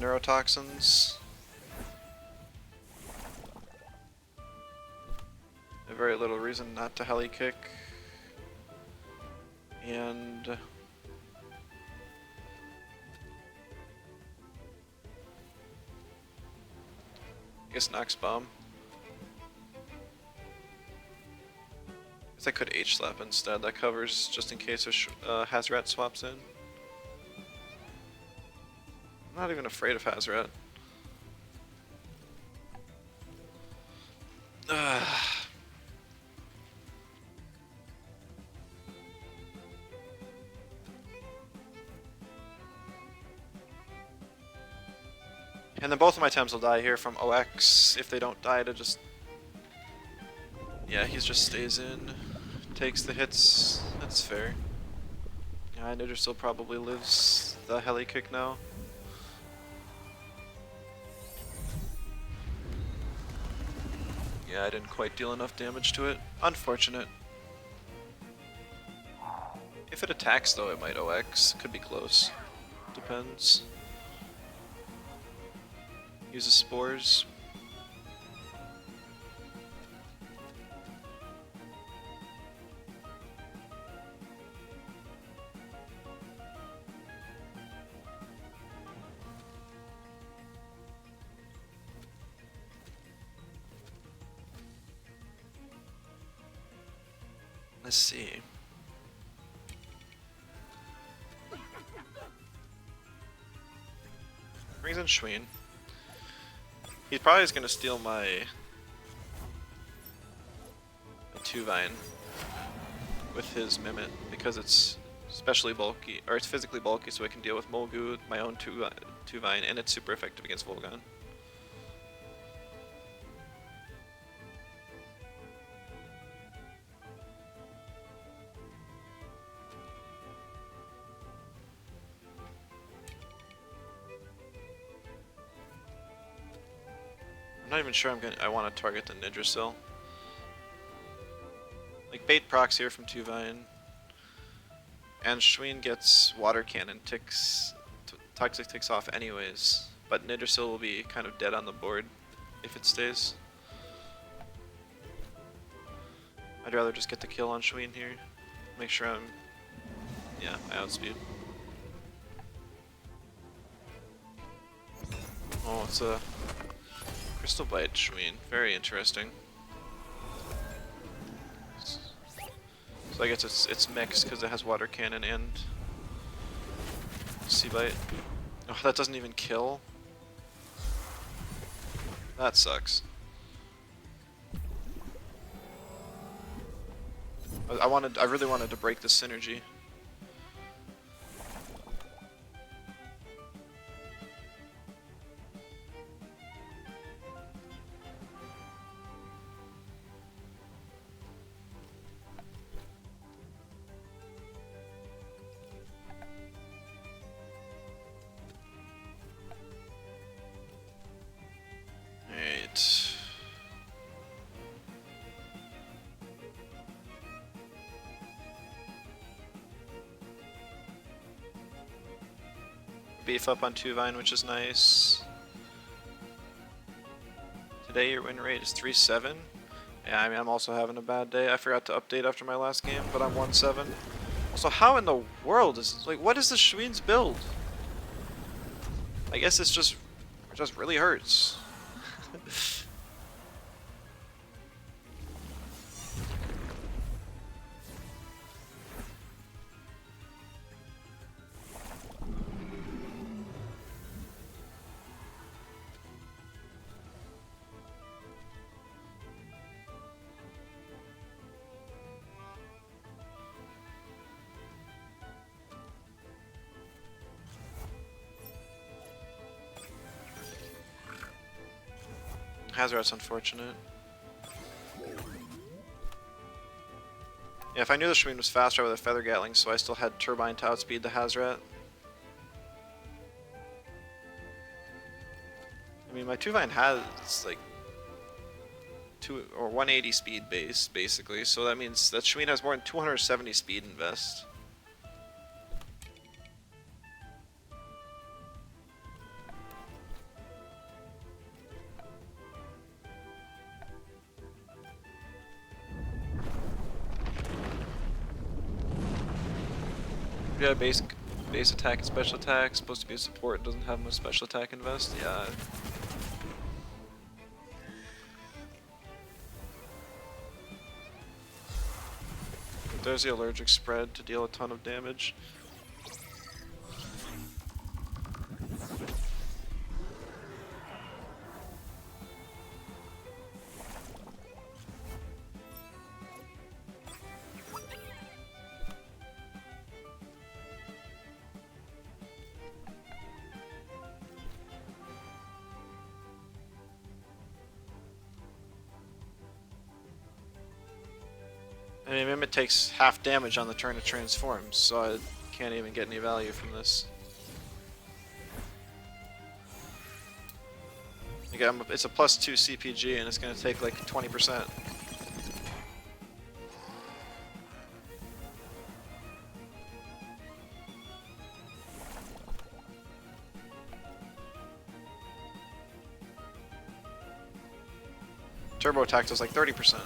neurotoxins. Very little reason not to heli kick. And I guess Nox Bomb. Guess I could H slap instead. That covers just in case a Hazrat swaps in. I'm not even afraid of Hazrat. And then both of my Tems will die here from OX if they don't die to just... Yeah, he just stays in, takes the hits, that's fair. Yeah, Nidra still probably lives the heli kick now. Yeah, I didn't quite deal enough damage to it. Unfortunate. If it attacks though, it might OX. Could be close. Depends. Uses spores. Let's see. Brings in Schween. He probably is going to steal my 2 Vine with his Mimit because it's especially bulky, or it's physically bulky, so it can deal with Molgu, my own two Vine, and it's super effective against Volgon. I'm not even sure I want to target the Nidrasil. Like bait procs here from 2-Vine. And Schween gets Water Cannon Toxic ticks off anyways. But Nidrasil will be kind of dead on the board if it stays. I'd rather just get the kill on Schween here. Make sure yeah, I outspeed. Oh, it's a Crystal Bite Schween. Very interesting. So I guess it's mixed because it has Water Cannon and Sea Bite. Oh, that doesn't even kill. That sucks. I really wanted to break this synergy. Beef up on 2-Vine, which is nice. Today your win rate is 3-7. Yeah, I mean, I'm also having a bad day. I forgot to update after my last game, but I'm 1-7. Also, how in the world is, like, what is the Schween's build? I guess it just really hurts. Hazard's unfortunate. Yeah, if I knew the Schween was faster, I would have Feather Gatling, so I still had Turbine to outspeed the Hazrat. I mean, my 2-Vine has like 180 speed base, basically, so that means that Schween has more than 270 speed invest. Yeah, base attack and special attack. Supposed to be a support, doesn't have much special attack invest. Yeah. There's the allergic spread to deal a ton of damage. I mean, Mimit takes half damage on the turn it transforms, so I can't even get any value from this. Again, it's a +2 CPG and it's going to take like 20%. Turbo attack does like 30%.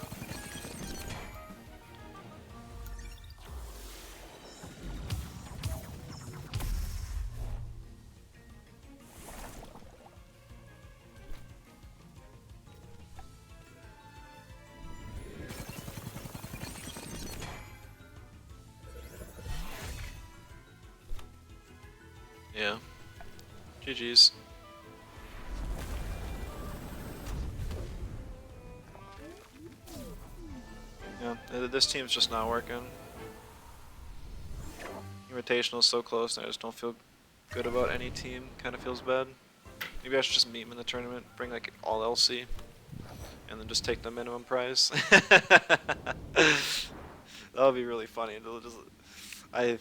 Yeah. GG's. Yeah, this team's just not working. Invitational is so close, and I just don't feel good about any team. Kind of feels bad. Maybe I should just meet him in the tournament, bring like all LC, and then just take the minimum prize. That would be really funny. I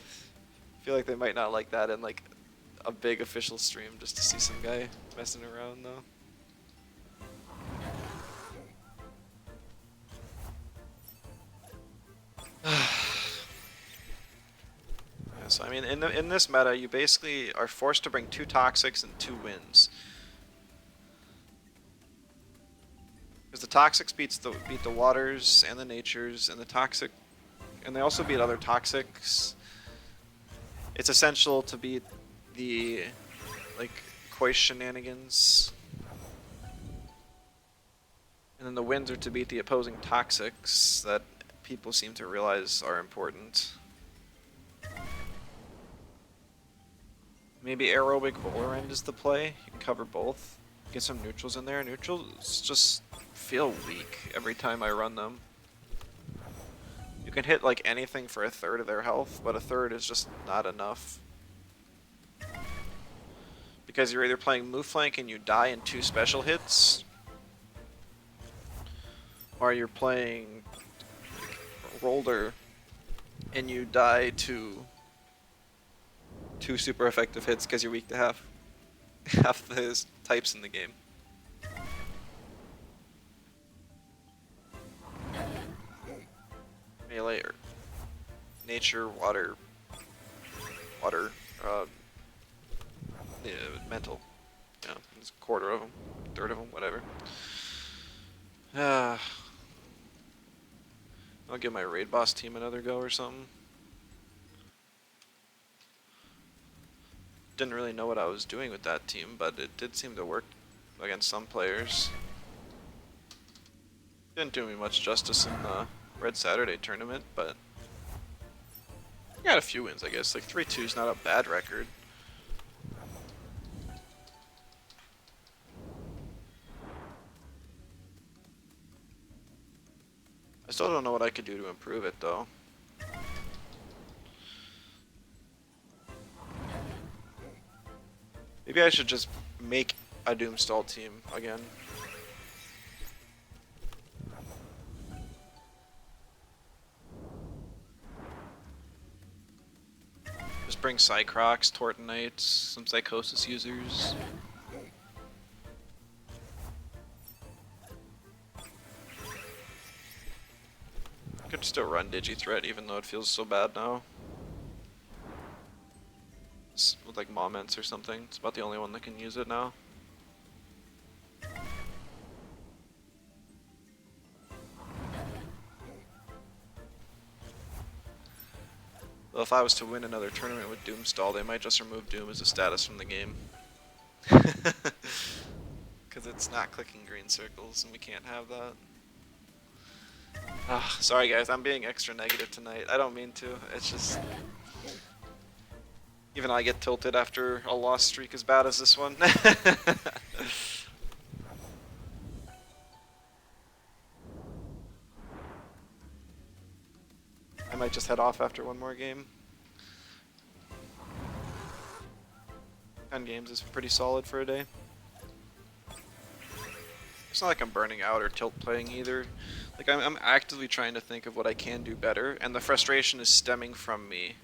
feel like they might not like that in like a big official stream, just to see some guy messing around though. Yeah, so I mean, in this meta, you basically are forced to bring 2 toxics and 2 wins. Because the toxics beat the waters and the natures and the toxic, and they also beat other toxics. It's essential to beat the like koi shenanigans, and then the wins are to beat the opposing toxics that people seem to realize are important. Maybe aerobic roller end is the play. You can cover both. Get some neutrals in there. Neutrals just feel weak every time I run them. You can hit like anything for a third of their health, but a third is just not enough. Because you're either playing move flank and you die in 2 special hits, or you're playing roller and you die to 2 super effective hits because you're weak to half the types in the game. Melee or nature, water, yeah, mental. Yeah, it's a quarter of them, third of them, whatever. I'll give my raid boss team another go or something. Didn't really know what I was doing with that team, but it did seem to work against some players. Didn't do me much justice in the Red Saturday tournament, but got a few wins, I guess. Like 3-2 is not a bad record. I still don't know what I could do to improve it, though. Maybe I should just make a Doomstall team again. Just bring Cycrocs, Tortonites, some Psychosis users. I could still run Digithreat even though it feels so bad now. With like Moments or something. It's about the only one that can use it now. Well, if I was to win another tournament with Doomstall, they might just remove Doom as a status from the game. Because it's not clicking green circles and we can't have that. Sorry guys, I'm being extra negative tonight. I don't mean to. It's just... Even I get tilted after a lost streak as bad as this one. I might just head off after one more game. 10 games is pretty solid for a day. It's not like I'm burning out or tilt playing either. Like I'm actively trying to think of what I can do better, and the frustration is stemming from me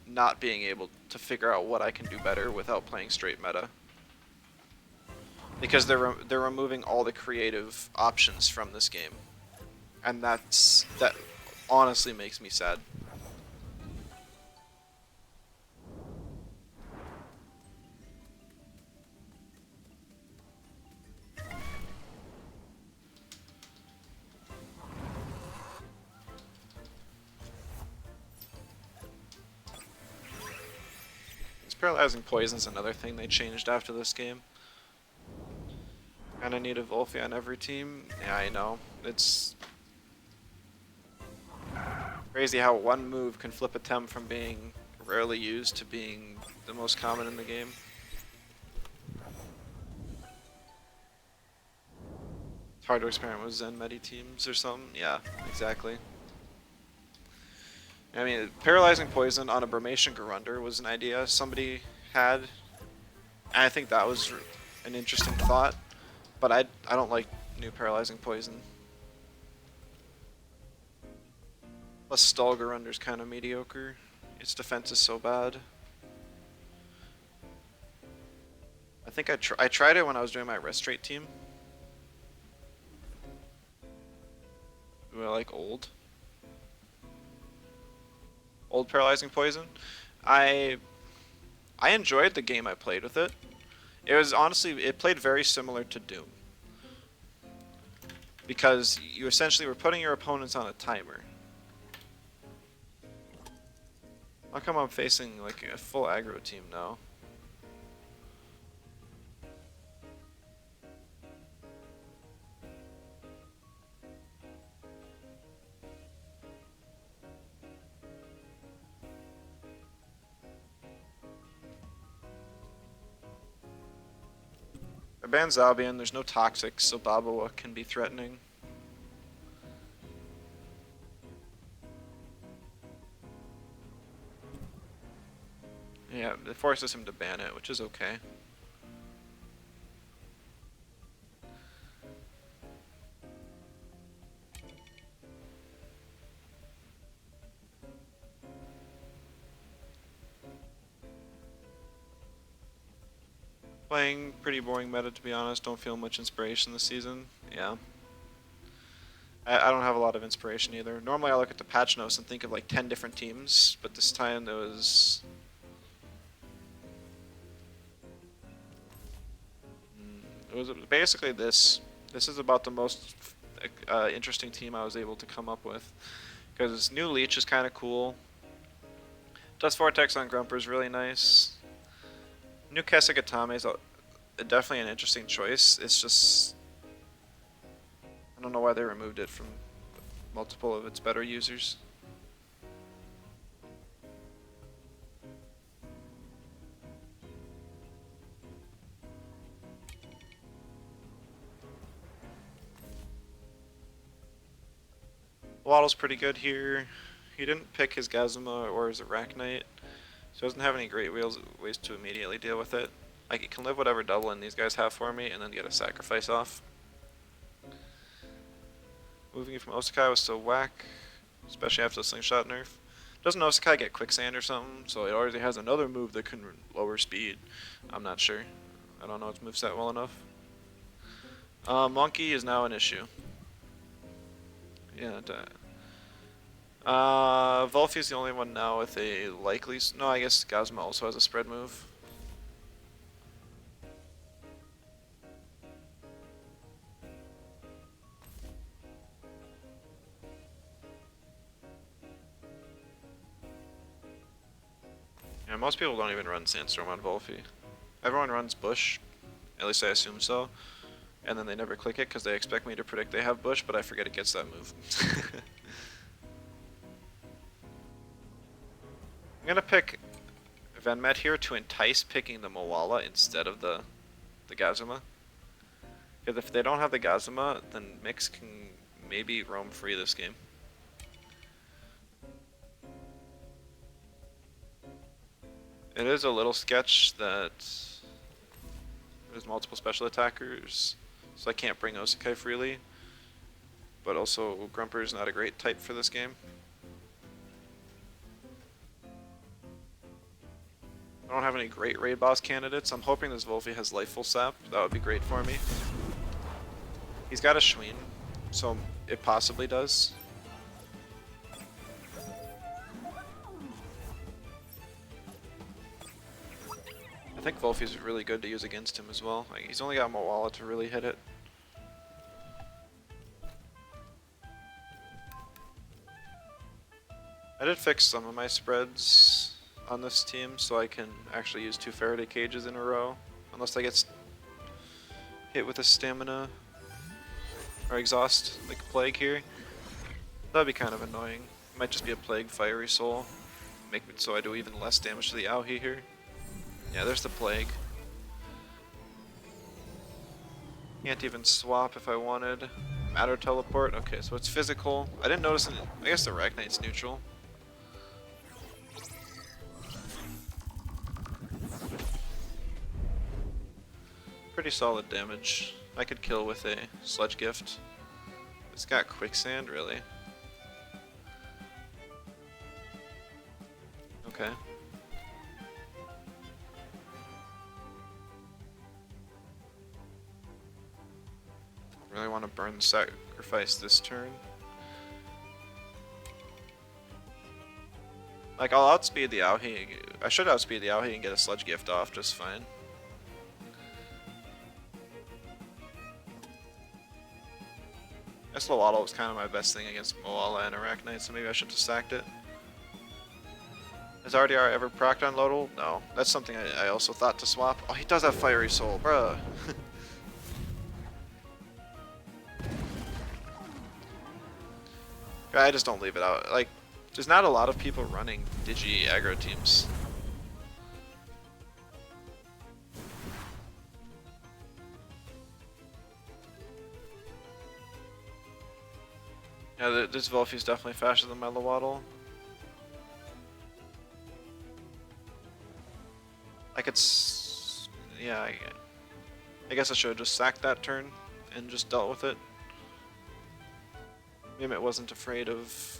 not being able to figure out what I can do better without playing straight meta. Because they're removing all the creative options from this game, and that honestly makes me sad. Paralyzing Poison's another thing they changed after this game. Kinda need a Volfia on every team. Yeah, I know. It's crazy how one move can flip a Tem from being rarely used to being the most common in the game. It's hard to experiment with Zen Medi teams or something. Yeah, exactly. I mean, paralyzing poison on a Bromation Garunder was an idea somebody had. And I think that was an interesting thought, but I don't like new paralyzing poison. Plus, Stall Garunder's kind of mediocre. Its defense is so bad. I think I tried it when I was doing my Restrate team. Ooh, I like old paralyzing poison. I enjoyed the game I played with it. It was honestly, it played very similar to Doom. Because you essentially were putting your opponents on a timer. How come I'm facing like a full aggro team now? I banned Zalbian, there's no toxics, so Babawa can be threatening. Yeah, it forces him to ban it, which is okay. Playing pretty boring meta, to be honest. Don't feel much inspiration this season. Yeah. I don't have a lot of inspiration either. Normally I look at the patch notes and think of like 10 different teams, but this time there was... It was basically this. This is about the most interesting team I was able to come up with. Because new Leech is kind of cool. Dust Vortex on Grumper is really nice. New Kesugatame is definitely an interesting choice. It's just... I don't know why they removed it from multiple of its better users. Waddle's pretty good here. He didn't pick his Gazuma or his Arachnite, so he doesn't have any great ways to immediately deal with it. Like, it can live whatever double in these guys have for me and then get a sacrifice off. Moving from Osakai was still whack, especially after the slingshot nerf. Doesn't Osakai get quicksand or something? So it already has another move that can lower speed. I'm not sure. I don't know its moveset well enough. Monkey is now an issue. Yeah, Volfi's the only one now with a likely... No, I guess Gazma also has a spread move. Yeah, most people don't even run Sandstorm on Volfi. Everyone runs Bush, at least I assume so, and then they never click it because they expect me to predict they have Bush, but I forget it gets that move. I'm gonna pick Venmet here to entice picking the Moala instead of the Gazuma. Because if they don't have the Gazuma, then Mix can maybe roam free this game. It is a little sketch that there's multiple special attackers, so I can't bring Osakai freely. But also, Grumper is not a great type for this game. I don't have any great raid boss candidates. I'm hoping this Volfi has Lifeful Sap. That would be great for me. He's got a Schween, so it possibly does. I think Volfi's really good to use against him as well. Like, he's only got Moala to really hit it. I did fix some of my spreads on this team so I can actually use 2 Faraday cages in a row. Unless I get hit with a stamina or exhaust like Plague here. That'd be kind of annoying. It might just be a Plague Fiery Soul. Make it so I do even less damage to the Aohi here. Yeah, there's the Plague. Can't even swap if I wanted. Matter Teleport. Okay, so it's physical. I didn't notice I guess the Arachnite's neutral. pretty solid damage. I could kill with a sludge gift. It's got quicksand, really. Okay. Really want to burn the sacrifice this turn. Like, I'll outspeed the Auhi. I should outspeed the Auhi and get a sludge gift off just fine. Waddle was kind of my best thing against Moala and Arachnite, so maybe I should have sacked it. Has RDR ever procced on Lodal? No. That's something I also thought to swap. Oh, he does have Fiery Soul, bruh. I just don't leave it out. Like, there's not a lot of people running Digi aggro teams. Yeah, this Volfi's definitely faster than my Waddle. I could, yeah, I guess I should have just sacked that turn and just dealt with it. Maybe it wasn't afraid of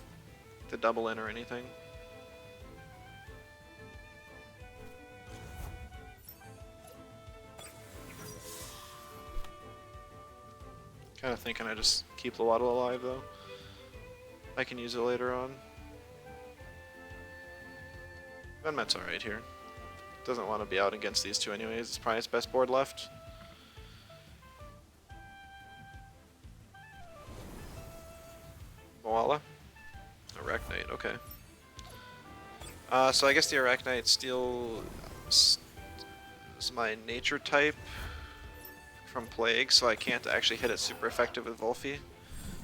the double in or anything. Kind of thinking I just keep the Waddle alive though. I can use it later on. Venmet's alright here. Doesn't want to be out against these two anyways. It's probably his best board left. Moala? Arachnite, okay. So I guess the Arachnite still is my nature type from Plague, so I can't actually hit it super effective with Volfi.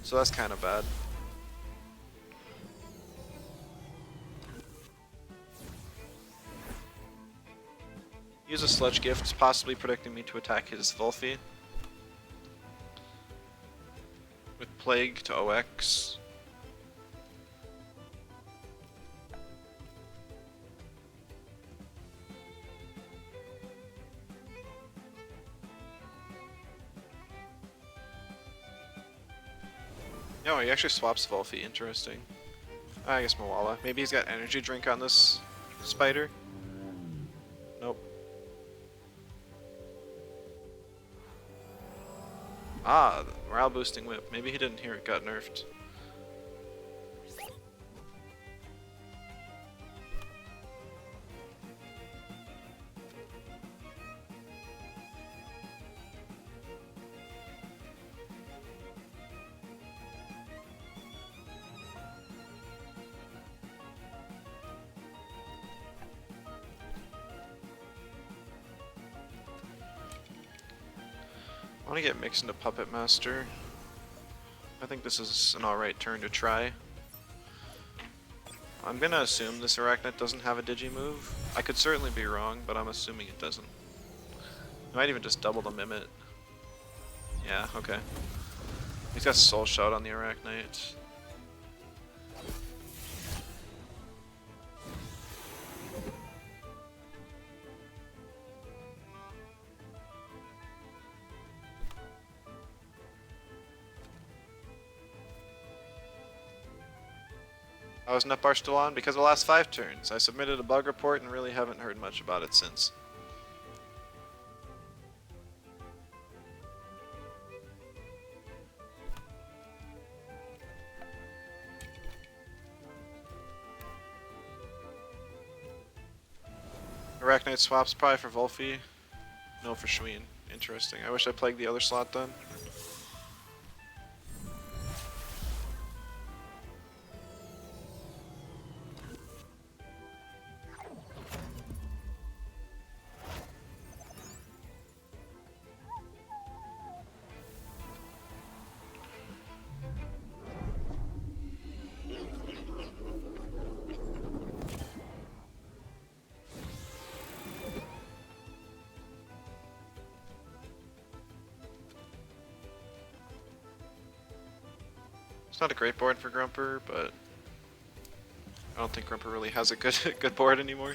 So that's kind of bad. Use a Sludge Gift, possibly predicting me to attack his Volfi. With Plague to OX. No, he actually swaps Volfi, interesting. I guess Moala. Maybe he's got energy drink on this spider? Nope. Ah, the morale boosting whip. Maybe he didn't hear it got nerfed. I want to get mixed into Puppet Master. I think this is an alright turn to try. I'm gonna assume this Arachnite doesn't have a Digi move. I could certainly be wrong, but I'm assuming it doesn't. I might even just double the Mimit. Yeah, okay. He's got Soul Shout on the Arachnite. How is Netbar still on? Because of the last 5 turns. I submitted a bug report and really haven't heard much about it since. Arachnite swaps probably for Volfi. No, for Schween. Interesting. I wish I plagued the other slot then. It's not a great board for Grumper, but I don't think Grumper really has a good board anymore.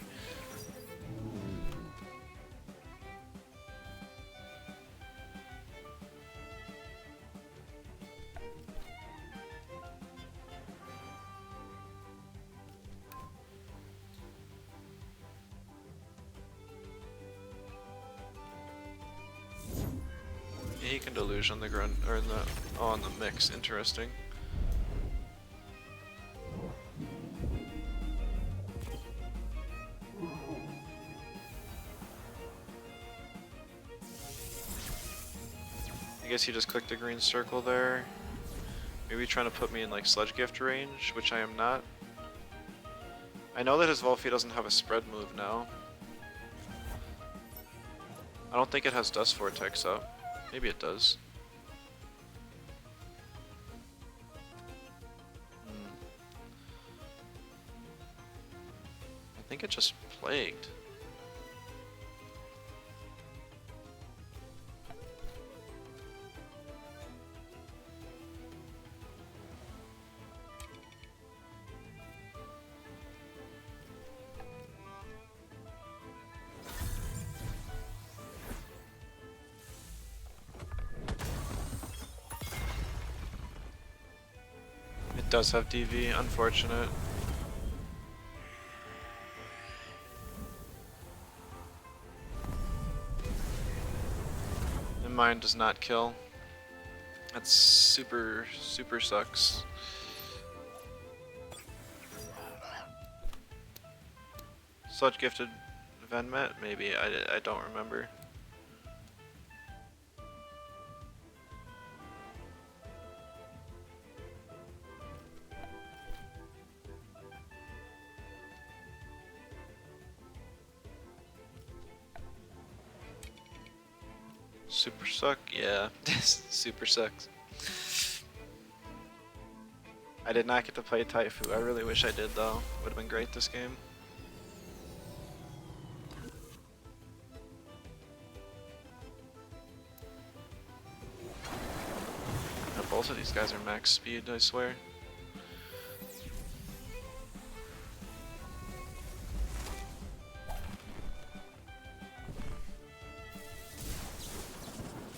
second illusion on the grunt or in the on the mix. Interesting. I guess he just clicked the green circle there. Maybe trying to put me in like sludge gift range, which I am not. I know that his Volphy doesn't have a spread move now. I don't think it has Dust Vortex up. Maybe it does. I think it just plagued. It does have DV, unfortunate. And mine does not kill. That's super sucks. Sludge gifted Venmet? Maybe, I don't remember. Super suck? Yeah, super sucks. I did not get to play Taifu. I really wish I did though. Would have been great this game. Yeah, both of these guys are max speed, I swear.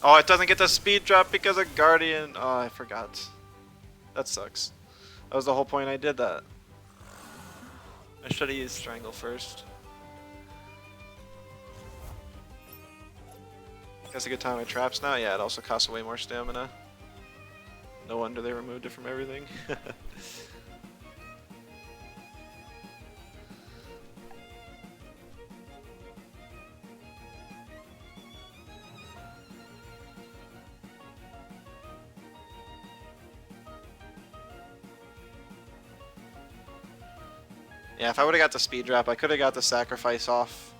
Oh, it doesn't get the speed drop because of Guardian. Oh, I forgot. That sucks. That was the whole point I did that. I should have used Strangle first. Guess a good time with traps now? Yeah, it also costs way more stamina. No wonder they removed it from everything. Yeah, if I would have got the speed drop, I could have got the sacrifice off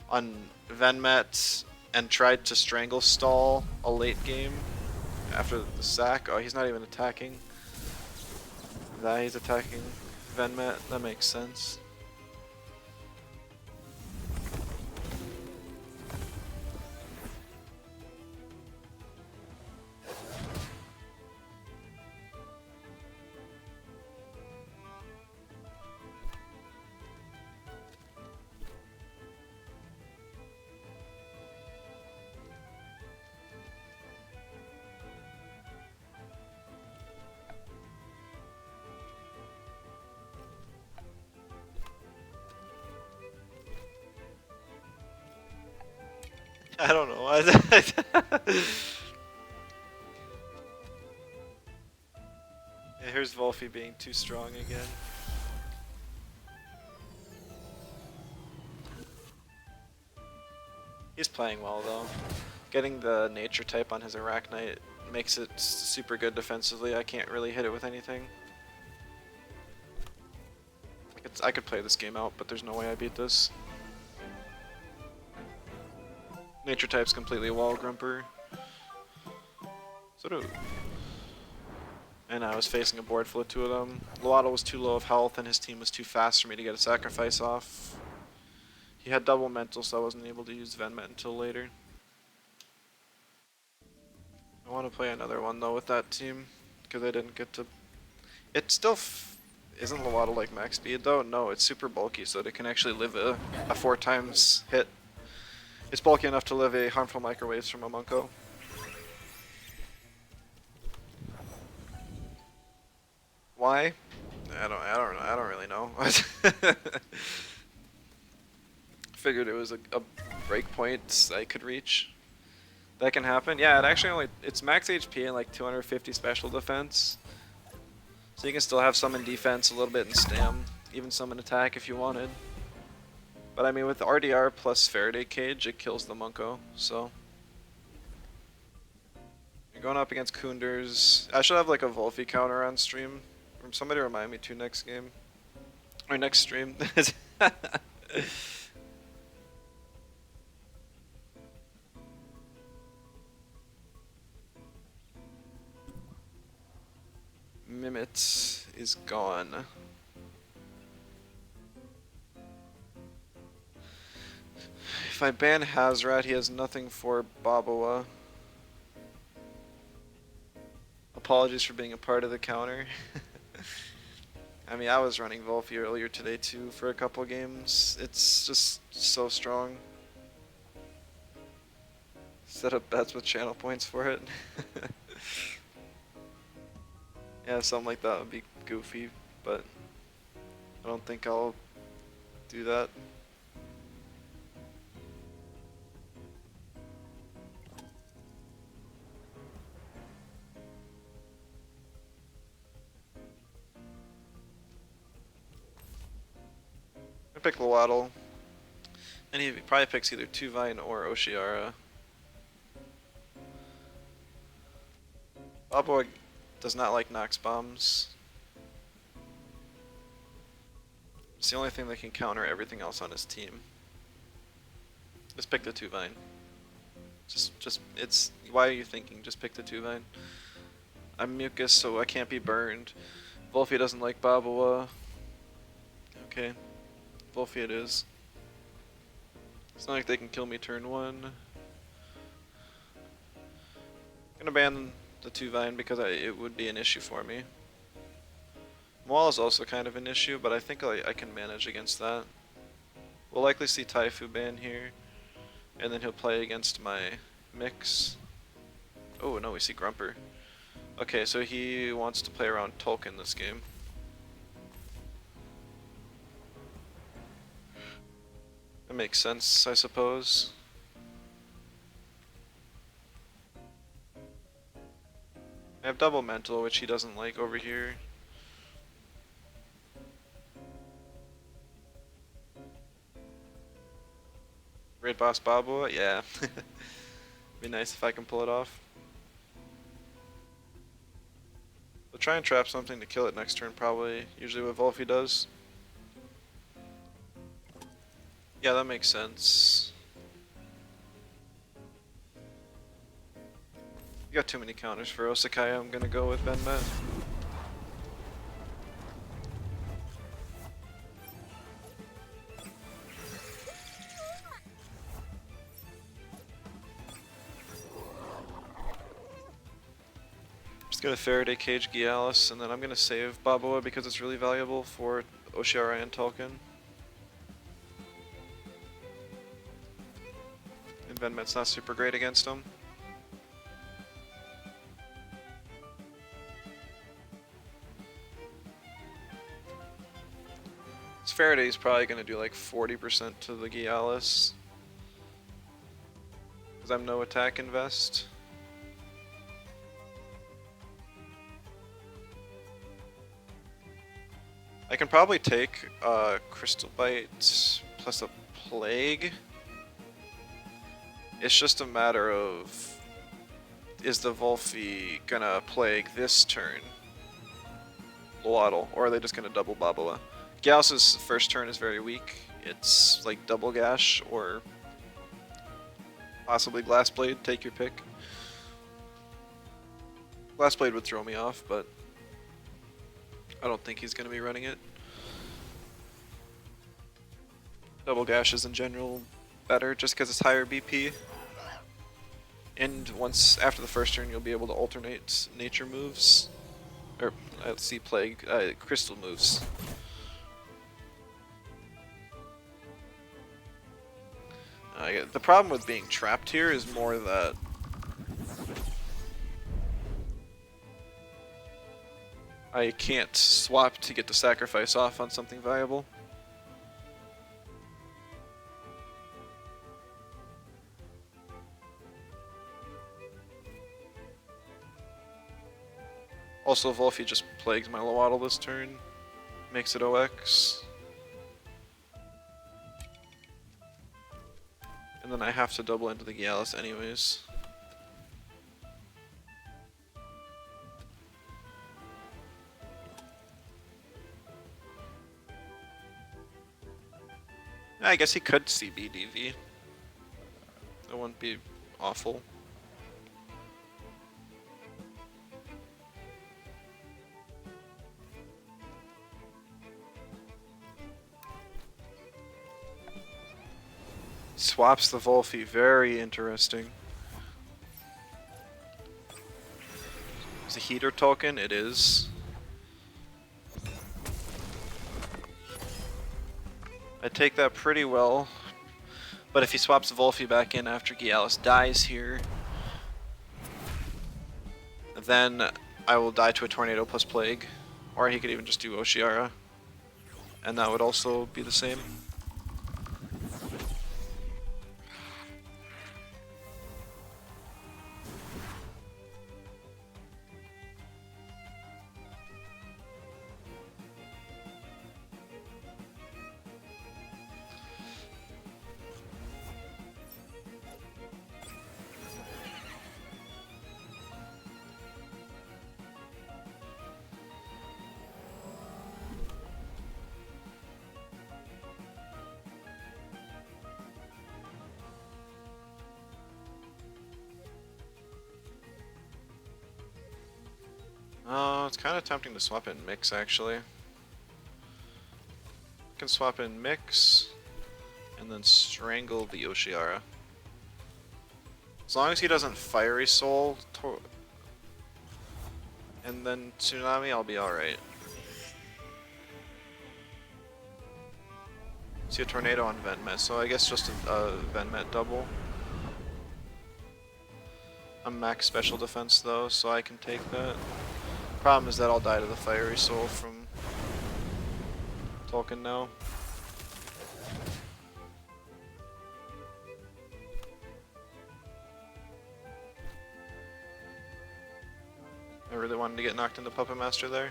on Venmet and tried to strangle stall a late game after the sack. Oh, he's not even attacking. That he's attacking Venmet. That makes sense. I don't know why. Yeah, here's Volphy being too strong again. He's playing well though. Getting the nature type on his Arachnite makes it super good defensively. I can't really hit it with anything. I could play this game out, but there's no way I beat this. Nature type's completely wall grumper. And I was facing a board full of two of them. Loato was too low of health and his team was too fast for me to get a sacrifice off. He had double mental, so I wasn't able to use Venmet until later. I want to play another one though with that team, because I didn't get to... It still isn't Loato like max speed though? No, it's super bulky so that it can actually live a 4 times hit. It's bulky enough to live a harmful microwaves from a Munko. Why? I don't really know. Figured it was a break point I could reach. That can happen. Yeah, it actually it's max HP and like 250 special defense. So you can still have some in defense, a little bit in stam, even some in attack if you wanted. But I mean, with RDR plus Faraday Cage, it kills the Munko, so. You're going up against Kunders. I should have like a Volphy counter on stream. Somebody remind me to next game. Or next stream. Mimit is gone. If I ban Hazrat, he has nothing for Babawa. Apologies for being a part of the counter. I mean, I was running Volphy earlier today too for a couple games. It's just so strong. Set up bets with channel points for it. Yeah, something like that would be goofy, but I don't think I'll do that. I pick Lowaddle, and he probably picks either Tuvine or Oshiara. Babawa does not like Nox bombs. It's the only thing that can counter everything else on his team. Just pick the Tuvine. It's, why are you thinking? Just pick the Tuvine. I'm Mucus, so I can't be burned. Volphy doesn't like Babawa. Okay. Volphy it is. It's not like they can kill me turn 1. I'm gonna ban the Tuvine because it would be an issue for me. Maul is also kind of an issue, but I think I can manage against that. We'll likely see Taifu ban here, and then he'll play against my mix. Oh no, we see Grumper. Okay, so he wants to play around Tolkien this game. That makes sense, I suppose. I have double mental, which he doesn't like over here. Raidboss Babawa? Yeah. Be nice if I can pull it off. We'll try and trap something to kill it next turn, probably. Usually what Volphy does. Yeah, that makes sense. You got too many counters for Osakaya. I'm gonna go with Benmet. Just gonna Faraday Cage Gialis, and then I'm gonna save Babawa because it's really valuable for Oshiara and Tolkien. And Benmet's not super great against him. Faraday's probably going to do like 40% to the Gialis. Because I'm no attack invest. I can probably take Crystal Bite plus a Plague. It's just a matter of, is the Volphy gonna Plague this turn? Lowaddle, or are they just gonna double Babawa? Gauss's first turn is very weak. It's like double Gash or possibly Glass Blade, take your pick. Glass Blade would throw me off, but I don't think he's going to be running it. Double Gash is in general better just because it's higher BP. And once after the first turn, you'll be able to alternate nature moves. Or, let's see, Plague, crystal moves. The problem with being trapped here is more that I can't swap to get the sacrifice off on something viable. Also, Wolfie just plagues my Lowaddle this turn. Makes it OX. And then I have to double into the Gyalis anyways. I guess he could CBDV. That wouldn't be awful. Swaps the Wolfie, very interesting. Is a heater token? It is. I take that pretty well. But if he swaps Wolfie back in after Gyalis dies here, then I will die to a Tornado plus Plague. Or he could even just do Oshiara. And that would also be the same. Oh, it's kind of tempting to swap in Mix, actually. I can swap in Mix, and then strangle the Oshiara. As long as he doesn't Fiery Soul, and then Tsunami, I'll be alright. See a Tornado on Ventmet, so I guess just a Ventmet double. I'm max special defense though, so I can take that. Problem is that I'll die to the Fiery Soul from Tolkien now. I really wanted to get knocked into Puppet Master there.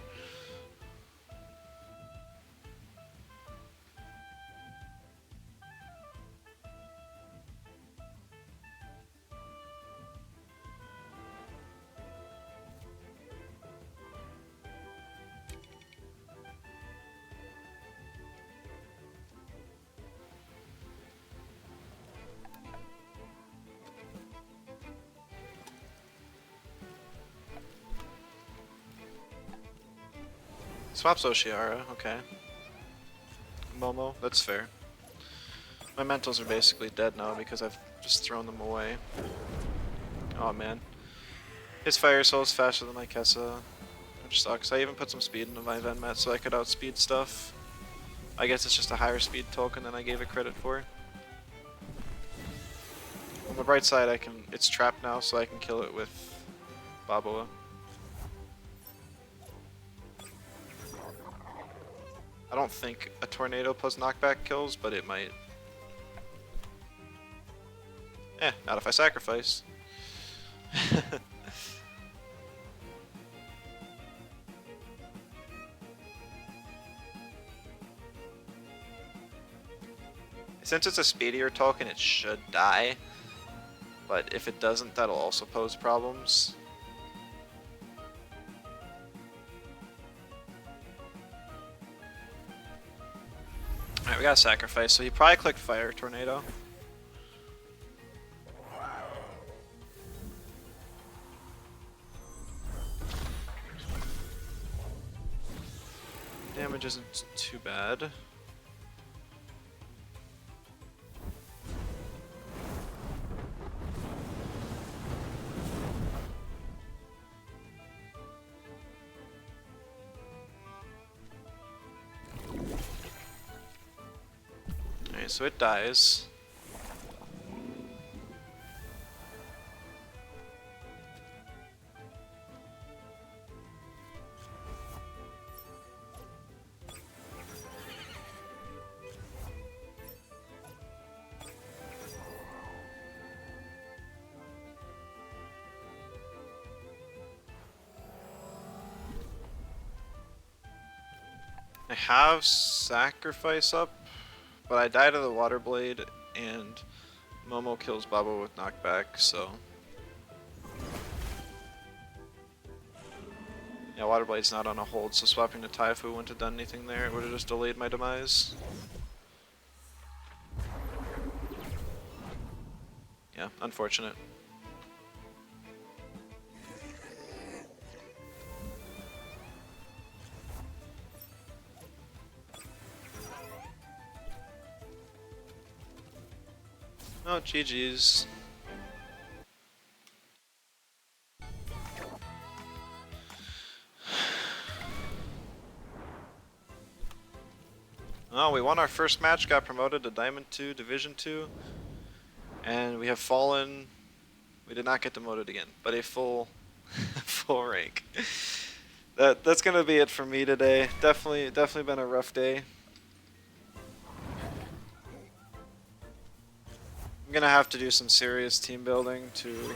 Swaps Oshiara, okay. Momo, that's fair. My mentals are basically dead now because I've just thrown them away. Oh man. His Fire Soul is faster than my Kessa, which sucks. I even put some speed into my Venmet so I could outspeed stuff. I guess it's just a higher speed token than I gave it credit for. On the bright side, it's trapped now, so I can kill it with Baboa. I don't think a Tornado plus knockback kills, but it might. Not if I sacrifice. Since it's a speedier token, it should die. But if it doesn't, that'll also pose problems. Alright, we got a sacrifice, so he probably clicked Fire Tornado. Damage isn't too bad. Alright, so it dies. I have Sacrifice up, but I died to the Water Blade, and Momo kills Baba with knockback, so... Yeah, Water Blade's not on a hold, so swapping to Taifu wouldn't have done anything there. It would have just delayed my demise. Yeah, unfortunate. Oh, GG's. Oh, we won our first match, got promoted to Diamond 2, Division 2, and we have fallen. We did not get demoted again, but a full, full rank. That's gonna be it for me today. Definitely been a rough day. I'm gonna have to do some serious team building to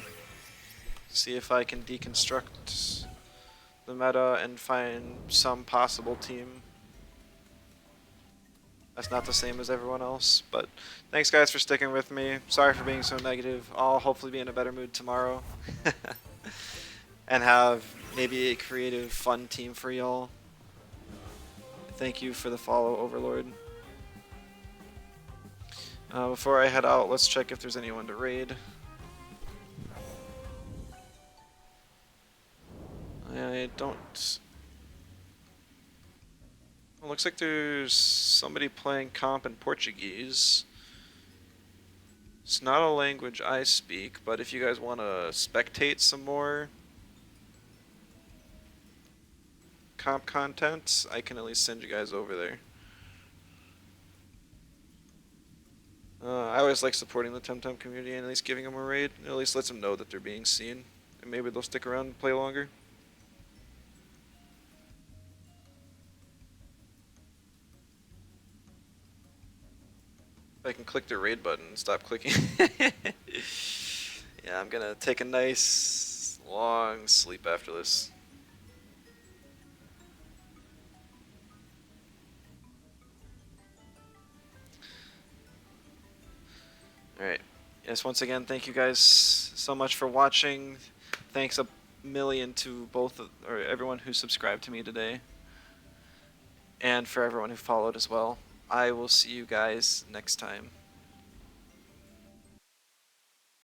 see if I can deconstruct the meta and find some possible team that's not the same as everyone else. But thanks guys for sticking with me. Sorry for being so negative. I'll hopefully be in a better mood tomorrow. And have maybe a creative, fun team for y'all. Thank you for the follow, Overlord. Before I head out, let's check if there's anyone to raid. I don't... It looks like there's somebody playing comp in Portuguese. It's not a language I speak, but if you guys want to spectate some more comp content, I can at least send you guys over there. I always like supporting the Temtem community and at least giving them a raid. It at least lets them know that they're being seen, and maybe they'll stick around and play longer. I can click the raid button and stop clicking. Yeah, I'm gonna take a nice long sleep after this. Alright. Yes, once again, thank you guys so much for watching. Thanks a million to or everyone who subscribed to me today. And for everyone who followed as well. I will see you guys next time.